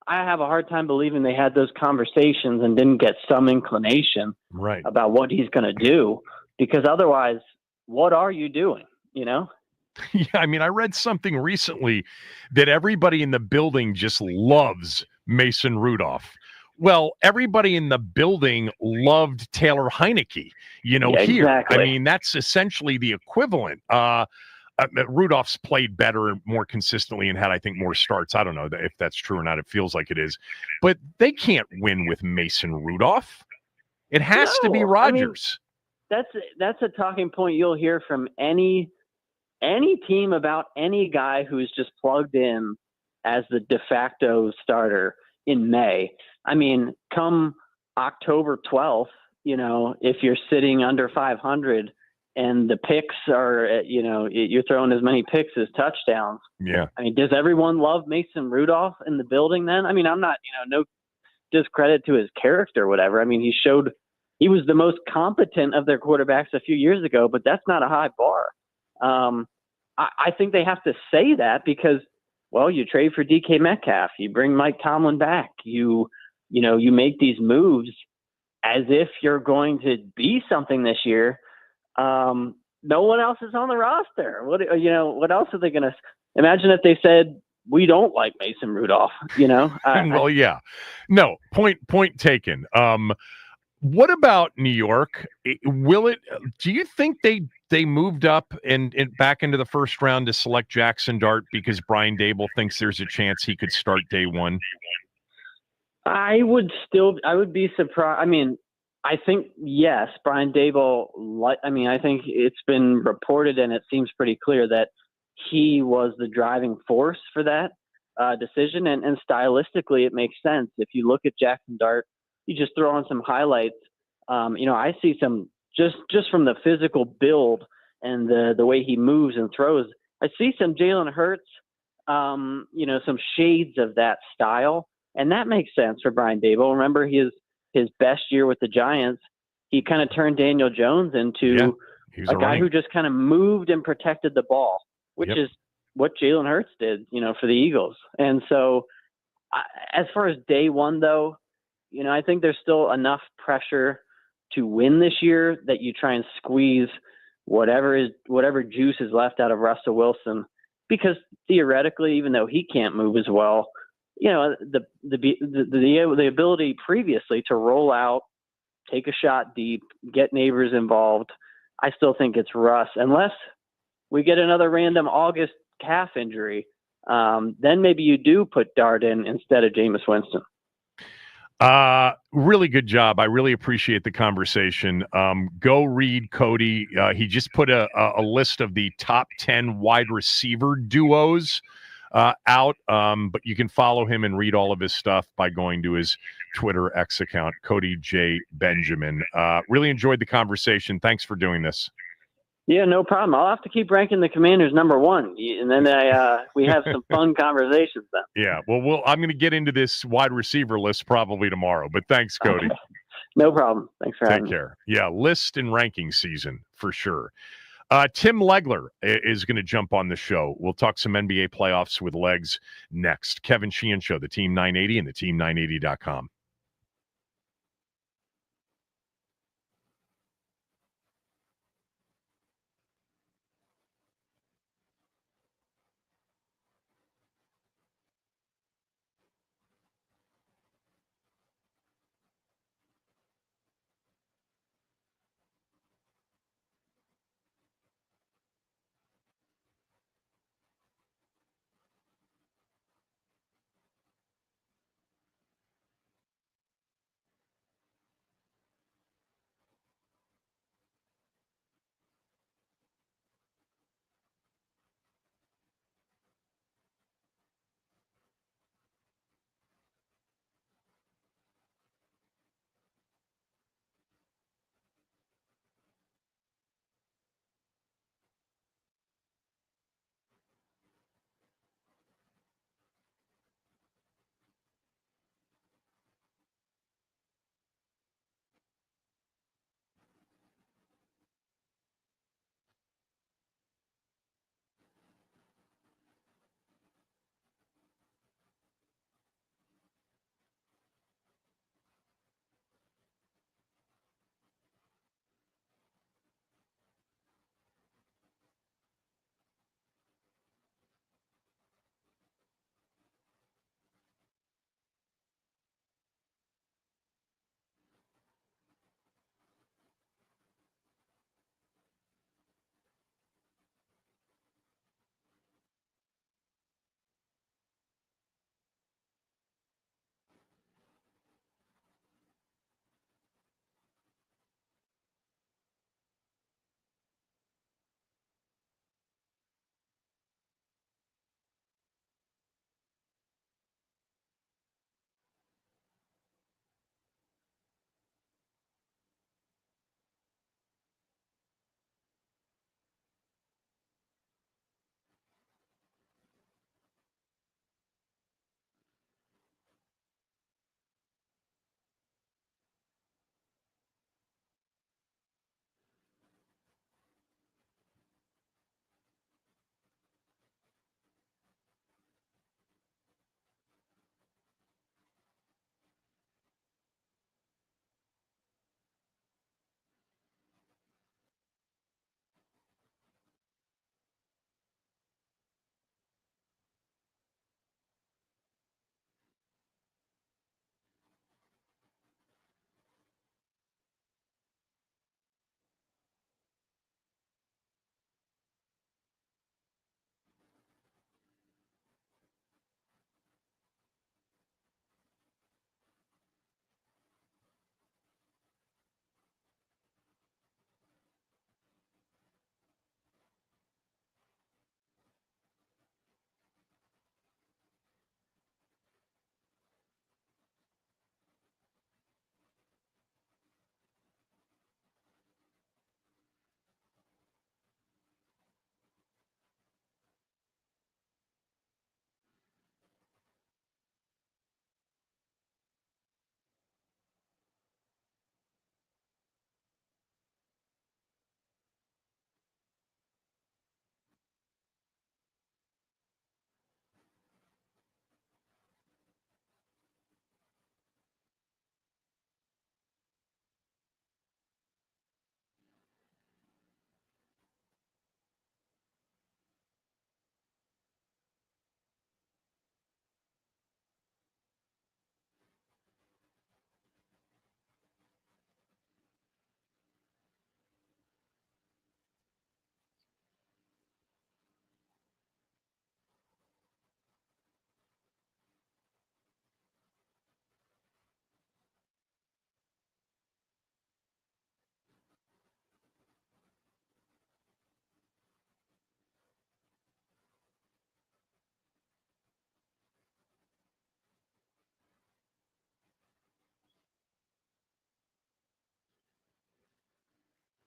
I have a hard time believing they had those conversations and didn't get some inclination about what he's going to do, because otherwise, what are you doing, Yeah, I read something recently that everybody in the building just loves Mason Rudolph. Well, everybody in the building loved Taylor Heineke, here. Exactly. That's essentially the equivalent. Rudolph's played better, more consistently, and had, I think, more starts. I don't know if that's true or not. It feels like it is. But they can't win with Mason Rudolph. It has to be Rodgers. That's a talking point you'll hear from any team about any guy who's just plugged in as the de facto starter in May. Come October 12th, if you're sitting under 500 and the picks are, you're throwing as many picks as touchdowns. Yeah. Does everyone love Mason Rudolph in the building then? I'm not, no discredit to his character or whatever. He showed he was the most competent of their quarterbacks a few years ago, but that's not a high bar. I think they have to say that because, well, you trade for DK Metcalf, you bring Mike Tomlin back, you make these moves as if you're going to be something this year. No one else is on the roster. What else are they going to imagine if they said, we don't like Mason Rudolph, Well, yeah, no point taken. What about New York? Do you think they moved up and back into the first round to select Jackson Dart because Brian Dable thinks there's a chance he could start day one? I would be surprised. I think, yes, Brian Dable, I think it's been reported and it seems pretty clear that he was the driving force for that decision. And stylistically, it makes sense. If you look at Jackson Dart, you just throw on some highlights. I see some just from the physical build and the way he moves and throws. I see some Jalen Hurts, some shades of that style, and that makes sense for Brian Daboll. Remember his best year with the Giants, he kind of turned Daniel Jones into a guy who just kind of moved and protected the ball, which is what Jalen Hurts did, for the Eagles. And so as far as day one, though, I think there's still enough pressure to win this year that you try and squeeze whatever juice is left out of Russell Wilson, because theoretically, even though he can't move as well, the ability previously to roll out, take a shot deep, get neighbors involved, I still think it's Russ, unless we get another random August calf injury. Then maybe you do put Dart in instead of Jameis Winston. Really good job. I really appreciate the conversation. Go read Cody. He just put a list of the top 10 wide receiver duos out. But you can follow him and read all of his stuff by going to his Twitter X account, Cody J. Benjamin. Really enjoyed the conversation. Thanks for doing this. Yeah, no problem. I'll have to keep ranking the Commanders number one, and then we have some fun conversations then. Yeah, well, I'm going to get into this wide receiver list probably tomorrow, but thanks, Cody. Okay. No problem. Thanks for having me. Take care. Yeah, list and ranking season for sure. Tim Leggler is going to jump on the show. We'll talk some NBA playoffs with Legs next. Kevin Sheehan Show, the Team 980 and the team980.com.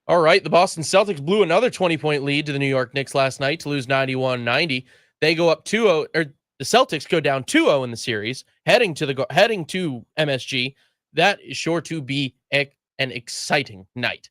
All right, the Boston Celtics blew another 20-point lead to the New York Knicks last night to lose 91-90. They go up 2-0, or the Celtics go down 2-0 in the series, heading to MSG. That is sure to be an exciting night.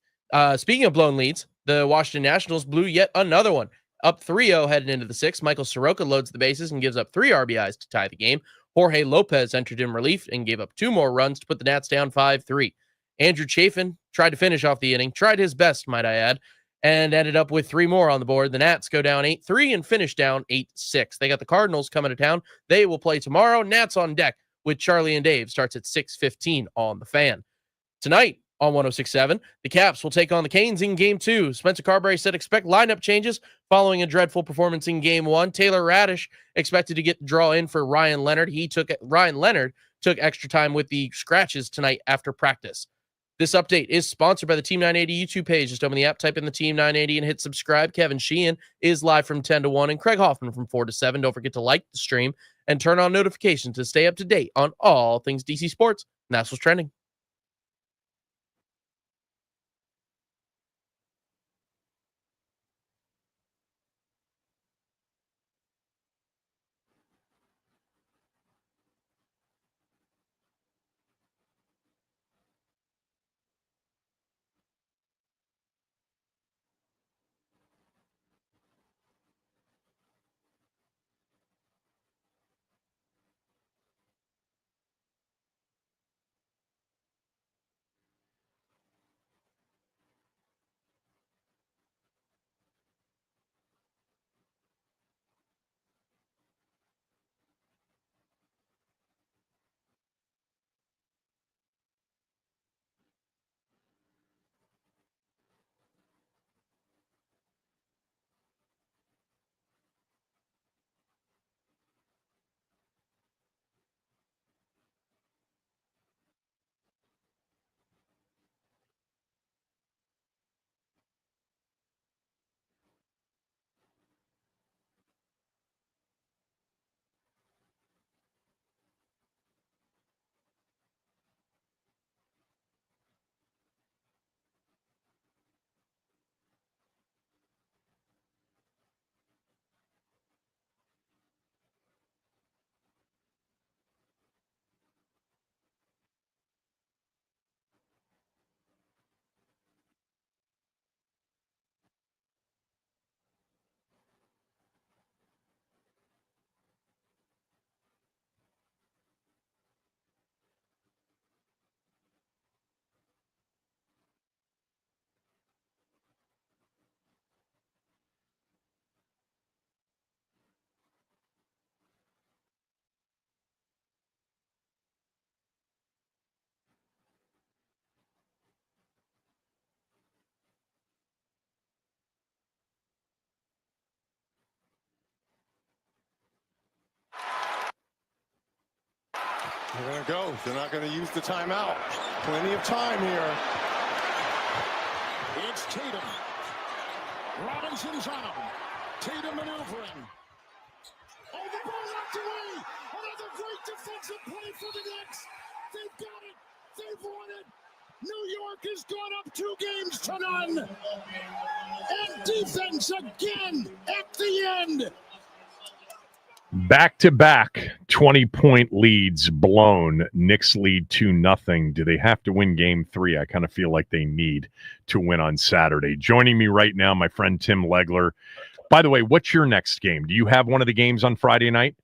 Speaking of blown leads, the Washington Nationals blew yet another one, up 3-0 heading into the sixth. Michael Soroka loads the bases and gives up 3 RBIs to tie the game. Jorge Lopez entered in relief and gave up 2 more runs to put the Nats down 5-3. Andrew Chafin tried to finish off the inning, tried his best, might I add, and ended up with 3 more on the board. The Nats go down 8-3 and finish down 8-6. They got the Cardinals coming to town. They will play tomorrow. Nats on deck with Charlie and Dave. Starts at 6:15 on the Fan. Tonight on 106.7, the Caps will take on the Canes in Game 2. Spencer Carberry said expect lineup changes following a dreadful performance in Game 1. Taylor Radish expected to get the draw in for Ryan Leonard. Ryan Leonard took extra time with the scratches tonight after practice. This update is sponsored by the Team 980 YouTube page. Just open the app, type in the Team 980 and hit subscribe. Kevin Sheehan is live from 10 to 1 and Craig Hoffman from 4 to 7. Don't forget to like the stream and turn on notifications to stay up to date on all things DC sports. And that's what's trending. They're going to go. They're not going to use the timeout. Plenty of time here. It's Tatum. Robinson's on him. Tatum maneuvering. Oh, the ball knocked away. Another great defensive play for the Knicks. They've got it. They've won it. New York has gone up 2 games to none. And defense again at the end. Back-to-back 20-point leads blown. Knicks lead 2-0. Do they have to win Game 3? I kind of feel like they need to win on Saturday. Joining me right now, my friend Tim Leggler. By the way, what's your next game? Do you have one of the games on Friday night?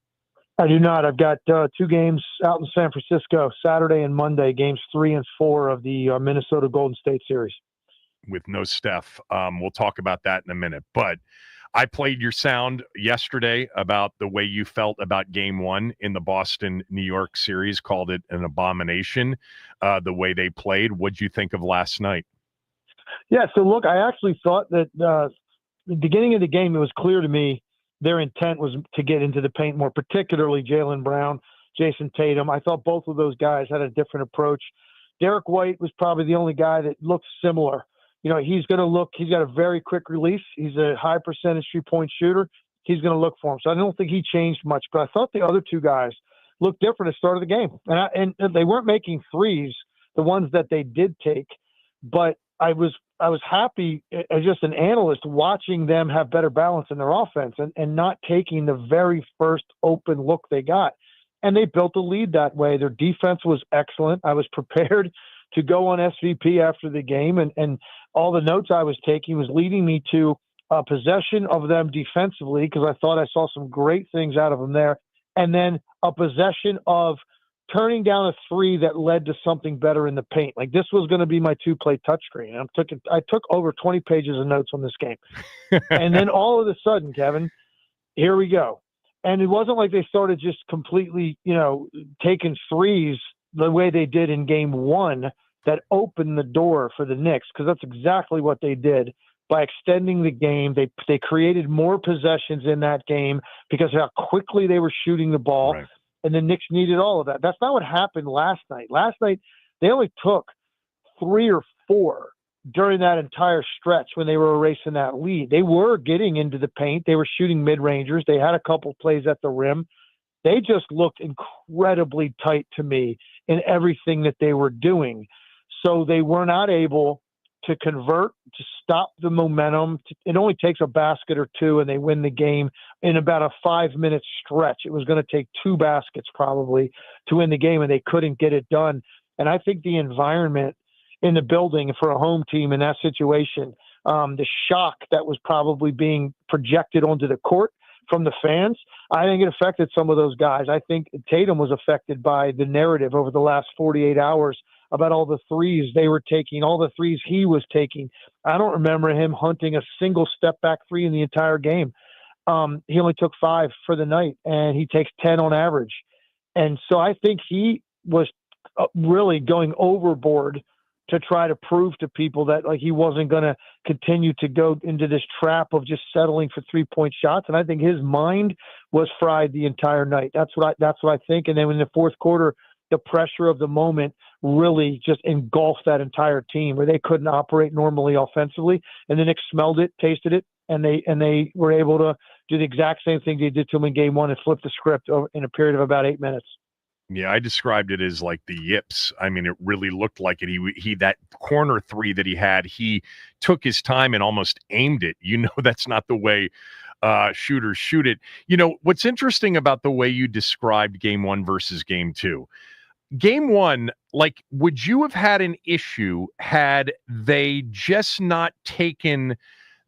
I do not. I've got 2 games out in San Francisco, Saturday and Monday, games 3 and 4 of the Minnesota Golden State series. With no Steph. We'll talk about that in a minute. But I played your sound yesterday about the way you felt about Game 1 in the Boston-New York series, called it an abomination, the way they played. What'd you think of last night? Yeah, so look, I actually thought that the beginning of the game, it was clear to me their intent was to get into the paint more, particularly Jaylen Brown, Jason Tatum. I thought both of those guys had a different approach. Derek White was probably the only guy that looked similar. You know, he's got a very quick release. He's a high percentage 3-point shooter. He's going to look for him. So I don't think he changed much, but I thought the other 2 guys looked different at the start of the game. And they weren't making threes, the ones that they did take, but I was was happy as just an analyst watching them have better balance in their offense and not taking the very first open look they got. And they built a lead that way. Their defense was excellent. I was prepared to go on SVP after the game, and all the notes I was taking was leading me to a possession of them defensively, because I thought I saw some great things out of them there, and then a possession of turning down a three that led to something better in the paint. Like, this was going to be my 2-play touchscreen. I took over 20 pages of notes on this game. And then all of a sudden, Kevin, here we go. And it wasn't like they started just completely, taking threes the way they did in game one that opened the door for the Knicks, because that's exactly what they did. By extending the game, they created more possessions in that game because of how quickly they were shooting the ball, right. And the Knicks needed all of that. That's not what happened last night. Last night, they only took 3 or 4 during that entire stretch when they were erasing that lead. They were getting into the paint. They were shooting mid-rangers. They had a couple plays at the rim. They just looked incredibly tight to me in everything that they were doing. So they were not able to convert, to stop the momentum. It only takes a basket or two, and they win the game in about a 5-minute stretch. It was going to take 2 baskets probably to win the game, and they couldn't get it done. And I think the environment in the building for a home team in that situation, the shock that was probably being projected onto the court from the fans, I think it affected some of those guys. I think Tatum was affected by the narrative over the last 48 hours about all the threes they were taking, all the threes he was taking. I don't remember him hunting a single step-back three in the entire game. He only took 5 for the night, and he takes 10 on average. And so I think he was really going overboard to try to prove to people that he wasn't going to continue to go into this trap of just settling for 3-point shots. And I think his mind was fried the entire night. That's what I think. And then in the fourth quarter, the pressure of the moment really just engulfed that entire team, where they couldn't operate normally offensively. And the Knicks smelled it, tasted it, and they were able to do the exact same thing they did to them in game one and flip the script in a period of about 8 minutes. Yeah, I described it as like the yips. I mean, it really looked like it. He that corner three that he had, he took his time and almost aimed it. That's not the way shooters shoot it. What's interesting about the way you described game one versus game two? Game one, would you have had an issue had they just not taken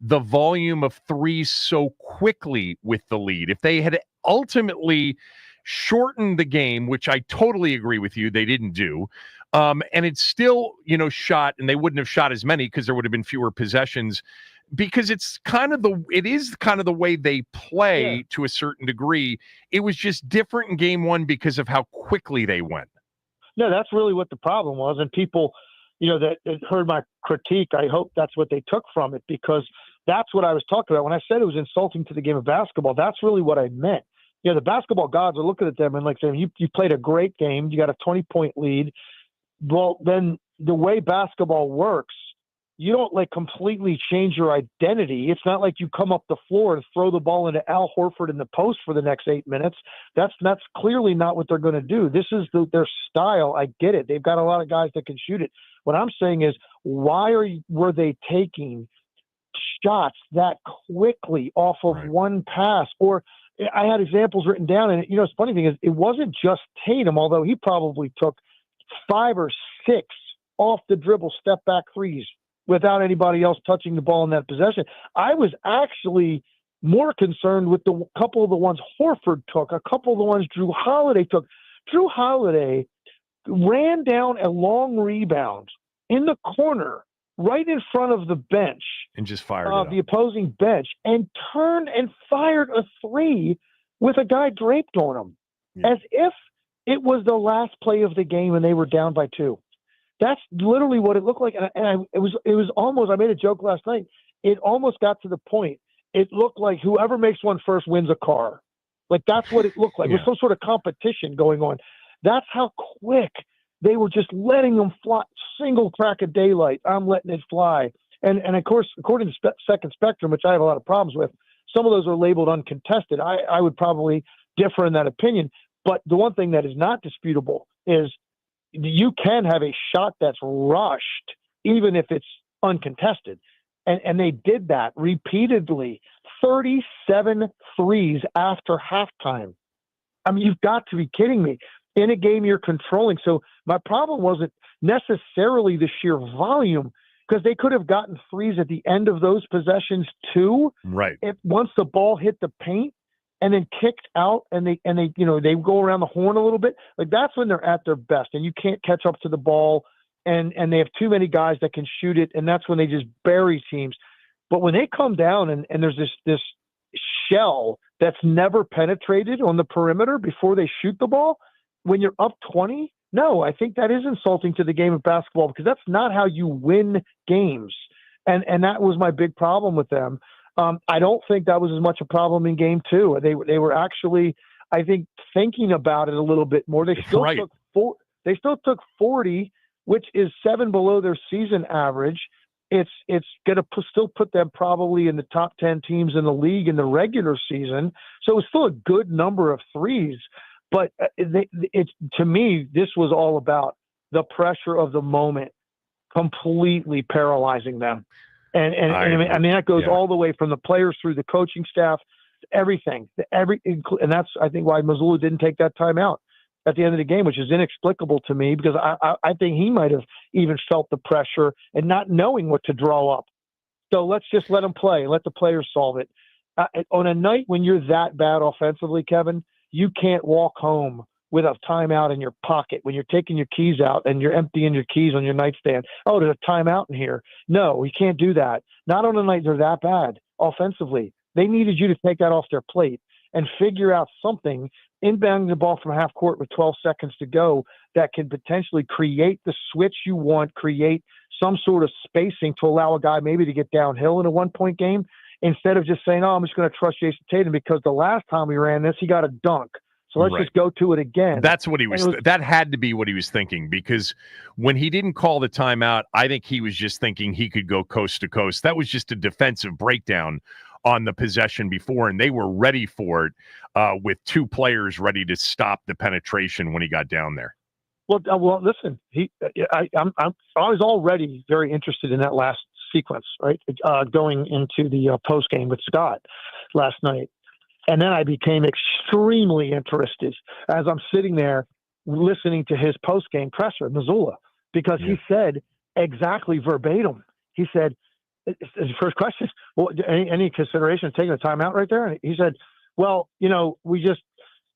the volume of threes so quickly with the lead? If they had ultimately shortened the game, which I totally agree with you, they didn't do, and it's still, shot, and they wouldn't have shot as many because there would have been fewer possessions, because it is kind of the way they play to a certain degree. It was just different in game one because of how quickly they went. No, that's really what the problem was. And people, that heard my critique, I hope that's what they took from it, because that's what I was talking about. When I said it was insulting to the game of basketball, that's really what I meant. The basketball gods are looking at them and saying, you played a great game. You got a 20-point lead. Well, then the way basketball works, you don't completely change your identity. It's not like you come up the floor and throw the ball into Al Horford in the post for the next 8 minutes. That's clearly not what they're going to do. This is their style. I get it. They've got a lot of guys that can shoot it. What I'm saying is, why were they taking shots that quickly off of one pass? Or I had examples written down, and the funny thing is, it wasn't just Tatum, although he probably took 5 or 6 off the dribble step back threes without anybody else touching the ball in that possession. I was actually more concerned with the couple of the ones Horford took, a couple of the ones Drew Holiday took. Drew Holiday ran down a long rebound in the corner right in front of the bench and just fired the opposing bench, and turned and fired a 3 with a guy draped on him, as if it was the last play of the game and they were down by 2. That's literally what it looked like. It was almost, I made a joke last night. It almost got to the point. It looked like whoever makes one first wins a car. That's what it looked like. There's some sort of competition going on. That's how quick they were just letting them fly. Single crack of daylight, I'm letting it fly. And of course, according to Second Spectrum, which I have a lot of problems with, some of those are labeled uncontested. I would probably differ in that opinion. But the one thing that is not disputable is you can have a shot that's rushed, even if it's uncontested. And they did that repeatedly, 37 threes after halftime. I mean, you've got to be kidding me. In a game you're controlling. So my problem wasn't necessarily the sheer volume, because they could have gotten threes at the end of those possessions too. Right. If once the ball hit the paint and then kicked out and they they go around the horn a little bit, like that's when they're at their best, and you can't catch up to the ball, and they have too many guys that can shoot it, and that's when they just bury teams. But when they come down and there's this shell that's never penetrated on the perimeter before they shoot the ball, when you're up 20, no, I think that is insulting to the game of basketball, because that's not how you win games. And that was my big problem with them. I don't think that was as much a problem in game 2. They were actually, I think, thinking about it a little bit more. They still took 40, which is 7 below their season average. It's going to still put them probably in the top 10 teams in the league in the regular season. So it's still a good number of threes. But to me, this was all about the pressure of the moment completely paralyzing them. And I mean, that goes all the way from the players through the coaching staff, everything. And that's, I think, why Mazzulla didn't take that timeout at the end of the game, which is inexplicable to me, because I think he might have even felt the pressure and not knowing what to draw up. So let's just let them play, let the players solve it. On a night when you're that bad offensively, Kevin, you can't walk home with a timeout in your pocket when you're taking your keys out and you're emptying your keys on your nightstand. Oh, there's a timeout in here. No, you can't do that. Not on a night they're that bad offensively. They needed you to take that off their plate and figure out something, inbounding the ball from half court with 12 seconds to go, that can potentially create the switch you want, create some sort of spacing to allow a guy maybe to get downhill in a 1-point game, instead of just saying, oh, I'm just going to trust Jayson Tatum because the last time we ran this, he got a dunk. So let's just go to it again. That's what he was. That had to be what he was thinking, because when he didn't call the timeout, I think he was just thinking he could go coast to coast. That was just a defensive breakdown on the possession before, and they were ready for it with 2 players ready to stop the penetration when he got down there. Well, listen, I was already very interested in that last sequence, right? Going into the post game with Scott last night. And then I became extremely interested as I'm sitting there listening to his post-game presser, Mazzulla, because he said exactly verbatim. He said, his first question, well, any consideration of taking a timeout right there? And he said, well, we just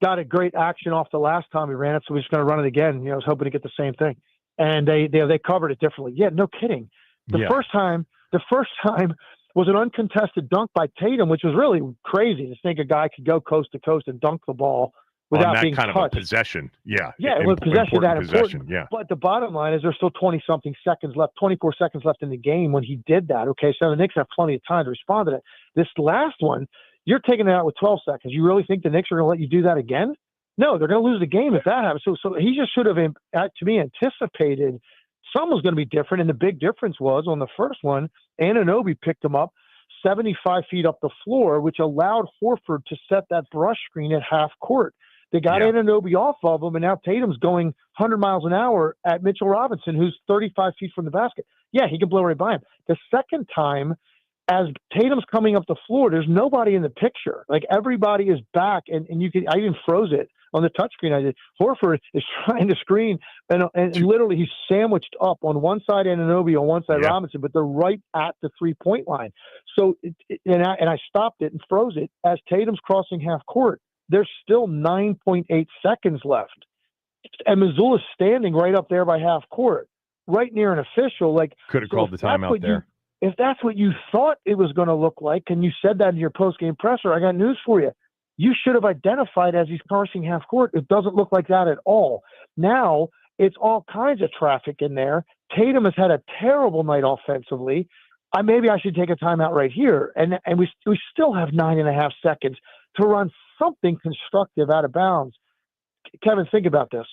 got a great action off the last time we ran it, so we're just going to run it again. I was hoping to get the same thing. And they covered it differently. Yeah, no kidding. The first time was an uncontested dunk by Tatum, which was really crazy to think a guy could go coast to coast and dunk the ball without being touched. On that kind of a possession. Yeah. Yeah, it was possession that important. Yeah. But the bottom line is there's still 20-something seconds left, 24 seconds left in the game when he did that. Okay, so the Knicks have plenty of time to respond to that. This last one, you're taking it out with 12 seconds. You really think the Knicks are going to let you do that again? No, they're going to lose the game if that happens. So he just should have, to me, anticipated something was going to be different. And the big difference was on the first one, Anunoby picked him up 75 feet up the floor, which allowed Horford to set that brush screen at half court. They got Anunoby off of him, and now Tatum's going 100 miles an hour at Mitchell Robinson, who's 35 feet from the basket. Yeah, he can blow right by him. The second time, as Tatum's coming up the floor, there's nobody in the picture. Like, everybody is back, and I even froze it on the touchscreen. I did. Horford is trying to screen, and literally he's sandwiched up on one side Anunoby, on one side Robinson, but they're right at the 3-point line. So, I stopped it and froze it as Tatum's crossing half court. There's still 9.8 seconds left, and Mazzulla's standing right up there by half court, right near an official. Like, could have called the timeout there. If that's what you thought it was going to look like, and you said that in your post-game presser, I got news for you. You should have identified as he's crossing half court. It doesn't look like that at all. Now it's all kinds of traffic in there. Tatum has had a terrible night offensively. Maybe I should take a timeout right here. And we still have 9.5 seconds to run something constructive out of bounds. Kevin, think about this.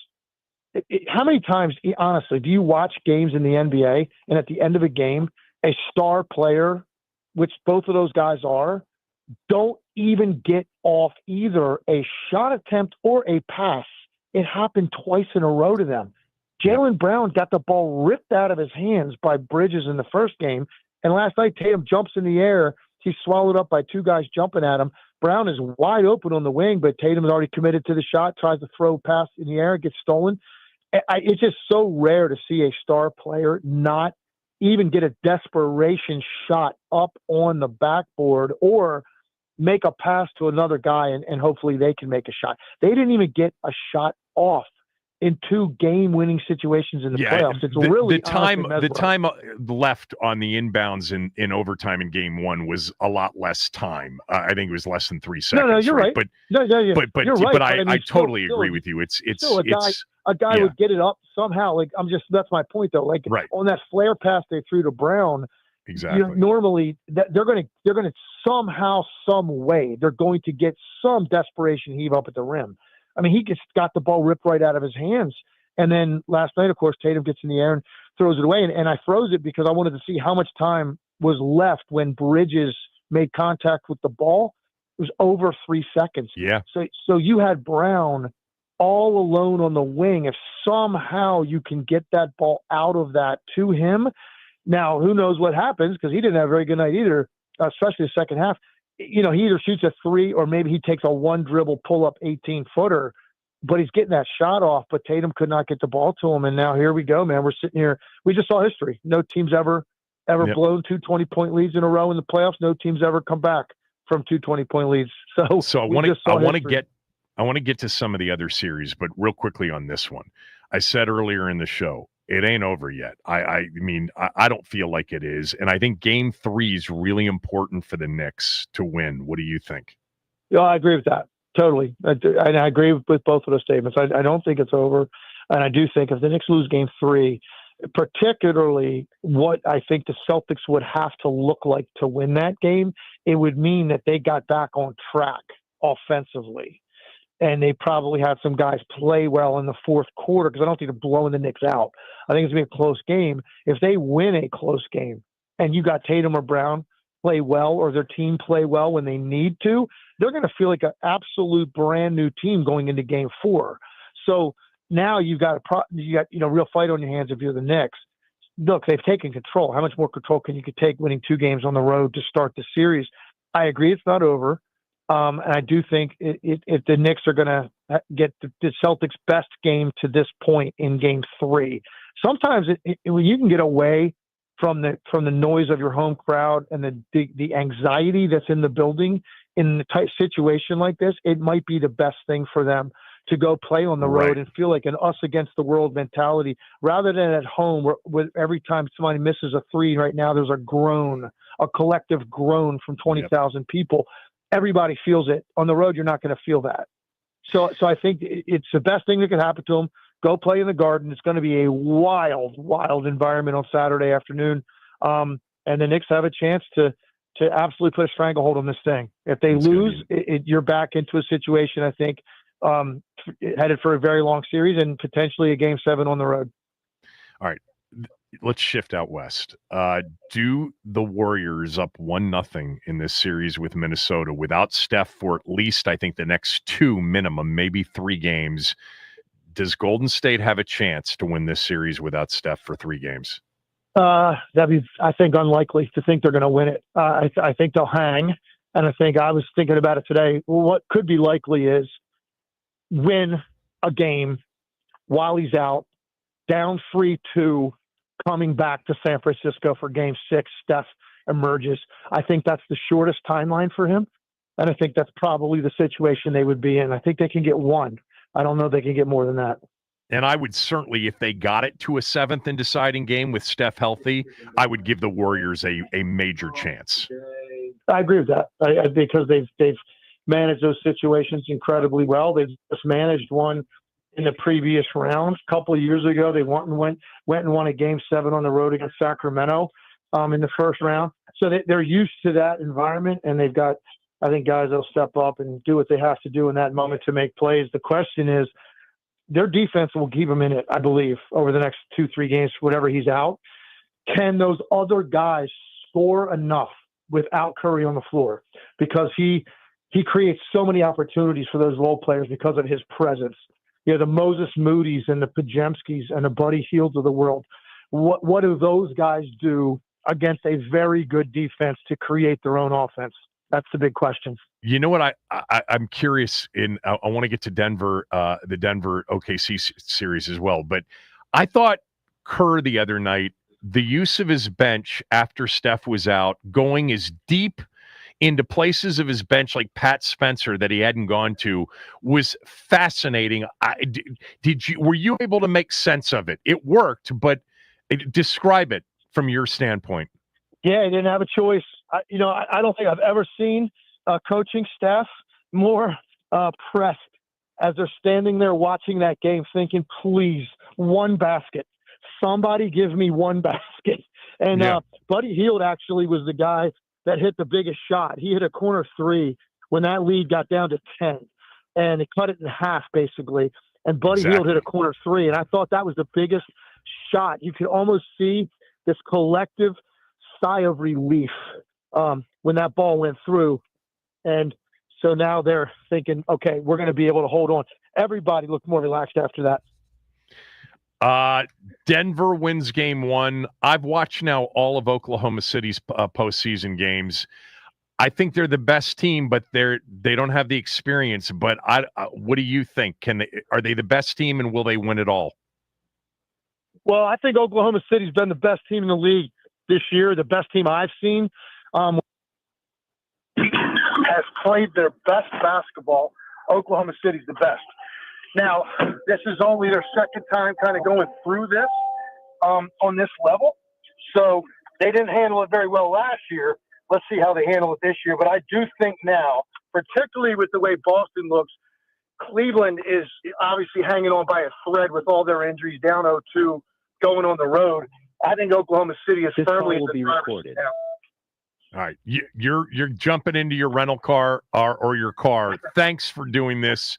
How many times, honestly, do you watch games in the NBA and at the end of a game, a star player, which both of those guys are, don't even get off either a shot attempt or a pass? It happened twice in a row to them. Jaylen Brown got the ball ripped out of his hands by Bridges in the first game. And last night, Tatum jumps in the air. He's swallowed up by two guys jumping at him. Brown is wide open on the wing, but Tatum is already committed to the shot, tries to throw pass in the air, gets stolen. It's just so rare to see a star player not even get a desperation shot up on the backboard or make a pass to another guy and hopefully they can make a shot. They didn't even get a shot off in two game-winning situations in the playoffs. It's really the time left on the inbounds in overtime in game one was a lot less time. I think it was less than 3 seconds. No, you're right. But you're right. But I, I mean, I totally still, agree with you. It's a guy would get it up somehow. Like that's my point though. Like on that flare pass they threw to Brown. Exactly. Normally they're going to somehow, some way, they're going to get some desperation heave up at the rim. I mean, he just got the ball ripped right out of his hands. And then last night, of course, Tatum gets in the air and throws it away. And I froze it because I wanted to see how much time was left when Bridges made contact with the ball. It was over 3 seconds. Yeah. So you had Brown all alone on the wing. If somehow you can get that ball out of that to him, now who knows what happens, because he didn't have a very good night either, especially the second half. He either shoots a three or maybe he takes a one dribble pull up 18-footer, but he's getting that shot off. But Tatum could not get the ball to him. And now here we go, man. We're sitting here. We just saw history. No team's ever blown two 20-point leads in a row in the playoffs. No team's ever come back from two 20-point leads. So I want to get to some of the other series, but real quickly on this one. I said earlier in the show, it ain't over yet. I mean, I don't feel like it is. And I think game 3 is really important for the Knicks to win. What do you think? Yeah, I agree with that. Totally. I agree with both of those statements. I don't think it's over. And I do think if the Knicks lose game 3, particularly what I think the Celtics would have to look like to win that game, it would mean that they got back on track offensively. And they probably had some guys play well in the fourth quarter, because I don't think they're blowing the Knicks out. I think it's going to be a close game. If they win a close game and you got Tatum or Brown play well, or their team play well when they need to, they're going to feel like an absolute brand new team going into game 4. So now you've got real fight on your hands if you're the Knicks. Look, they've taken control. How much more control can you take winning 2 games on the road to start the series? I agree it's not over. And I do think if the Knicks are going to get the Celtics' best game to this point in game 3, sometimes when you can get away from the noise of your home crowd and the anxiety that's in the building in the type situation like this, it might be the best thing for them to go play on the road and feel like an us against the world mentality, rather than at home where every time somebody misses a 3 right now, there's a collective groan from 20,000 people. Everybody feels it. On the road, you're not going to feel that. So I think it's the best thing that could happen to them. Go play in the Garden. It's going to be a wild, wild environment on Saturday afternoon. And the Knicks have a chance to absolutely put a stranglehold on this thing. If they lose, you're back into a situation, I think, headed for a very long series and potentially a game 7 on the road. All right. Let's shift out west. Do the Warriors up 1-0 in this series with Minnesota without Steph for at least, I think, the next 2 minimum, maybe 3 games? Does Golden State have a chance to win this series without Steph for 3 games? That'd be, I think, unlikely to think they're going to win it. I think they'll hang. And I was thinking about it today. Well, what could be likely is win a game while he's out, down 3-2, coming back to San Francisco for game 6, Steph emerges. I think that's the shortest timeline for him. And I think that's probably the situation they would be in. I think they can get 1. I don't know if they can get more than that. And I would certainly, if they got it to a 7th and deciding game with Steph healthy, I would give the Warriors a major chance. I agree with that because they've managed those situations incredibly well. They've just managed one in the previous round. A couple of years ago, they went and won a game 7 on the road against Sacramento in the first round. So they're used to that environment, and they've got, I think, guys that'll step up and do what they have to do in that moment to make plays. The question is, their defense will keep them in it, I believe, over the next 2-3 games, whatever he's out. Can those other guys score enough without Curry on the floor? Because he creates so many opportunities for those role players because of his presence. the Moses Moody's and the Pajemskis and the Buddy Hields of the world. What do those guys do against a very good defense to create their own offense? That's the big question. You know what? I'm curious. I want to get to Denver, the Denver OKC series as well. But I thought Kerr the other night, the use of his bench after Steph was out, going as deep into places of his bench like Pat Spencer that he hadn't gone to, was fascinating. Were you able to make sense of it? It worked, but describe it from your standpoint. Yeah, he didn't have a choice. I don't think I've ever seen a coaching staff more pressed as they're standing there watching that game thinking, please, one basket. Somebody give me one basket. And Buddy Hield actually was the guy that hit the biggest shot. He hit a corner three when that lead got down to 10. And it cut it in half, basically. And Buddy Hield hit a corner three. And I thought that was the biggest shot. You could almost see this collective sigh of relief when that ball went through. And so now they're thinking, okay, we're going to be able to hold on. Everybody looked more relaxed after that. Denver wins game one. I've watched now all of Oklahoma City's postseason games. I think they're the best team, but they don't have the experience. But what do you think? Are they the best team, and will they win it all? Well, I think Oklahoma City's been the best team in the league this year, the best team I've seen. Has played their best basketball. Oklahoma City's the best. Now, this is only their second time kind of going through this on this level. So they didn't handle it very well last year. Let's see how they handle it this year. But I do think now, particularly with the way Boston looks, Cleveland is obviously hanging on by a thread with all their injuries, down 0-2, going on the road. I think Oklahoma City is firmly in the driver's seat now. All right, you're jumping into your rental car or your car. Thanks for doing this.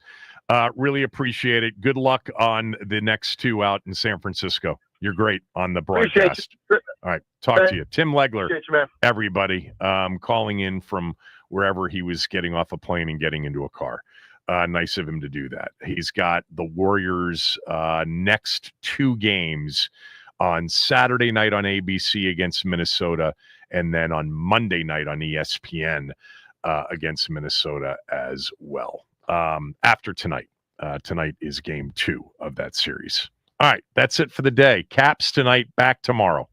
Really appreciate it. Good luck on the next two out in San Francisco. You're great on the broadcast. All right, talk to you. Tim Leggler, everybody, calling in from wherever he was getting off a plane and getting into a car. Nice of him to do that. He's got the Warriors' next two games on Saturday night on ABC against Minnesota, and then on Monday night on ESPN against Minnesota as well. After tonight. Tonight is game 2 of that series. All right, that's it for the day. Caps tonight, back tomorrow.